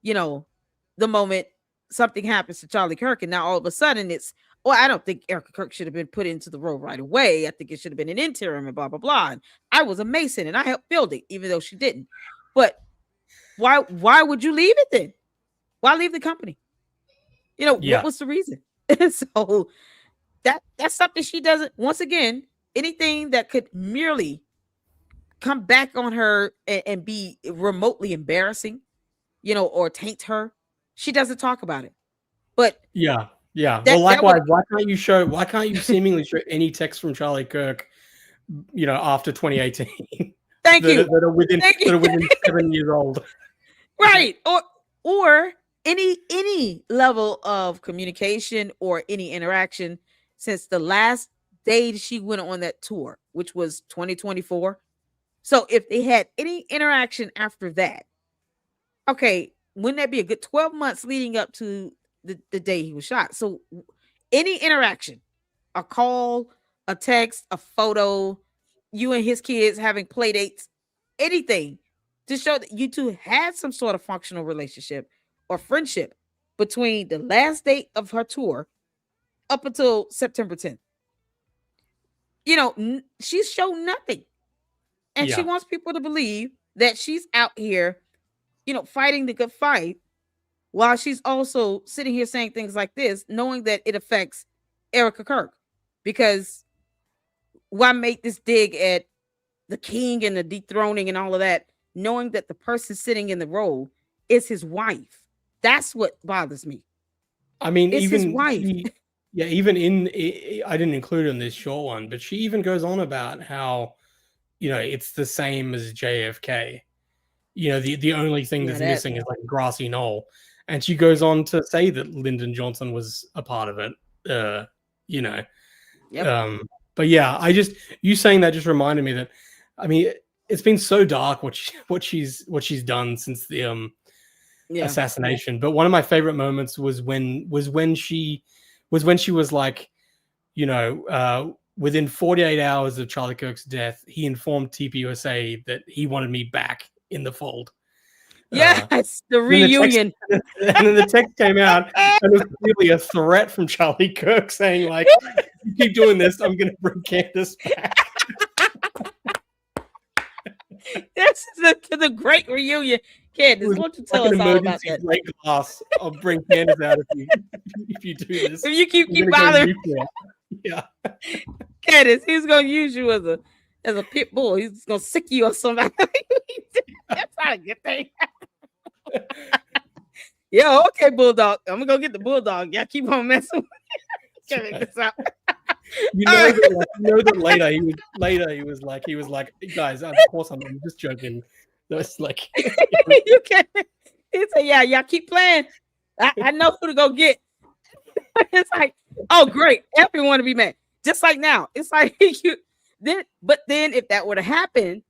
The moment something happens to Charlie Kirk, and now all of a sudden it's, I don't think Erica Kirk should have been put into the role right away. I think it should have been an interim and blah, blah, blah. And I was a Mason and I helped build it, even though she didn't. But why would you leave it then? Why leave the company? What was the reason? So that's something she doesn't, once again, anything that could merely come back on her and be remotely embarrassing, or taint her, she doesn't talk about it. But yeah. Well, likewise, why can't you seemingly show any text from Charlie Kirk, after 2018? Thank you. That are within 7 years old. Right. Or any level of communication or any interaction since the last day she went on that tour, which was 2024. So if they had any interaction after that, okay, wouldn't that be a good 12 months leading up to the day he was shot? So any interaction, a call, a text, a photo, you and his kids having play dates, anything to show that you two had some sort of functional relationship or friendship between the last date of her tour up until September 10th. She's shown nothing. And she wants people to believe that she's out here, fighting the good fight, while she's also sitting here saying things like this, knowing that it affects Erica Kirk. Because why make this dig at the king and the dethroning and all of that, knowing that the person sitting in the role is his wife? That's what bothers me. I mean, It's his even wife. even in I didn't include it in this short one, but she even goes on about how, it's the same as JFK. The only thing Yeah, that's that- missing is like a grassy knoll, and she goes on to say that Lyndon Johnson was a part of it. Yep. But yeah, you saying that just reminded me that, I mean, it's been so dark what she's done since the Yeah. assassination. But one of my favorite moments was when she was like, within 48 hours of Charlie Kirk's death, he informed TPUSA that he wanted me back in the fold. Yes, the reunion. And then the text came out, and it was clearly a threat from Charlie Kirk saying, like, if you keep doing this, I'm going to bring Candace back. This is the great reunion. Candace, why don't you tell us all about that? Break glass. I'll bring Candace out if you do this. If you keep We're gonna go bothering, nuclear. Yeah. Candace, he's gonna use you as a pit bull. He's gonna sick you or something. That's not a good thing. Yeah, okay, bulldog. I'm gonna go get the bulldog. Y'all keep on messing with me. Can't make this up. That later he was like, guys, of course I'm just joking. That's like You can't. He said, yeah, y'all keep playing. I know who to go get. It's like, oh great, everyone to be mad. Just like now. It's like but then if that were to happen,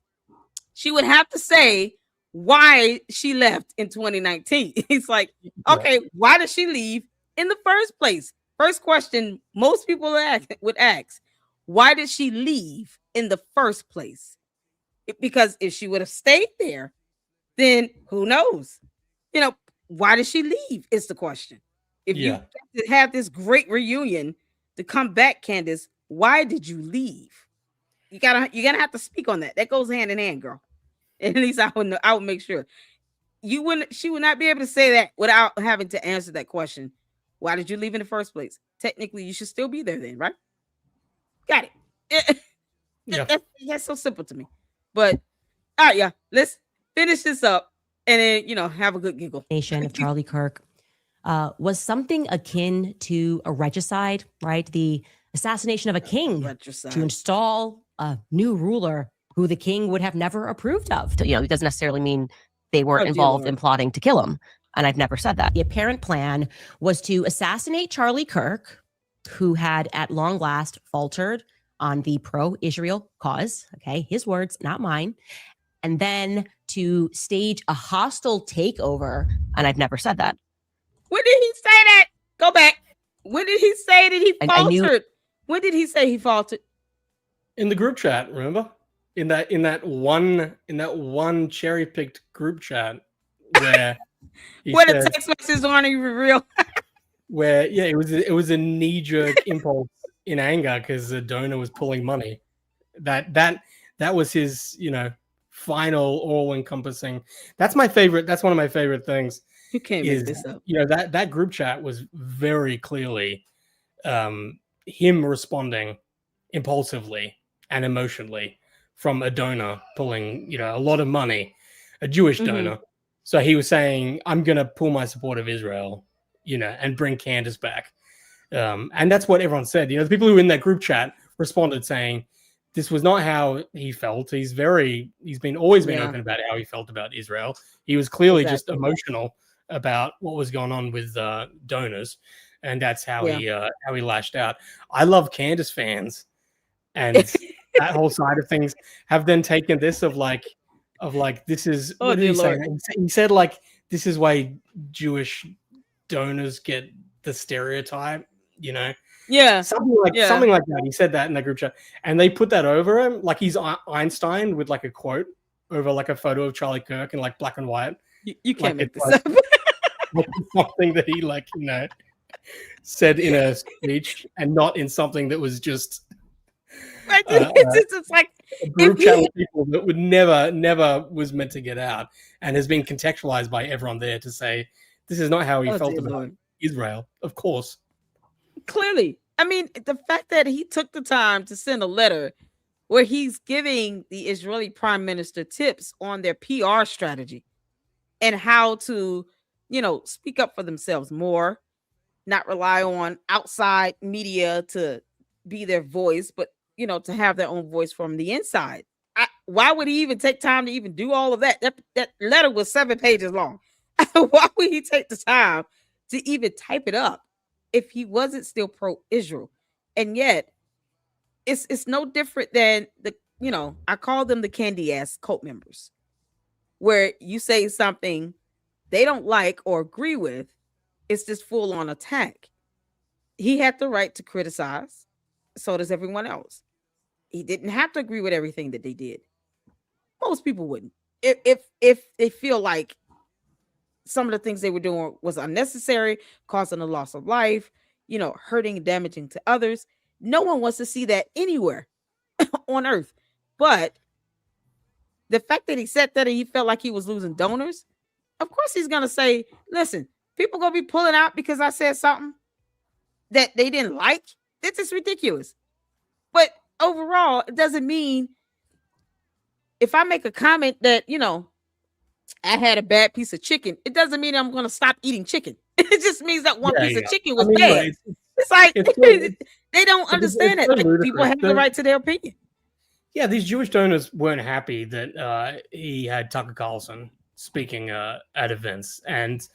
she would have to say why she left in 2019. It's like, okay, why did she leave in the first place? First question most people would ask, why did she leave in the first place? Because if she would have stayed there, then who knows? Why did she leave is the question. If you have this great reunion to come back, Candace, why did you leave? You're gonna have to speak on that. That goes hand in hand, girl. At least I would know. I would make sure she would not be able to say that without having to answer that question. Why did you leave in the first place? Technically, you should still be there then, right? Got it. That's so simple to me. But all right, let's finish this up and then have a good giggle. Nation of Charlie Kirk was something akin to a regicide, right? The assassination of a king to install a new ruler who the king would have never approved of. It doesn't necessarily mean they weren't involved in plotting to kill him. And I've never said that. The apparent plan was to assassinate Charlie Kirk, who had at long last faltered on the pro-Israel cause. Okay, his words, not mine. And then to stage a hostile takeover. And I've never said that. When did he say that? Go back. When did he say that he faltered? When did he say he faltered? In the group chat, remember? In that one cherry-picked group chat where where the text messages aren't even real. Where it was a knee-jerk impulse in anger because the donor was pulling money. That was his final all-encompassing. That's my favorite. That's one of my favorite things. You can't make this up. That group chat was very clearly him responding impulsively and emotionally from a donor pulling a lot of money, a Jewish donor. So he was saying, I'm going to pull my support of Israel, and bring Candace back. And that's what everyone said. The people who were in that group chat responded saying, this was not how he felt. He's always been open about how he felt about Israel. He was clearly just emotional about what was going on with donors. And that's how he lashed out. I love Candace fans. And that whole side of things have then taken this of like this is what did he say? He said like this is why Jewish donors get the stereotype, something like that. He said that in the group chat, and they put that over him like he's Einstein with like a quote over like a photo of Charlie Kirk in like black and white. You can't make this like, up. like something that he said in a speech and not in something that was just it's like a group chat with people that would never was meant to get out and has been contextualized by everyone there to say this is not how he felt about Israel. Of course. Clearly. I mean, the fact that he took the time to send a letter where he's giving the Israeli prime minister tips on their PR strategy and how to, speak up for themselves more not rely on outside media to be their voice, but to have their own voice from the inside. Why would he even take time to even do all of that? That letter was 7 pages long. Why would he take the time to even type it up if he wasn't still pro-Israel? And yet, it's no different than I call them the candy ass cult members, where you say something they don't like or agree with, it's this full on attack. He had the right to criticize. So does everyone else. He didn't have to agree with everything that they did. Most people wouldn't. If they feel like some of the things they were doing was unnecessary, causing a loss of life, hurting and damaging to others. No one wants to see that anywhere on earth. But the fact that he said that and he felt like he was losing donors, of course he's going to say, listen, people going to be pulling out because I said something that they didn't like. This is ridiculous. But overall, it doesn't mean if I make a comment that, I had a bad piece of chicken, it doesn't mean I'm going to stop eating chicken. It just means that one piece of chicken was bad. It's like they don't understand it. Like, people have the right to their opinion. Yeah, these Jewish donors weren't happy that he had Tucker Carlson speaking at events, and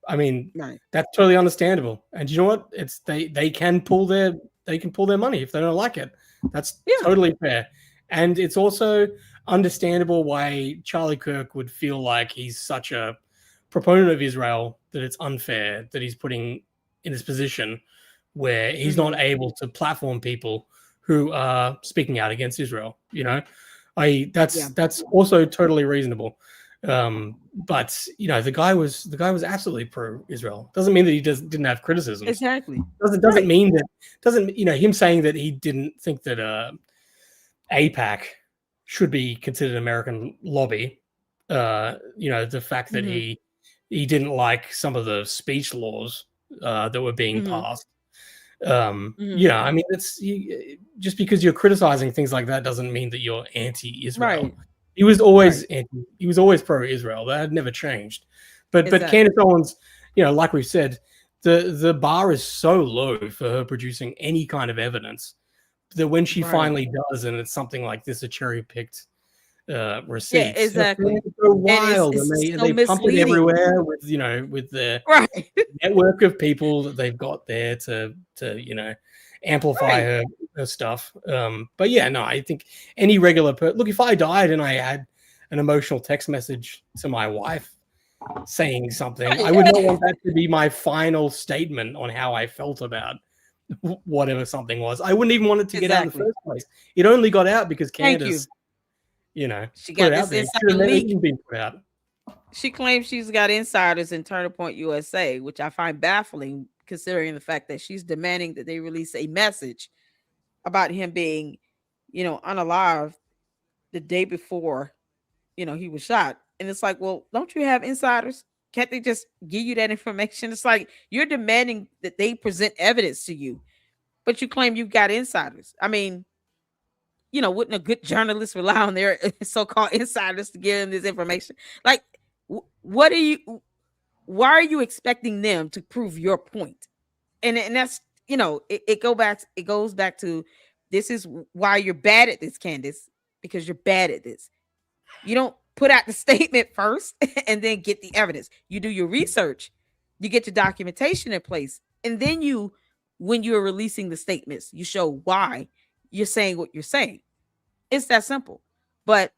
I mean that's totally understandable. And you know what? It's they can pull their money if they don't like it. That's totally fair, and it's also understandable why Charlie Kirk would feel like he's such a proponent of Israel that it's unfair that he's putting in this position where he's not able to platform people who are speaking out against Israel. That's also totally reasonable. But the guy was absolutely pro-Israel. Doesn't mean that he didn't have criticisms. Exactly. Doesn't mean that him saying that he didn't think that AIPAC should be considered American lobby. The fact that he didn't like some of the speech laws that were being passed. I mean, it's just because you're criticizing things like that doesn't mean that you're anti-Israel. Right. He was always he was always pro-Israel. That had never changed. But Candace Owens, like we've said, the bar is so low for her producing any kind of evidence that when she finally does, and it's something like this, a cherry-picked receipts. Yeah, exactly. Go wild, and they pump it everywhere with with the network of people that they've got there to amplify her stuff. But yeah, no, I think any regular look, if I died and I had an emotional text message to my wife saying something, I would not want that to be my final statement on how I felt about whatever something was. I wouldn't even want it to get out in the first place. It only got out because Candace, she got this insider leak. Been put out. She claims she's got insiders in Turning Point USA, which I find baffling considering the fact that she's demanding that they release a message about him being, unalive the day before, he was shot. And it's like, well, don't you have insiders? Can't they just give you that information? It's like you're demanding that they present evidence to you, but you claim you've got insiders. I mean, wouldn't a good journalist rely on their so-called insiders to give them this information? Like, why are you expecting them to prove your point? And that's, it goes back to, this is why you're bad at this, Candace, because you're bad at this. You don't put out the statement first and then get the evidence. You do your research, you get your documentation in place, and then when you're releasing the statements, you show why you're saying what you're saying. It's that simple. But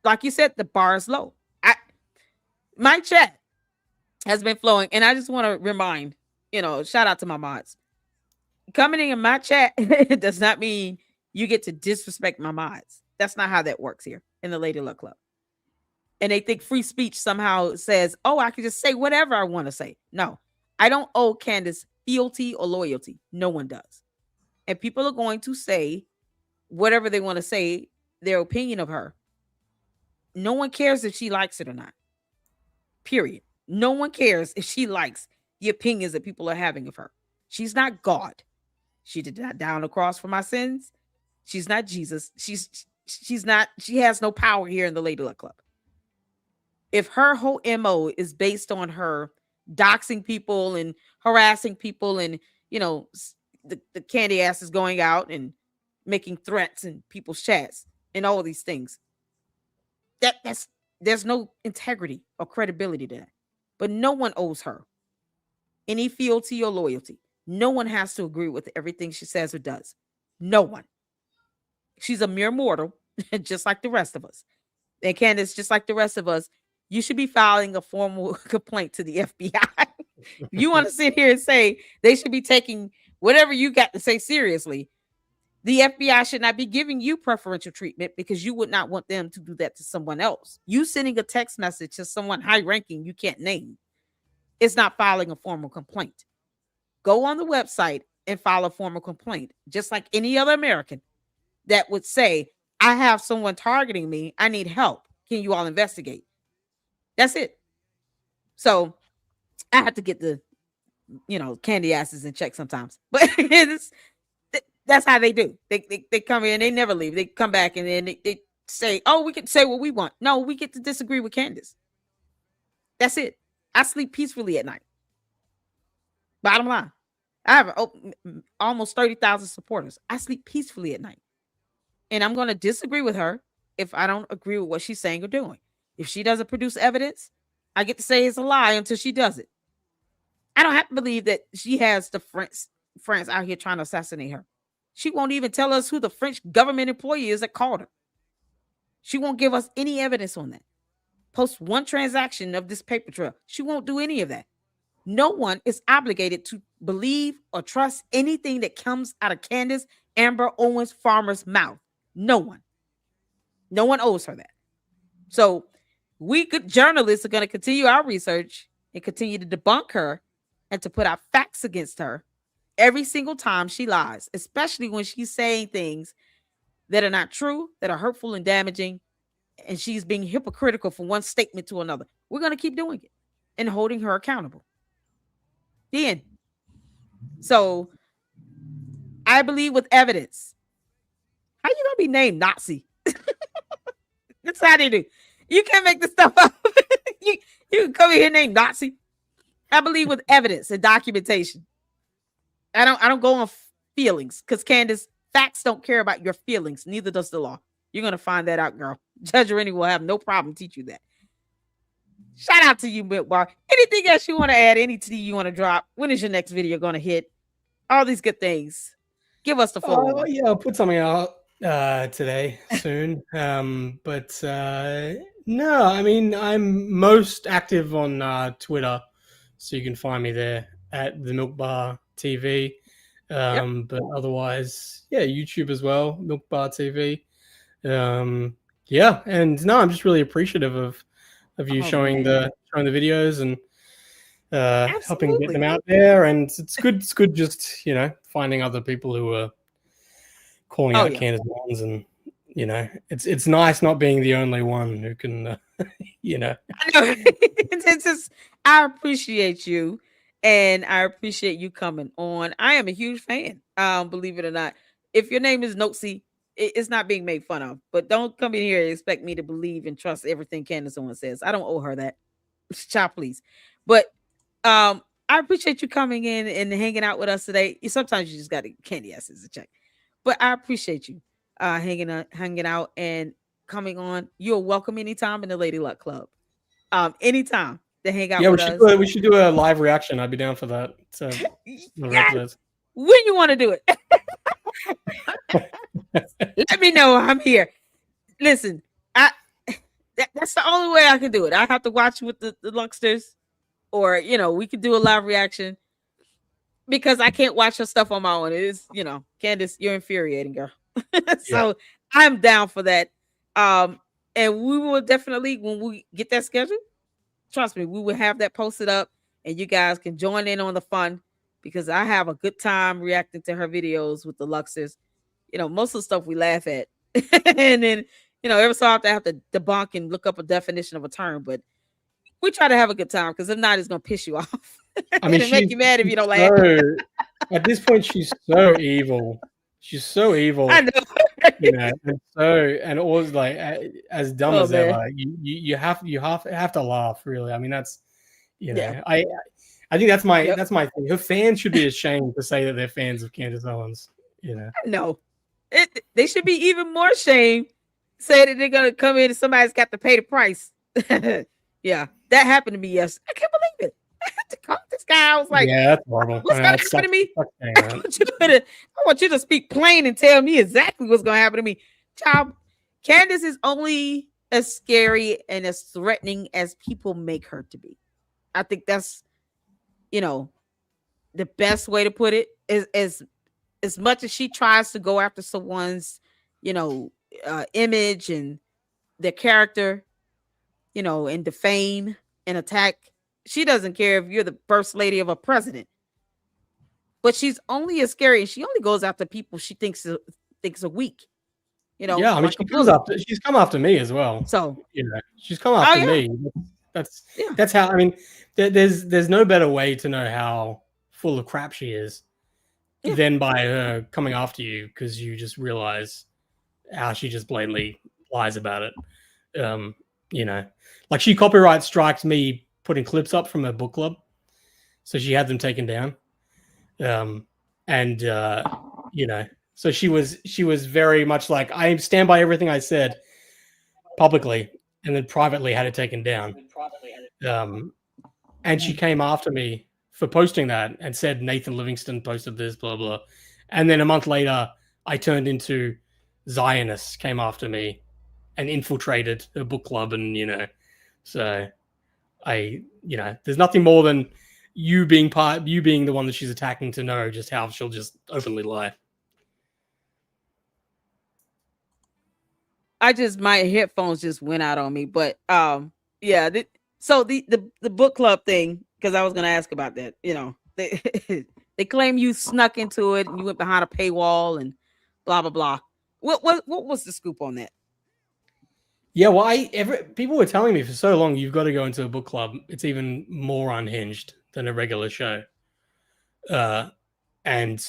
like you said, the bar is low. My chat has been flowing, and I just want to remind, shout out to my mods. Coming in my chat does not mean you get to disrespect my mods. That's not how that works here in the Lady Luck Club. And they think free speech somehow says, oh, I can just say whatever I want to say. No, I don't owe Candace fealty or loyalty. No one does. And people are going to say whatever they want to say, their opinion of her. No one cares if she likes it or not. Period. No one cares if she likes the opinions that people are having of her. She's not God. She did not die on the cross for my sins. She's not Jesus. She has no power here in the Lady Luck Club. If her whole MO is based on her doxing people and harassing people, and the candy ass is going out and making threats in people's chats and all of these things. There's no integrity or credibility to that. But no one owes her any fealty or loyalty. No one has to agree with everything she says or does. No one. She's a mere mortal, just like the rest of us. And Candace, just like the rest of us, you should be filing a formal complaint to the FBI. You want to sit here and say they should be taking whatever you got to say seriously. The FBI should not be giving you preferential treatment because you would not want them to do that to someone else. You sending a text message to someone high ranking you can't name, it's not filing a formal complaint. Go on the website and file a formal complaint, just like any other American that would say, I have someone targeting me. I need help. Can you all investigate? That's it. So I have to get the, candy asses in check sometimes. But that's how they do. They come in, they never leave. They come back and then they say, oh, we can say what we want. No, we get to disagree with Candace. That's it. I sleep peacefully at night. Bottom line. I have almost 30,000 supporters. I sleep peacefully at night. And I'm going to disagree with her if I don't agree with what she's saying or doing. If she doesn't produce evidence, I get to say it's a lie until she does it. I don't have to believe that she has the France out here trying to assassinate her. She won't even tell us who the French government employee is that called her. She won't give us any evidence on that. Post one transaction of this paper trail. She won't do any of that. No one is obligated to believe or trust anything that comes out of Candace Amber Owens Farmer's mouth. No one. No one owes her that. So we good journalists are going to continue our research and continue to debunk her and to put out facts against her every single time she lies, especially when she's saying things that are not true, that are hurtful and damaging, and she's being hypocritical from one statement to another. We're going to keep doing it and holding her accountable. The end. So I believe with evidence. How you going to be named Nazi? That's how they do. You can't make this stuff up. you can come in here named Nazi. I believe with evidence and documentation. I don't go on feelings because Candace, facts don't care about your feelings. Neither does the law. You're going to find that out, girl. Judge Rennie will have no problem teach you that. Shout out to you, MilkBar. Anything else you want to add? Any tea you want to drop? When is your next video going to hit? All these good things. Give us the full. Yeah, I'll put something out today soon. No, I mean, I'm most active on Twitter, so you can find me there at the MilkBarTV. But otherwise, yeah, YouTube as well, MilkBarTV. And no, I'm just really appreciative of you showing the videos and helping get them out there. And it's good just finding other people who are calling out Candace Owens, and it's nice not being the only one who can I know. It's just, I appreciate you, and I appreciate you coming on. I am a huge fan, believe it or not. If your name is Notesy, it's not being made fun of, but don't come in here and expect me to believe and trust everything Candace Owens says. I don't owe her that. Child, please. But I appreciate you coming in and hanging out with us today. Sometimes you just got to candy asses to check, but I appreciate you hanging out and coming on. You're welcome anytime in the Lady Luck Club. Anytime to hang out with us. We should do a live reaction. I'd be down for that. So yes. When you want to do it. Let me know. I'm here. Listen, that's the only way I can do it. I have to watch with the Lucksters, or we could do a live reaction because I can't watch her stuff on my own. It is, Candace, you're infuriating, girl. So I'm down for that. And we will definitely, when we get that scheduled, trust me, we will have that posted up, and you guys can join in on the fun, because I have a good time reacting to her videos with the Lucksters. Most of the stuff we laugh at. And then, every so often I have to debunk and look up a definition of a term, but we try to have a good time, because if not, it's going to piss you off. I mean, it'll make you mad if you don't laugh. At this point, she's so evil. She's so evil. I know. and always like as dumb as ever. You have to laugh, really. I mean, that's I think that's my Yep. that's my thing. Her fans should be ashamed to say that they're fans of Candace Owens. You know, No, they should be even more ashamed. Say that they're gonna come in and somebody's got to pay the price. Yeah, that happened to me yesterday. I can't believe it. I had to call this guy. I was like, yeah, that's horrible. what's I mean, gonna that happen to me? sucks. I want you to speak plain and tell me exactly what's gonna happen to me. Child, Candace is only as scary and as threatening as people make her to be. I think that's, the best way to put it. Is as much as she tries to go after someone's, image and their character, and defame and attack, she doesn't care if you're the first lady of a president. But she's only as scary, and she only goes after people she thinks are weak. Yeah, I mean, like she a comes bully. after. She's come after me as well. So She's come after yeah. me. That's Yeah. that's how. I mean, there's no better way to know how full of crap she is Yeah. than by her coming after you, because you just realize how she just blatantly lies about it. Like she copyright strikes me putting clips up from her book club, so she had them taken down. So she was very much like, I stand by everything I said publicly, and then privately had it taken down. And she came after me for posting that and said Nathan Livingston posted this, blah blah. And then a month later, I turned into Zionists, came after me and infiltrated a book club, and so there's nothing more than you being the one that she's attacking to know just how she'll just openly lie. my headphones just went out on me, but yeah. So the book club thing, because I was gonna ask about that. They claim you snuck into it and you went behind a paywall and blah blah blah. What was the scoop on that? Yeah, well, people were telling me for so long, you've got to go into a book club. It's even more unhinged than a regular show. And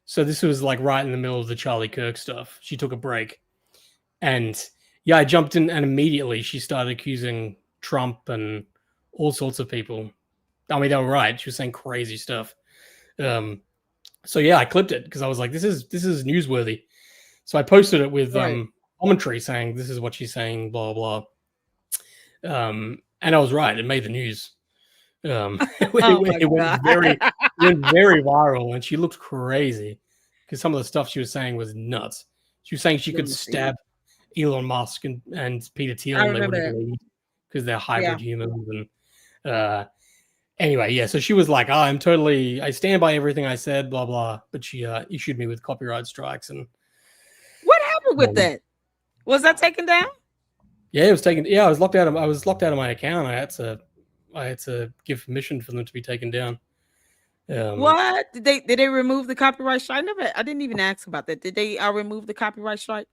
so this was like right in the middle of the Charlie Kirk stuff. She took a break. And yeah, I jumped in, and immediately she started accusing Trump and all sorts of people. I mean, they were right. She was saying crazy stuff. So yeah, I clipped it because I was like, this is newsworthy. So I posted it with commentary saying this is what she's saying, blah blah. And I was right. It made the news. It went very viral, and she looked crazy because some of the stuff she was saying was nuts. She was saying she could stab Elon Musk and Peter Thiel, and they wouldn't bleed because they're hybrid humans. And anyway, yeah. So she was like, I stand by everything I said, blah blah. But she issued me with copyright strikes. And what happened with that? Was that taken down? Yeah, it was taken. Yeah, I was locked out of my account. I had to give permission for them to be taken down. What did they remove the copyright strike? I didn't even ask about that. Did they remove the copyright strike?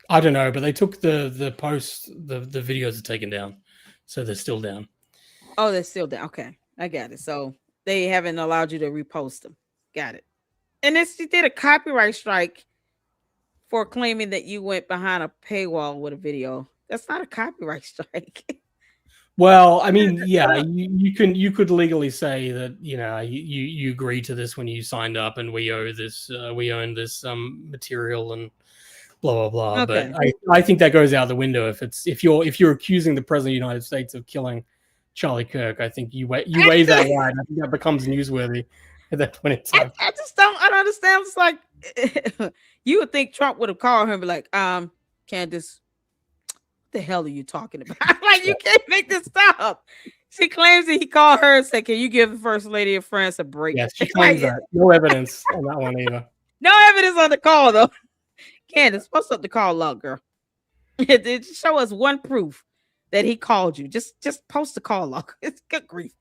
I don't know, but they took the posts, the videos are taken down, so they're still down. Oh, they're still down. Okay, I got it. So they haven't allowed you to repost them. Got it. And she did a copyright strike for claiming that you went behind a paywall with a video. That's not a copyright strike. Well, I mean, yeah, you could legally say that you agreed to this when you signed up, and we own this material and blah blah blah. Okay. But I think that goes out the window if you're accusing the president of the United States of killing Charlie Kirk. I think you waive that right. I think that becomes newsworthy at that point in time. I don't understand. It's like you would think Trump would have called her and be like, Candace, what the hell are you talking about? Like, you can't make this stop. She claims that he called her and said, can you give the first lady of France a break? Yes, she claims that. No evidence on that one either. No evidence on the call, though. Candace, post up the call log, girl. Show us one proof that he called you. Just post the call log. It's good grief.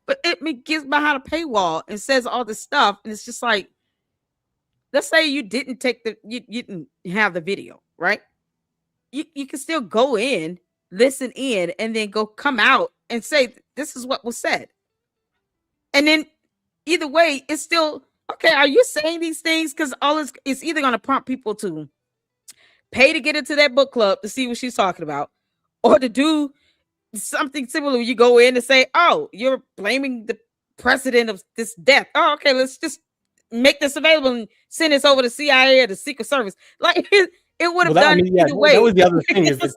But it gets behind a paywall and says all this stuff, and it's just like, let's say you didn't you didn't have the video, right? You can still go in, listen in, and then come out and say this is what was said. And then either way, it's still okay. Are you saying these things? Because it's either going to prompt people to pay to get into that book club to see what she's talking about, or to do something similar. You go in and say, "Oh, you're blaming the precedent of this death. Oh, okay, let's just make this available and send this over to CIA or the Secret Service. Like it would have done either way. That was the other thing is that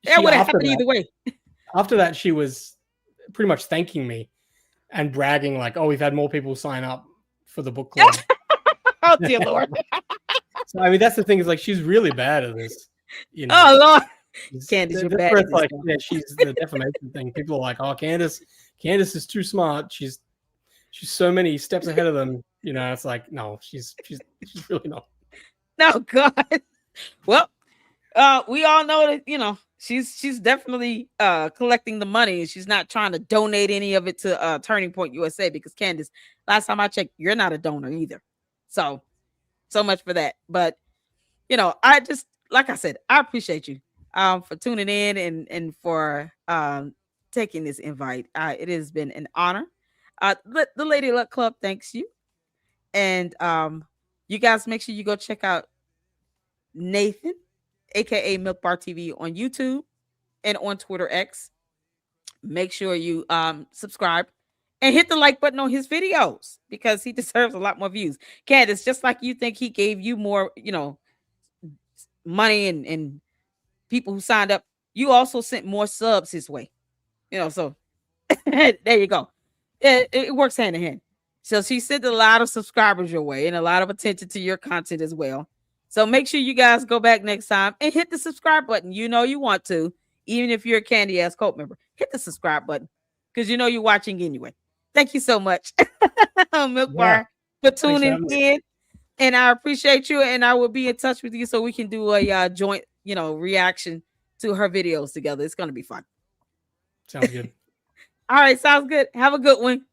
that would have happened either way. After that, she was pretty much thanking me and bragging like, "Oh, we've had more people sign up for the book club." Oh dear Lord. So I mean, that's the thing is like she's really bad at this. You know. Oh Lord. Candace, you're bad. Like, yeah, she's the defamation thing. People are like, "Oh, Candace is too smart. She's so many steps ahead of them." You know, it's like, no, she's really not. No, God. Well, we all know that, you know, she's definitely collecting the money, and she's not trying to donate any of it to Turning Point USA, because Candace, last time I checked, you're not a donor either. So much for that. But you know, I just, like I said, I appreciate you for tuning in and for taking this invite. It has been an honor. The Lady Luck Club thanks you. And you guys make sure you go check out Nathan, aka MilkBarTV, on YouTube and on Twitter X. Make sure you subscribe and hit the like button on his videos, because he deserves a lot more views. Candace, just like you think he gave you more, you know, money and people who signed up, you also sent more subs his way. You know, so there you go. It works hand in hand. So she sent a lot of subscribers your way and a lot of attention to your content as well. So make sure you guys go back next time and hit the subscribe button. You know you want to, even if you're a Candy Ass Cult member, hit the subscribe button, because you know you're watching anyway. Thank you so much, Milk Bar, for tuning in. And I appreciate you. And I will be in touch with you so we can do a joint, you know, reaction to her videos together. It's going to be fun. Sounds good. All right. Sounds good. Have a good one.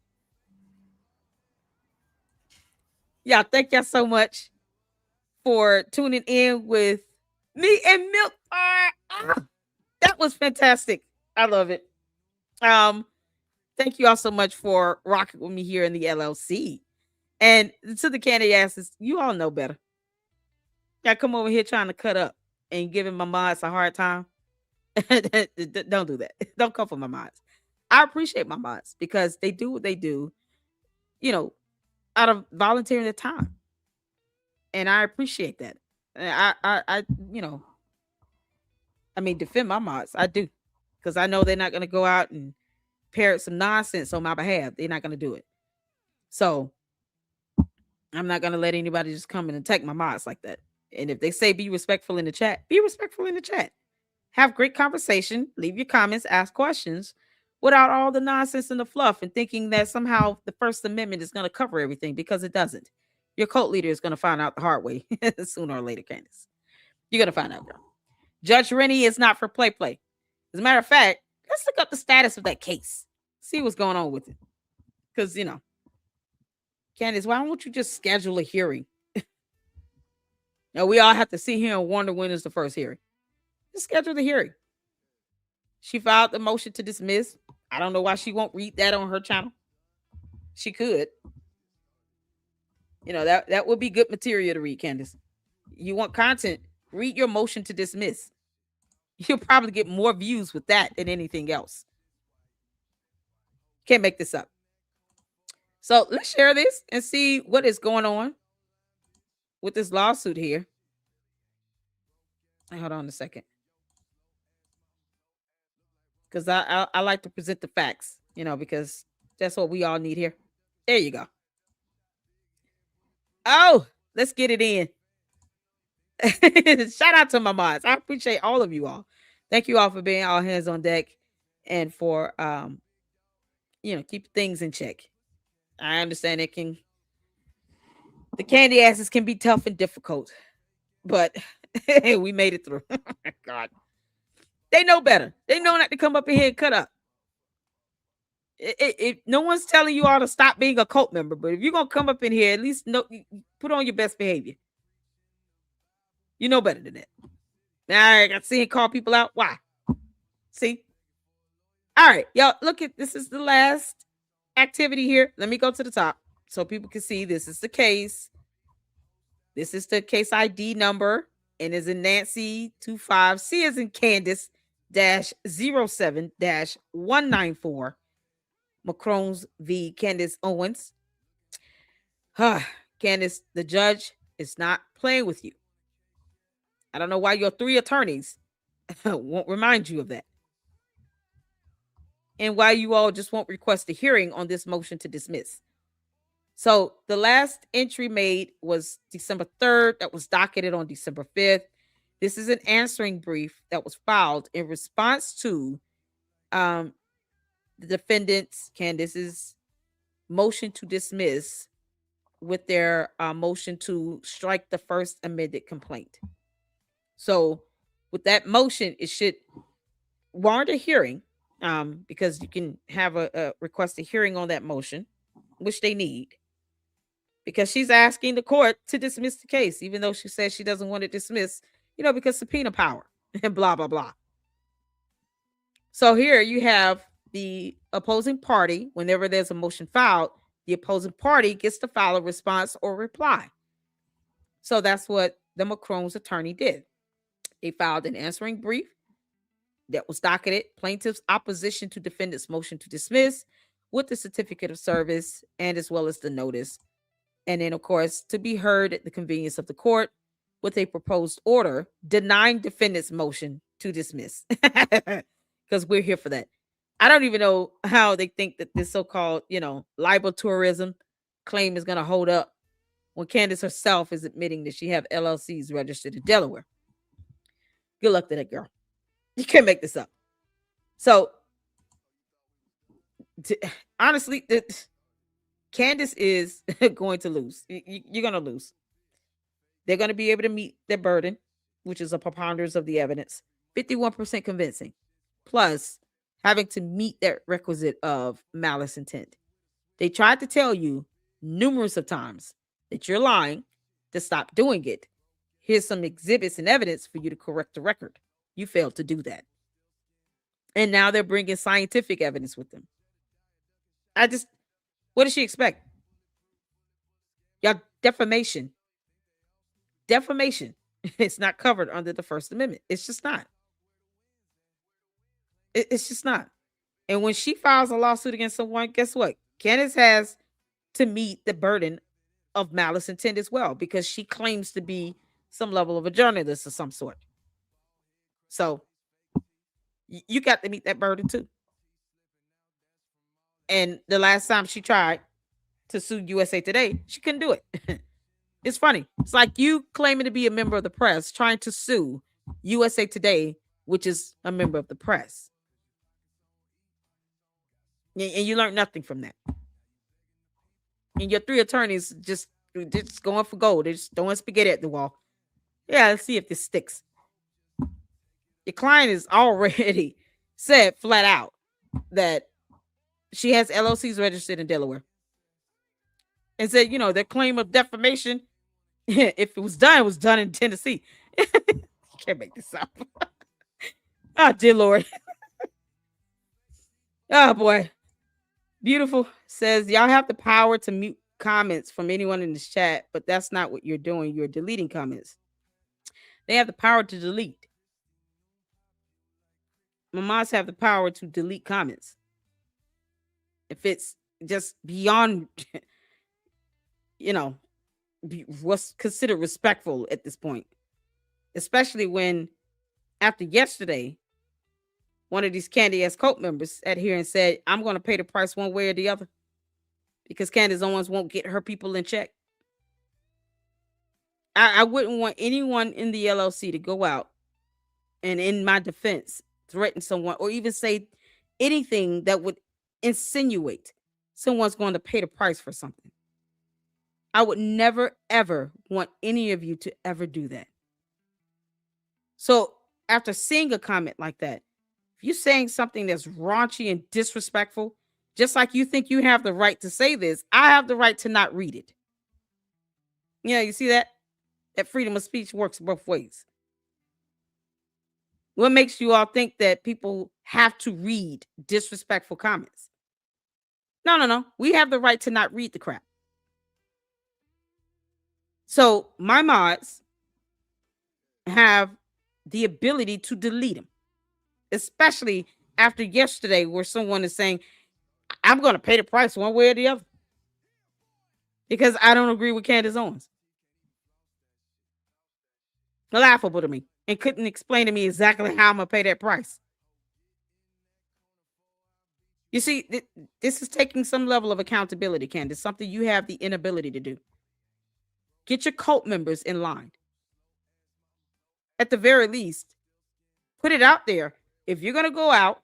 Yeah, thank y'all so much for tuning in with me and Milk Bar. That was fantastic. I love it. Thank you all so much for rocking with me here in the LLC. And to the Candy Asses, you all know better. Y'all come over here trying to cut up and giving my mods a hard time. Don't do that. Don't come for my mods. I appreciate my mods because they do what they do, you know, out of volunteering their time. And I appreciate that. And I you know, I mean, defend my mods. I do. Because I know they're not going to go out and parrot some nonsense on my behalf. They're not going to do it. So I'm not going to let anybody just come and attack my mods like that. And if they say be respectful in the chat, be respectful in the chat. Have great conversation. Leave your comments. Ask questions without all the nonsense and the fluff and thinking that somehow the First Amendment is going to cover everything, because it doesn't. Your cult leader is going to find out the hard way sooner or later, Candace. You're going to find out, girl. Judge Rennie is not for play. As a matter of fact, let's look up the status of that case. See what's going on with it. Because, you know, Candace, why don't you just schedule a hearing? Now, we all have to sit here and wonder when is the first hearing. Just schedule the hearing. She filed the motion to dismiss. I don't know why she won't read that on her channel. She could. You know, that would be good material to read, Candace. You want content, read your motion to dismiss. You'll probably get more views with that than anything else. Can't make this up. So let's share this and see what is going on with this lawsuit here. Hold on a second. Because I like to present the facts, you know, because that's what we all need here. There you go. Oh, let's get it in. Shout out to my mods. I appreciate all of you all. Thank you all for being all hands on deck and for you know, keep things in check. I understand the Candy Asses can be tough and difficult, but we made it through. God, they know better. They know not to come up in here and cut up. No one's telling you all to stop being a cult member, but if you're gonna come up in here, at least put on your best behavior. You know better than that. Now I got seeing call people out. Why? See? All right, y'all. Look at this. Is the last activity here. Let me go to the top so people can see. This is the case. This is the case ID number, and is in Nancy 25 C as in Candace -07-194 McCrones v. Candace Owens. Candace, the judge is not playing with you. I don't know why your 3 attorneys won't remind you of that. And why you all just won't request a hearing on this motion to dismiss. So the last entry made was December 3rd. That was docketed on December 5th. This is an answering brief that was filed in response to the defendant's, Candace's, motion to dismiss with their motion to strike the first amended complaint. So with that motion, it should warrant a hearing, because you can have a request a hearing on that motion, which they need, because she's asking the court to dismiss the case, even though she says she doesn't want to dismiss, because subpoena power and blah, blah, blah. So here you have the opposing party. Whenever there's a motion filed, the opposing party gets to file a response or reply. So that's what the McCrone's attorney did. They filed an answering brief that was docketed, plaintiff's opposition to defendant's motion to dismiss with the certificate of service and as well as the notice. And then, of course, to be heard at the convenience of the court with a proposed order denying defendant's motion to dismiss. Because we're here for that. I don't even know how they think that this so-called, libel tourism claim is going to hold up when Candace herself is admitting that she have LLCs registered in Delaware. Good luck to that girl. You can't make this up. So, honestly, Candace is going to lose. You're going to lose. They're going to be able to meet their burden, which is a preponderance of the evidence, 51% convincing, plus having to meet that requisite of malice intent. They tried to tell you numerous of times that you're lying, to stop doing it. Here's some exhibits and evidence for you to correct the record. You failed to do that. And now they're bringing scientific evidence with them. What does she expect? Y'all, defamation. Defamation. It's not covered under the First Amendment. It's just not. It's just not. And when she files a lawsuit against someone, guess what? Candace has to meet the burden of malice intent as well, because she claims to be some level of a journalist of some sort. So you got to meet that burden too. And the last time she tried to sue USA Today, she couldn't do it. It's funny. It's like you claiming to be a member of the press trying to sue USA Today, which is a member of the press. And you learned nothing from that. And your 3 attorneys just going for gold. They're just throwing spaghetti at the wall. Yeah, let's see if this sticks. Your client is already said flat out that she has LLCs registered in Delaware. And said, their claim of defamation, if it was done in Tennessee. Can't make this up. Oh, dear Lord. Oh, boy. Beautiful says, y'all have the power to mute comments from anyone in this chat, but that's not what you're doing. You're deleting comments. They have the power to delete. Mamas have the power to delete comments. If it's just beyond, what's considered respectful at this point. Especially when, after yesterday, one of these Candace cult members sat here and said, I'm going to pay the price one way or the other because Candace Owens won't get her people in check. I wouldn't want anyone in the LLC to go out and, in my defense, threaten someone or even say anything that would insinuate someone's going to pay the price for something. I would never, ever want any of you to ever do that. So after seeing a comment like that, if you're saying something that's raunchy and disrespectful, just like you think you have the right to say this, I have the right to not read it. Yeah, you see that? That freedom of speech works both ways. What makes you all think that people have to read disrespectful comments? No. We have the right to not read the crap. So my mods have the ability to delete them, especially after yesterday where someone is saying, I'm going to pay the price one way or the other because I don't agree with Candace Owens. Laughable to me, and couldn't explain to me exactly how I'm going to pay that price. You see, this is taking some level of accountability, Candace, something you have the inability to do. Get your cult members in line. At the very least, put it out there. If you're going to go out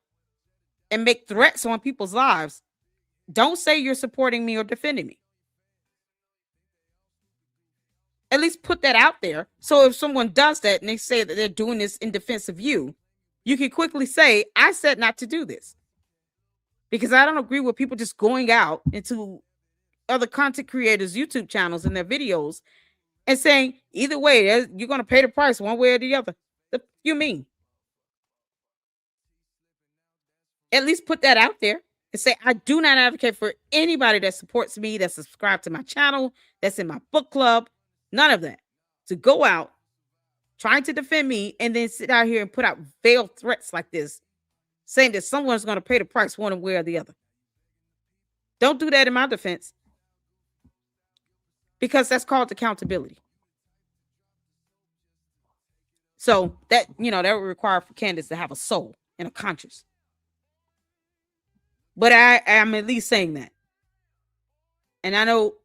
and make threats on people's lives, don't say you're supporting me or defending me. At least put that out there. So if someone does that and they say that they're doing this in defense of you, you can quickly say, I said not to do this. Because I don't agree with people just going out into other content creators' YouTube channels and their videos and saying, either way, you're going to pay the price one way or the other. What you mean? At least put that out there and say, I do not advocate for anybody that supports me, that's subscribed to my channel, that's in my book club, none of that. To go out trying to defend me and then sit out here and put out veiled threats like this, saying that someone's going to pay the price one way or the other. Don't do that in my defense. Because that's called accountability. So that, that would require for Candace to have a soul and a conscience. But I am at least saying that. And I know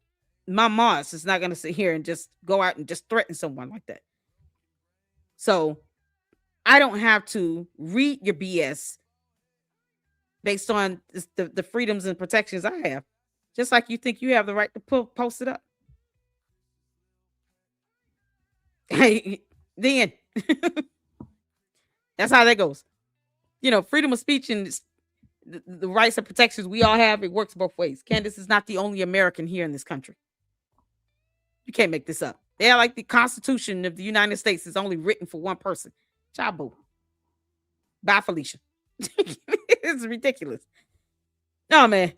my Moss is not going to sit here and just go out and just threaten someone like that. So I don't have to read your BS based on the freedoms and protections I have. Just like you think you have the right to post it up. Hey, then that's how that goes. Freedom of speech and the rights and protections we all have, it works both ways. Candace is not the only American here in this country. You can't make this up. They're like the Constitution of the United States is only written for one person. Chabu. Bye, Felicia. It's ridiculous. No, man.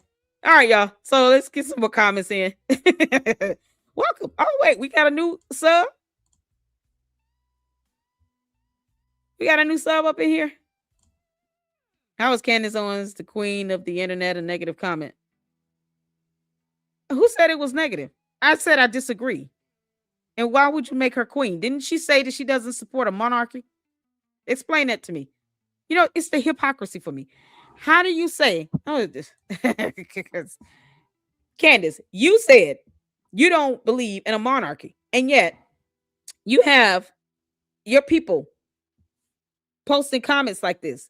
All right, y'all. So let's get some more comments in. Welcome. Oh, wait. We got a new sub. We got a new sub up in here. How is Candace Owens the queen of the internet? A negative comment. Who said it was negative? I said I disagree. And why would you make her queen? Didn't she say that she doesn't support a monarchy? Explain that to me. It's the hypocrisy for me. How do you say, Candace, you said you don't believe in a monarchy. And yet you have your people posting comments like this,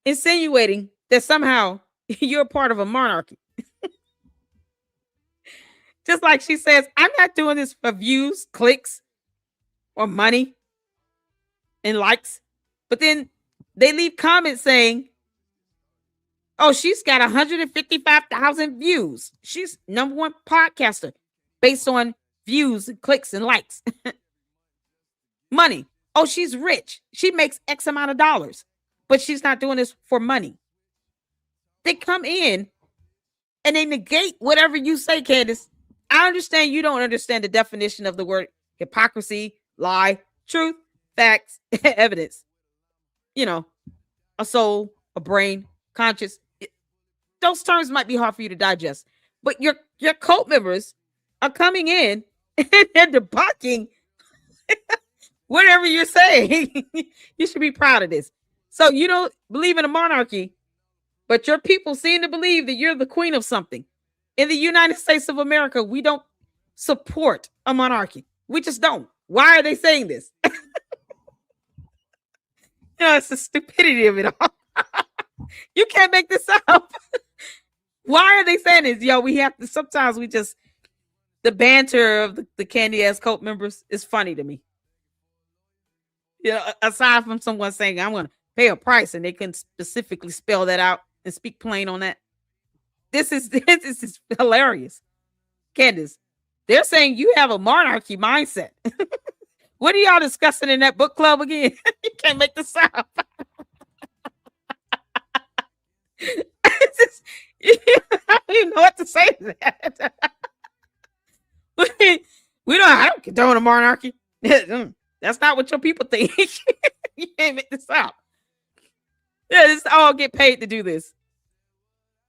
insinuating that somehow you're part of a monarchy. Just like she says, I'm not doing this for views, clicks, or money and likes. But then they leave comments saying, oh, she's got 155,000 views. She's #1 podcaster based on views and clicks and likes. Money. Oh, she's rich. She makes X amount of dollars, but she's not doing this for money. They come in and they negate whatever you say, Candace. I understand you don't understand the definition of the word hypocrisy, lie, truth, facts, evidence. A soul, a brain, conscience. Those terms might be hard for you to digest, but your cult members are coming in and they're debunking whatever you're saying. You should be proud of this. So you don't believe in a monarchy, but your people seem to believe that you're the queen of something. In the United States of America, we don't support a monarchy. We just don't. Why are they saying this? It's the stupidity of it all. You can't make this up. Why are they saying this? We have to, sometimes the banter of the candy ass cult members is funny to me. Aside from someone saying, I'm going to pay a price, and they couldn't specifically spell that out and speak plain on that. This is hilarious. Candace, they're saying you have a monarchy mindset. What are y'all discussing in that book club again? You can't make this up. I don't even know what to say to that. I don't condone a monarchy. That's not what your people think. You can't make this up. Yeah, this all get paid to do this.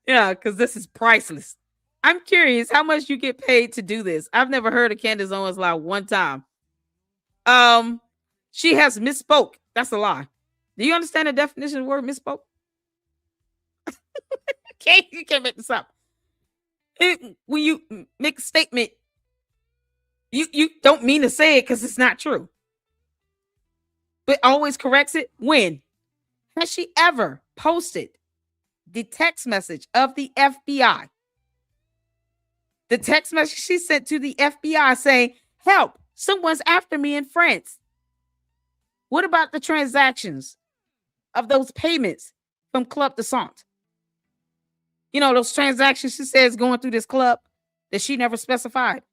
Yeah, because this is priceless. I'm curious how much you get paid to do this. I've never heard of Candace Owens lie one time. She has misspoke. That's a lie. Do you understand the definition of the word misspoke? You can't make this up. When you make a statement, you don't mean to say it because it's not true. But always corrects it. When? Has she ever posted the text message of the FBI? The text message she sent to the FBI saying, help, someone's after me in France. What about the transactions of those payments from Club de Sant? You know, those transactions she says going through this club that she never specified.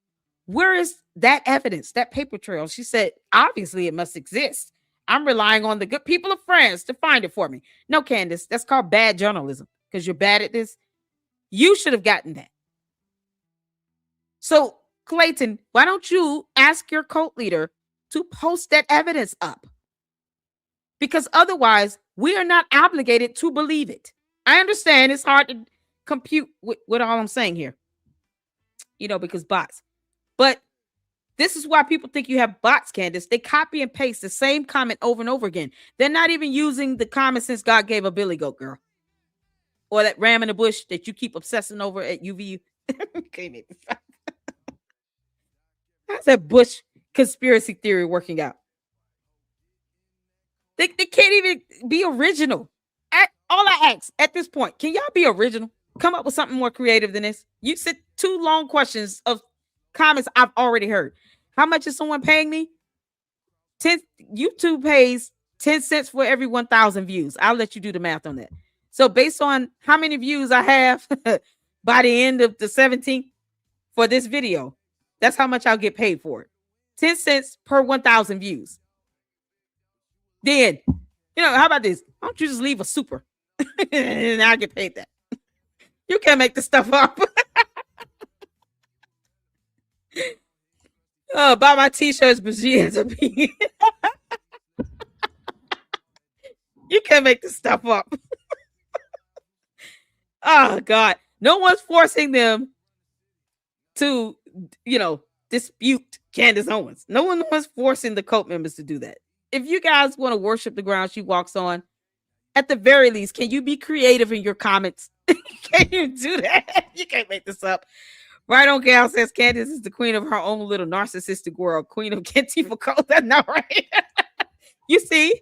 Where is that evidence, that paper trail? She said, obviously it must exist. I'm relying on the good people of France to find it for me. No, Candace, that's called bad journalism because you're bad at this. You should have gotten that. So, Clayton, why don't you ask your cult leader to post that evidence up? Because otherwise, we are not obligated to believe it. I understand it's hard to compute what all I'm saying here, you know, because bots. But this is why people think you have bots, Candace. They copy and paste the same comment over and over again. They're not even using the common sense God gave a billy goat girl. Or that ram in the bush that you keep obsessing over at UVU. How's that Bush conspiracy theory working out? They can't even be original. All I ask at this point, can y'all be original? Come up with something more creative than this. You said 2 long questions of comments I've already heard. How much is someone paying me? YouTube pays 10 cents for every 1,000 views. I'll let you do the math on that. So based on how many views I have by the end of the 17th for this video, that's how much I'll get paid for it. 10 cents per 1,000 views. Then, you know, how about this? Why don't you just leave a super? And I'll get paid that. You can't make this stuff up. Oh, buy my t-shirts, but she ends up being. You can't make this stuff up. Oh, God. No one's forcing them to, you know, dispute Candace Owens. No one was forcing the cult members to do that. If you guys want to worship the ground she walks on, at the very least, can you be creative in your comments? Can you do that? You can't make this up. Right on Gal says Candace is the queen of her own little narcissistic world. Queen of Cantifa cult. That's not right. You see,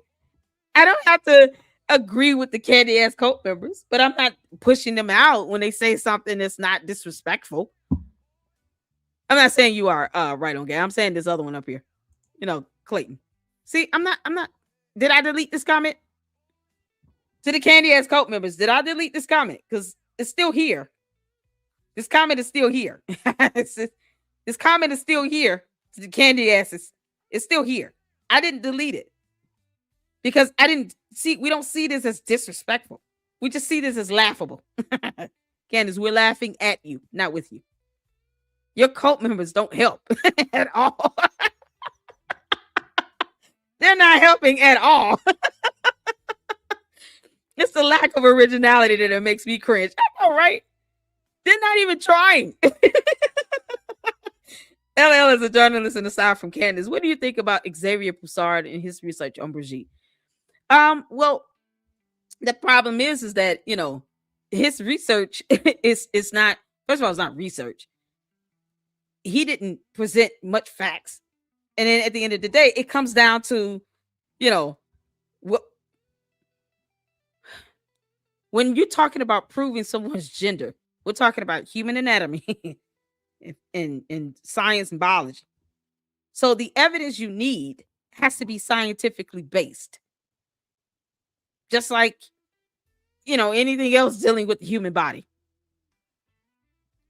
I don't have to agree with the candy ass cult members, but I'm not pushing them out when they say something that's not disrespectful. I'm not saying you are right on Gal. I'm saying this other one up here. You know, Clayton. See, I'm not. Did I delete this comment? To the candy ass cult members, did I delete this comment? Because it's still here. This comment is still here. This comment is still here. To the candy asses, it's still here. I didn't delete it because I didn't see. We don't see this as disrespectful. We just see this as laughable. Candace, we're laughing at you, not with you. Your cult members don't help at all. They're not helping at all. It's the lack of originality that makes me cringe. All right. They're not even trying. LL is a journalist and aside from Candace. What do you think about Xavier Poussard and his research on Brigitte? Well, the problem is that, you know, his research is not, first of all, it's not research. He didn't present much facts. And then at the end of the day, it comes down to, you know, when you're talking about proving someone's gender, we're talking about human anatomy and science and biology. So the evidence you need has to be scientifically based. Just like, you know, anything else dealing with the human body.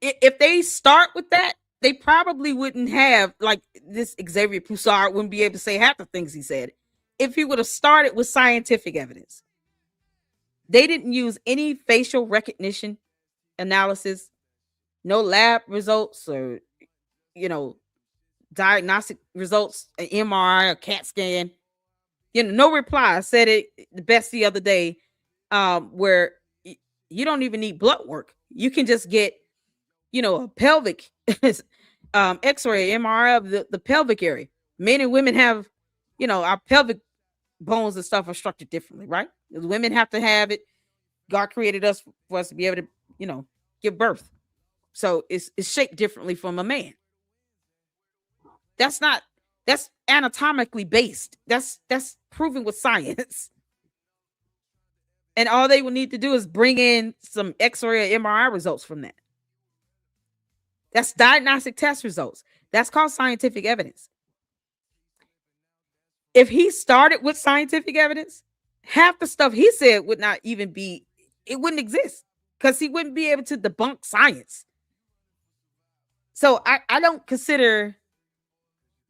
If they start with that, they probably wouldn't have, like, this Xavier Poussard wouldn't be able to say half the things he said if he would have started with scientific evidence. They didn't use any facial recognition analysis, no lab results or, you know, diagnostic results, an MRI, a CAT scan. You know, no reply. I said it the best the other day, where you don't even need blood work. You can just get, a pelvic x-ray, MRI of the pelvic area. Men and women have, our pelvic bones and stuff are structured differently, right? The women have to have it. God created us for us to be able to, give birth. So it's shaped differently from a man. That's anatomically based. That's proven with science. And all they will need to do is bring in some X-ray or MRI results from that. That's diagnostic test results. That's called scientific evidence. If he started with scientific evidence, half the stuff he said would not even be, it wouldn't exist because he wouldn't be able to debunk science. So I don't consider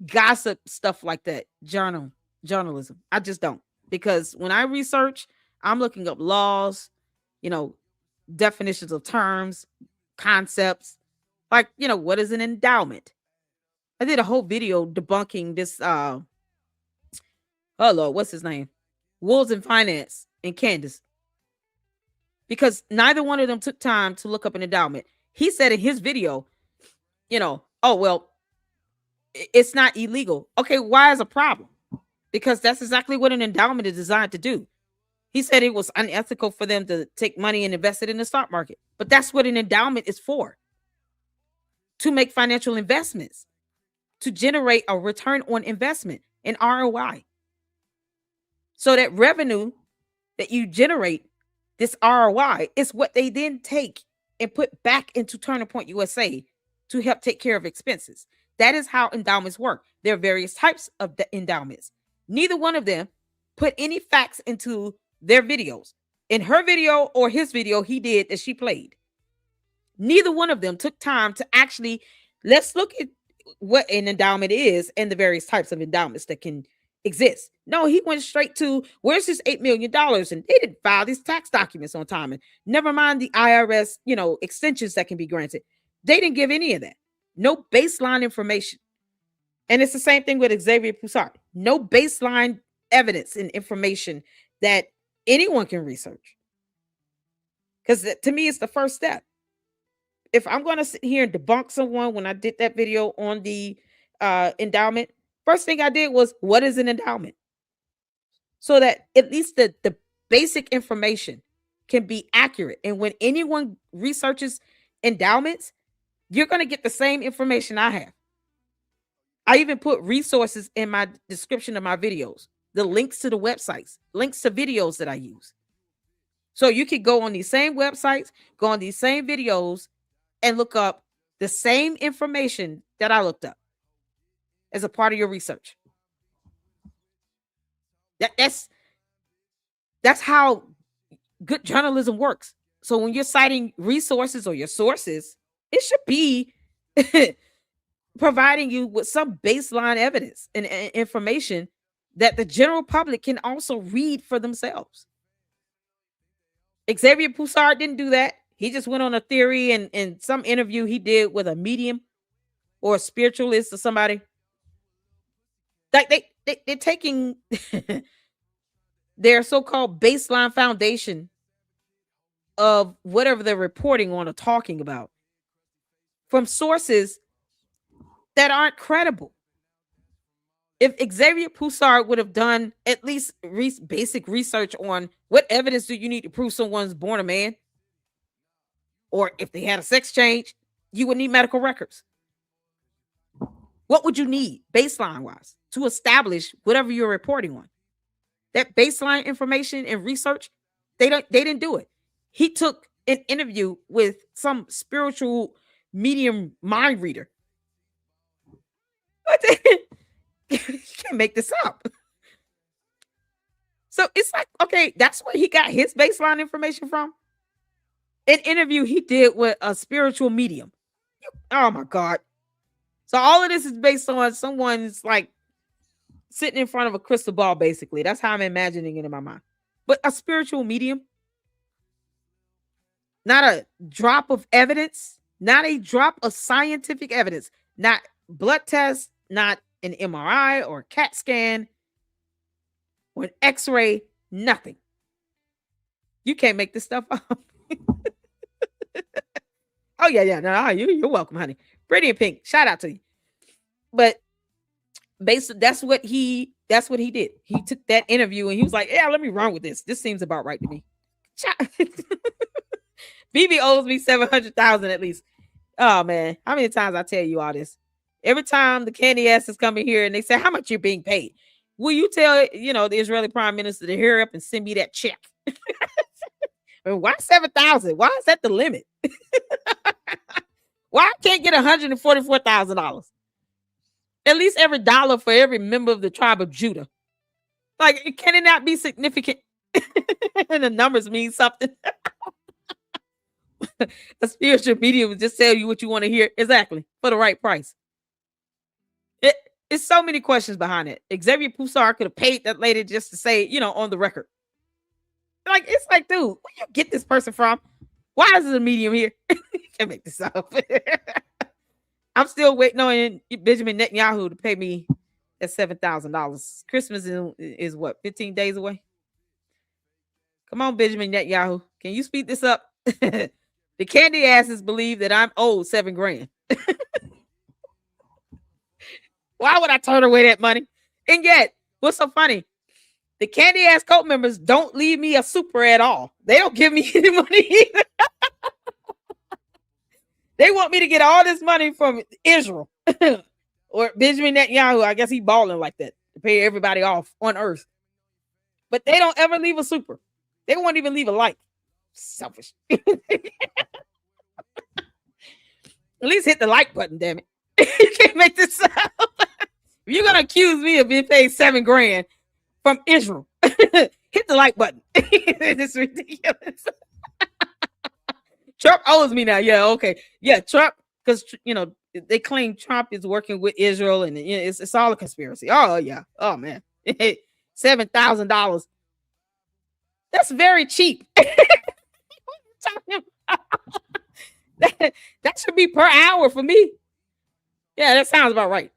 gossip stuff like that journalism. I just don't, because when I research, I'm looking up laws, definitions of terms, concepts, like, what is an endowment? I did a whole video debunking this, oh Lord, what's his name? Wolves in Finance and Candace. Because neither one of them took time to look up an endowment. He said in his video, oh, well, it's not illegal. Okay, why is a problem? Because that's exactly what an endowment is designed to do. He said it was unethical for them to take money and invest it in the stock market. But that's what an endowment is for. To make financial investments, to generate a return on investment, an ROI. So that revenue that you generate, this ROI, is what they then take and put back into Turning Point USA to help take care of expenses. That is how endowments work. There are various types of the endowments. Neither one of them put any facts into their videos. In her video or his video he did that she played, neither one of them took time to actually, let's look at what an endowment is and the various types of endowments that can exist. No, he went straight to, where's this $8 million? And they didn't file these tax documents on time. And never mind the IRS, extensions that can be granted. They didn't give any of that. No baseline information. And it's the same thing with Xavier Poussard. No baseline evidence and information that anyone can research. Because to me, it's the first step. If I'm going to sit here and debunk someone, when I did that video on the endowment, first thing I did was, what is an endowment? So that at least the basic information can be accurate. And when anyone researches endowments, you're going to get the same information I have. I even put resources in my description of my videos, the links to the websites, links to videos that I use. So you could go on these same websites, go on these same videos, and look up the same information that I looked up as a part of your research. That's how good journalism works. So when you're citing resources or your sources, it should be providing you with some baseline evidence and information that the general public can also read for themselves. Xavier Poussard didn't do that. He just went on a theory and some interview he did with a medium or a spiritualist or somebody. Like they're taking their so-called baseline foundation of whatever they're reporting on or talking about from sources that aren't credible. If Xavier Poussard would have done at least basic research on what evidence do you need to prove someone's born a man, or if they had a sex change, you would need medical records. What would you need baseline wise to establish whatever you're reporting on? That baseline information and research, they didn't do it. He took an interview with some spiritual medium mind reader. You can't make this up. So it's like, okay, that's where he got his baseline information from. An interview he did with a spiritual medium. Oh my God. So all of this is based on someone's like sitting in front of a crystal ball, basically. That's how I'm imagining it in my mind. But a spiritual medium, not a drop of evidence, not a drop of scientific evidence, not blood tests, not an MRI or CAT scan or an X-ray, nothing. You can't make this stuff up. Oh yeah. No, you're welcome, honey. Pretty in pink. Shout out to you. But basically, that's what he did. He took that interview and he was like, "Yeah, let me run with this. This seems about right to me." BB owes me $700,000 at least. Oh man, how many times I tell you all this? Every time the candy asses come in here and they say, "How much you're being paid?" Will you tell the Israeli Prime Minister to hurry up and send me that check? Why 7,000? Why is that the limit? Why I can't get $144,000? At least every dollar for every member of the tribe of Judah. Like, can it not be significant? And the numbers mean something. A spiritual medium will just tell you what you want to hear. Exactly. For the right price. It's so many questions behind it. Xavier Poussard could have paid that lady just to say, on the record. Like, it's like, dude, where you get this person from? Why is it a medium here? You can't make this up. I'm still waiting on Benjamin Netanyahu to pay me that $7,000. Christmas is what, 15 days away? Come on, Benjamin Netanyahu. Can you speed this up? The candy asses believe that I'm owed $7,000. Why would I turn away that money? And yet, what's so funny? The candy ass cult members don't leave me a super at all. They don't give me any money either. They want me to get all this money from Israel or Benjamin Netanyahu. I guess he balling like that to pay everybody off on earth. But they don't ever leave a super. They won't even leave a like. Selfish. At least hit the like button, damn it. You can't make this up. If you're gonna accuse me of being paid $7,000 from Israel, hit the like button. This is ridiculous. Trump owes me now. Yeah, okay. Yeah, Trump, because they claim Trump is working with Israel, and it's all a conspiracy. Oh yeah. Oh man. $7,000. That's very cheap. That should be per hour for me. Yeah, that sounds about right.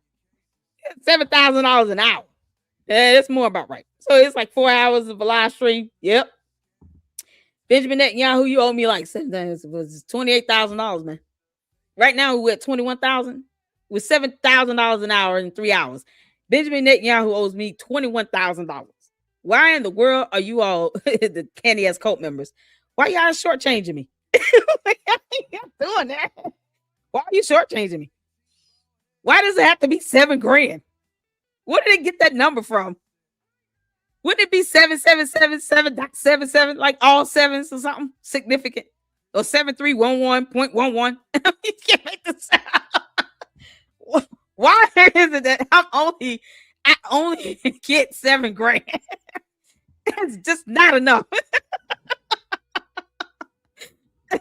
$7,000 an hour. Yeah, that's more about right. So it's like 4 hours of a live stream. Yep. Benjamin Netanyahu, you owe me like $28,000, man. Right now we're at 21,000 with $7,000 an hour in 3 hours. Benjamin Netanyahu owes me $21,000. Why in the world are you all the candy ass cult members? Why y'all shortchanging me? Why y'all doing that? Why are you shortchanging me? Why does it have to be $7,000? Where did they get that number from? Wouldn't it be 7777.77, like all sevens or something significant? Or 7311.11? You can't make this out. Why is it that I only get $7,000? That's just not enough.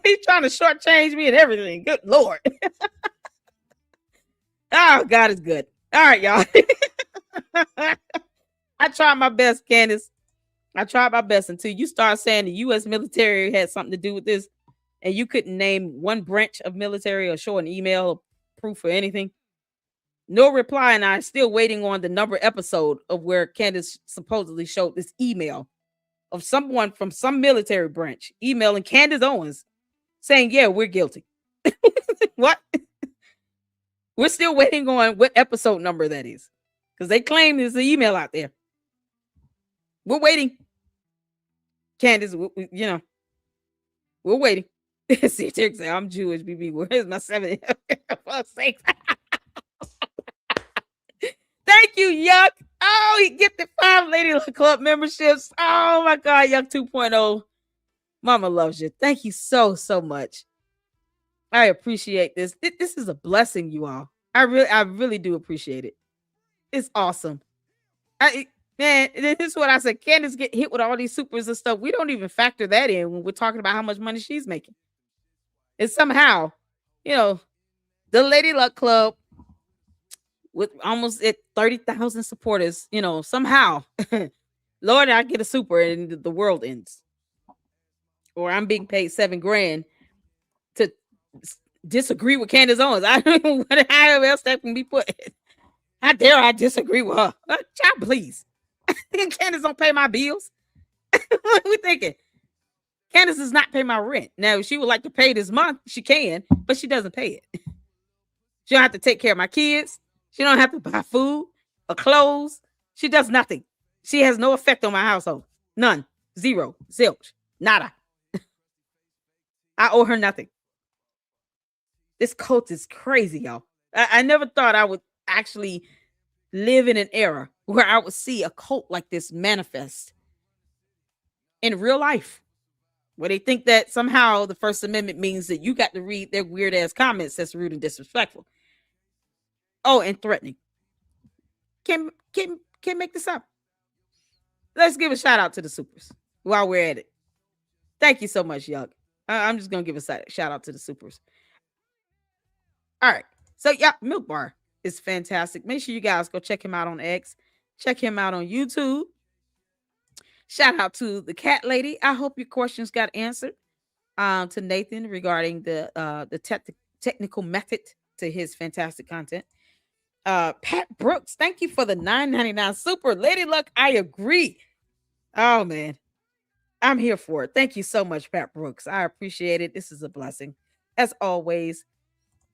He's trying to shortchange me and everything. Good Lord. Oh, God is good. All right, y'all. I tried my best, Candace. I tried my best until you start saying the U.S. military had something to do with this, and you couldn't name one branch of military or show an email or proof or anything. No reply, and I'm still waiting on the number episode of where Candace supposedly showed this email of someone from some military branch emailing Candace Owens saying, yeah, we're guilty. What? We're still waiting on what episode number that is, because they claim there's an email out there. We're waiting. Candace, we're waiting. See, say, I'm Jewish, BB. Where's my 7? For sake. Thank you, Yuck. Oh, he gifted 5 Lady Luck Club memberships. Oh my God, Yuck 2.0. Mama loves you. Thank you so much. I appreciate this. This is a blessing, you all. I really do appreciate it. It's awesome. Man, this is what I said. Candace get hit with all these supers and stuff. We don't even factor that in when we're talking about how much money she's making. And somehow, the Lady Luck Club with almost at 30,000 supporters, somehow, Lord, I get a super and the world ends. Or I'm being paid $7,000 to disagree with Candace Owens. I don't know how else that can be put. How dare I disagree with her? Child, please. Candace don't pay my bills. What are we thinking? Candace does not pay my rent. Now, if she would like to pay this month, she can, but she doesn't pay it. She don't have to take care of my kids. She don't have to buy food or clothes. She does nothing. She has no effect on my household. None. Zero. Zilch. Nada. I owe her nothing. This cult is crazy, y'all. I never thought I would actually live in an era where I would see a cult like this manifest in real life, where they think that somehow the First Amendment means that you got to read their weird ass comments that's rude and disrespectful. Oh, and threatening. Can't make this up. Let's give a shout out to the supers while we're at it. Thank you so much, Yuck. I'm just gonna give a shout out to the supers. All right. So yeah, Milk Bar is fantastic. Make sure you guys go check him out on X. Check him out on YouTube. Shout out to the cat lady. I hope your questions got answered. To Nathan regarding the technical method to his fantastic content. Pat Brooks, thank you for the $9.99 super. Lady Luck, I agree. Oh man, I'm here for it. Thank you so much, Pat Brooks. I appreciate it. This is a blessing as always.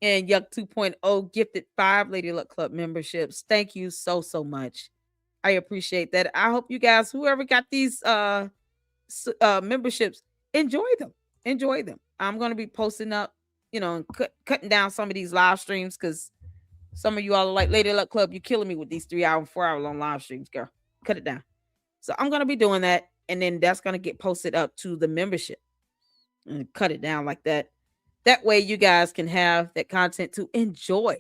And Yuck 2.0 gifted 5 Lady Luck Club memberships. Thank you so much. I appreciate that. I hope you guys, whoever got these memberships, enjoy them. I'm going to be posting up, and cutting down some of these live streams, because some of you all are like, Lady Luck Club, you're killing me with these 3-hour and 4-hour long live streams, girl. Cut it down. So I'm going to be doing that. And then that's going to get posted up to the membership and cut it down like that. That way you guys can have that content to enjoy.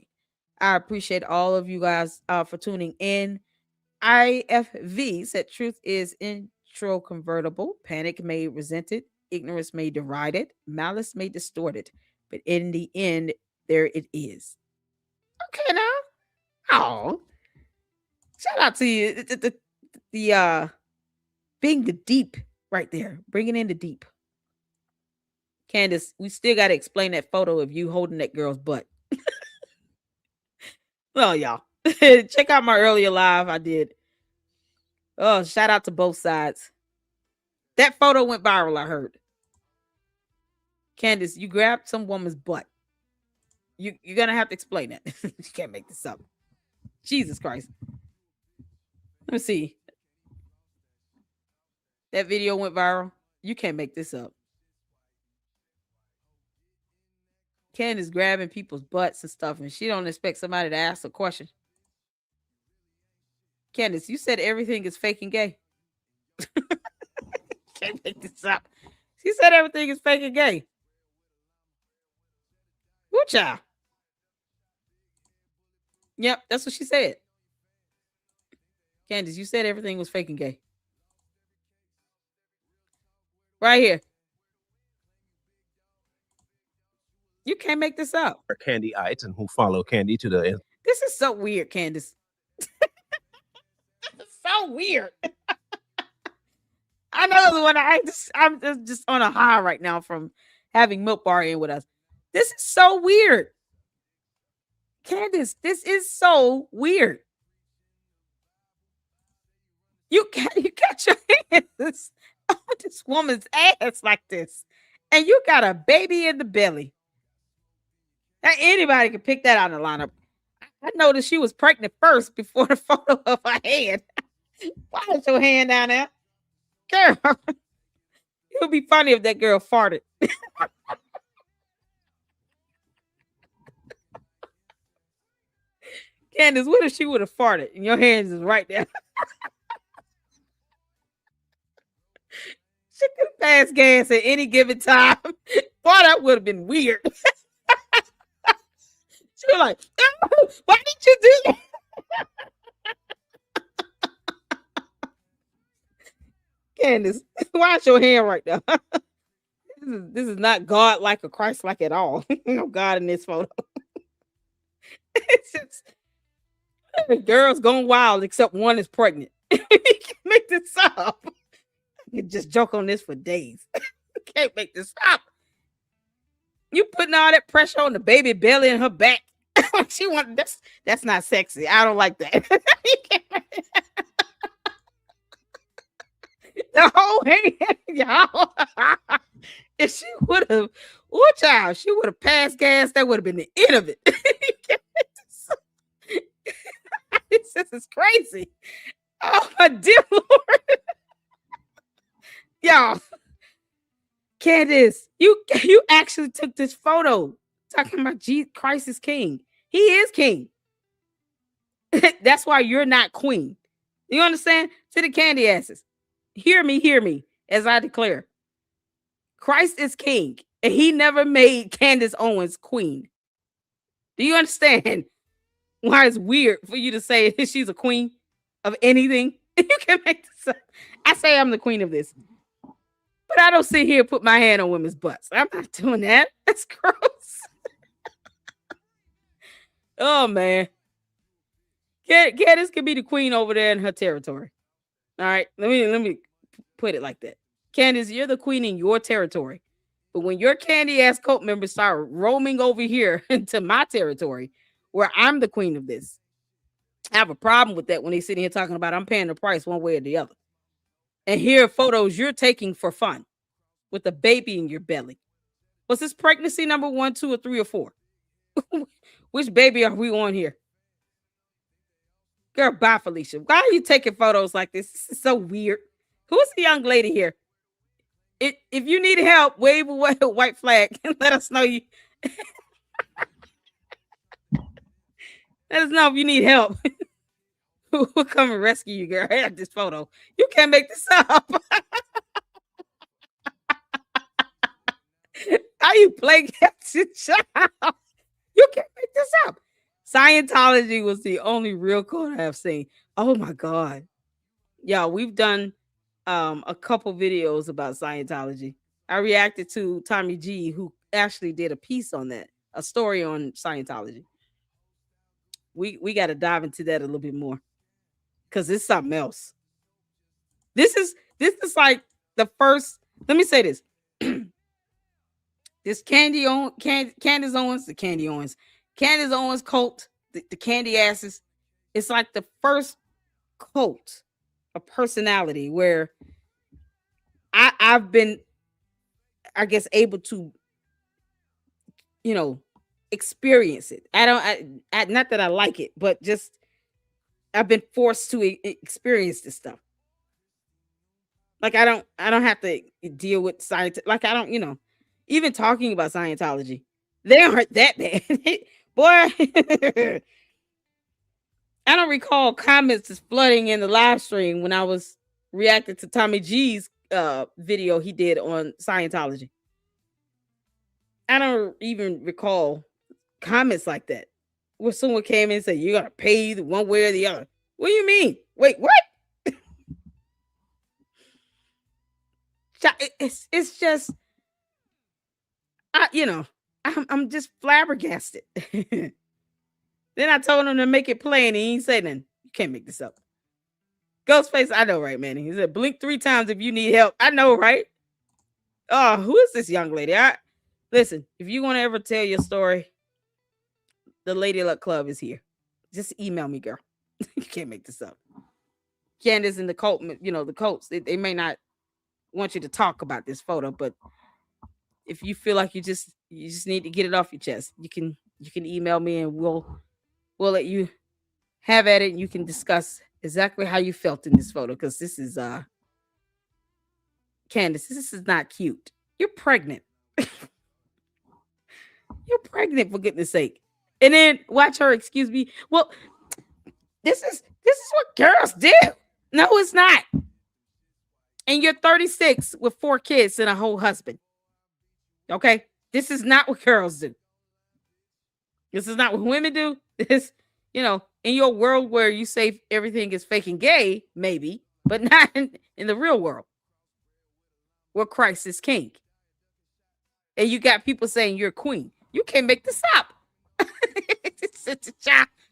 I appreciate all of you guys for tuning in. IFV said truth is intro convertible. Panic may resent it. Ignorance may deride it. Malice may distort it. But in the end, there it is. Okay, now. Oh, shout out to you. The being the deep right there. Bringing in the deep. Candace, we still got to explain that photo of you holding that girl's butt. Well, y'all, check out my earlier live I did. Oh, shout out to both sides. That photo went viral, I heard. Candace, you grabbed some woman's butt. You're going to have to explain that. You can't make this up. Jesus Christ. Let me see. That video went viral. You can't make this up. Candace grabbing people's butts and stuff, and she don't expect somebody to ask a question. Candace, you said everything is fake and gay. Can't make this up. She said everything is fake and gay. Woo child. Yep, that's what she said. Candace, you said everything was fake and gay. Right here. You can't make this up. Candyites and who follow Candy to the. This is so weird, Candace. This is so weird. I know when I'm just on a high right now from having Milk Bar in with us. This is so weird. Candace, this is so weird. You got your hands on this woman's ass like this, and you got a baby in the belly. Now, anybody can pick that out in the lineup. I noticed she was pregnant first before the photo of her hand. Why is your hand down there? Girl, it would be funny if that girl farted. Candace, what if she would have farted and your hands is right there? She could pass gas at any given time. Boy, that would have been weird. She was like, oh, why did you do that? Candace, why's your hand right now? This is not God like or Christ like at all. No God in this photo. It's just girls going wild, except one is pregnant. You can't make this up. You can just joke on this for days. You can't make this up. You putting all that pressure on the baby belly and her back. She want that's not sexy. I don't like that. The whole hand, y'all. If she would have, oh child, she would have passed gas. That would have been the end of it. This is crazy. Oh my dear Lord. Y'all. Candace, you actually took this photo talking about Christ is king. He is king. That's why you're not queen. You understand? To the candy asses. Hear me, as I declare. Christ is king, and he never made Candace Owens queen. Do you understand why it's weird for you to say she's a queen of anything? You can make this up. I say I'm the queen of this. But I don't sit here and put my hand on women's butts. I'm not doing that. That's gross. Oh, man. Candace could be the queen over there in her territory. All right. Let me put it like that. Candace, you're the queen in your territory. But when your candy ass cult members start roaming over here into my territory, where I'm the queen of this, I have a problem with that when they sitting here talking about I'm paying the price one way or the other. And here are photos you're taking for fun with a baby in your belly. Was this pregnancy number 1, 2, or 3, or 4? Which baby are we on here? Girl, bye, Felicia. Why are you taking photos like this? This is so weird. Who's the young lady here? If you need help, wave a white flag and let us know you. Let us know if you need help. We'll come and rescue you, girl. I have this photo. You can't make this up. How you play child? You can't make this up. Scientology was the only real cult I have seen. Oh my God. Y'all, we've done a couple videos about Scientology. I reacted to Tommy G, who actually did a piece on that, a story on Scientology. We got to dive into that a little bit more because it's something else. This is like the first. Let me say this: this Candace Owens, Candace Owens cult, the candy asses. It's like the first cult of personality where I've been, I guess, able to, experience it. I not that I like it, but just I've been forced to experience this stuff. Like I don't have to deal with science. Like I don't, even talking about Scientology, they aren't that bad. Boy, I don't recall comments just flooding in the live stream when I was reacting to Tommy G's video he did on Scientology. I don't even recall comments like that where someone came in and said, "You're gonna pay the one way or the other." What do you mean? Wait, what? It's just, I'm just flabbergasted. Then I told him to make it plain, and he ain't say nothing. You can't make this up. Ghostface, I know, right, man? He said, "Blink 3 times if you need help." I know, right? Oh, who is this young lady? Listen, if you want to ever tell your story, the Lady Luck Club is here. Just email me, girl. You can't make this up. Candace and the cult, the cults, they may not want you to talk about this photo, but if you feel like you just need to get it off your chest, you can email me and we'll let you have at it, and you can discuss exactly how you felt in this photo, because this is Candace, this is not cute. You're pregnant. You're pregnant, for goodness sake. And then watch her excuse me. Well, this is what girls do. No, it's not. And you're 36 with 4 kids and a whole husband. Okay? This is not what girls do. This is not what women do. This, in your world where you say everything is fake and gay, maybe, but not in the real world where Christ is king. And you got people saying you're queen. You can't make this up. All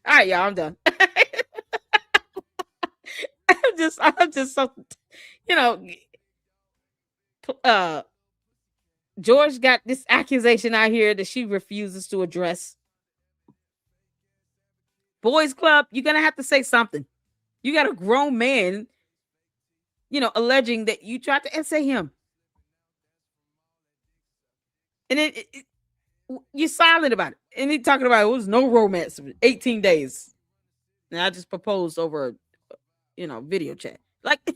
right, y'all, I'm done. I'm just so, George got this accusation out here that she refuses to address. Boys Club, you're gonna have to say something. You got a grown man, alleging that you tried to essay him. And you're silent about it. And he talking about it was no romance for 18 days. And I just proposed over, video chat. Like, you're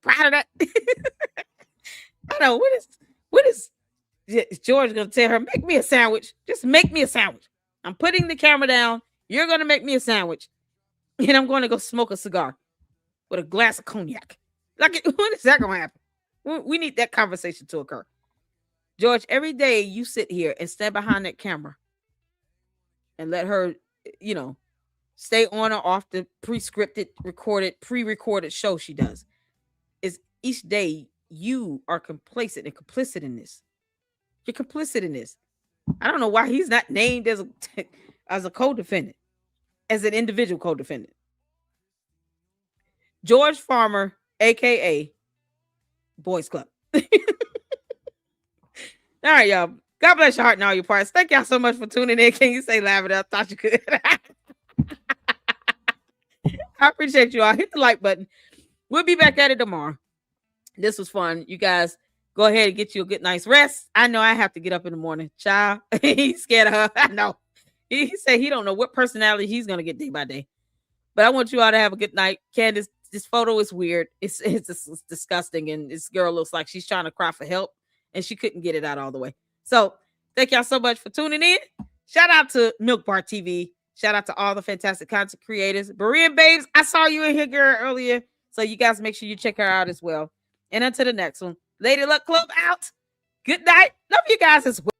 proud of that? I know. What is George going to tell her? Make me a sandwich. Just make me a sandwich. I'm putting the camera down. You're going to make me a sandwich. And I'm going to go smoke a cigar with a glass of cognac. Like, when is that going to happen? We need that conversation to occur. George, every day you sit here and stand behind that camera and let her, stay on or off the pre-recorded show she does. Is each day you are complacent and complicit in this. You're complicit in this. I don't know why he's not named as a co-defendant, as an individual co-defendant. George Farmer, aka Boys Club. All right, y'all. God bless your heart and all your parts. Thank y'all so much for tuning in. Can you say laugh it up? Thought you could. I appreciate you all. Hit the like button. We'll be back at it tomorrow. This was fun. You guys go ahead and get you a good night's rest. I know I have to get up in the morning. Child, he's scared of her. I know. He said he don't know what personality he's going to get day by day. But I want you all to have a good night. Candace, this photo is weird. It's disgusting. And this girl looks like she's trying to cry for help. And she couldn't get it out all the way. So thank y'all so much for tuning in. Shout out to MilkBarTV. Shout out to all the fantastic content creators. Berean Babes, I saw you in here, girl, earlier. So you guys make sure you check her out as well. And until the next one, Lady Luck Club out. Good night. Love you guys as well.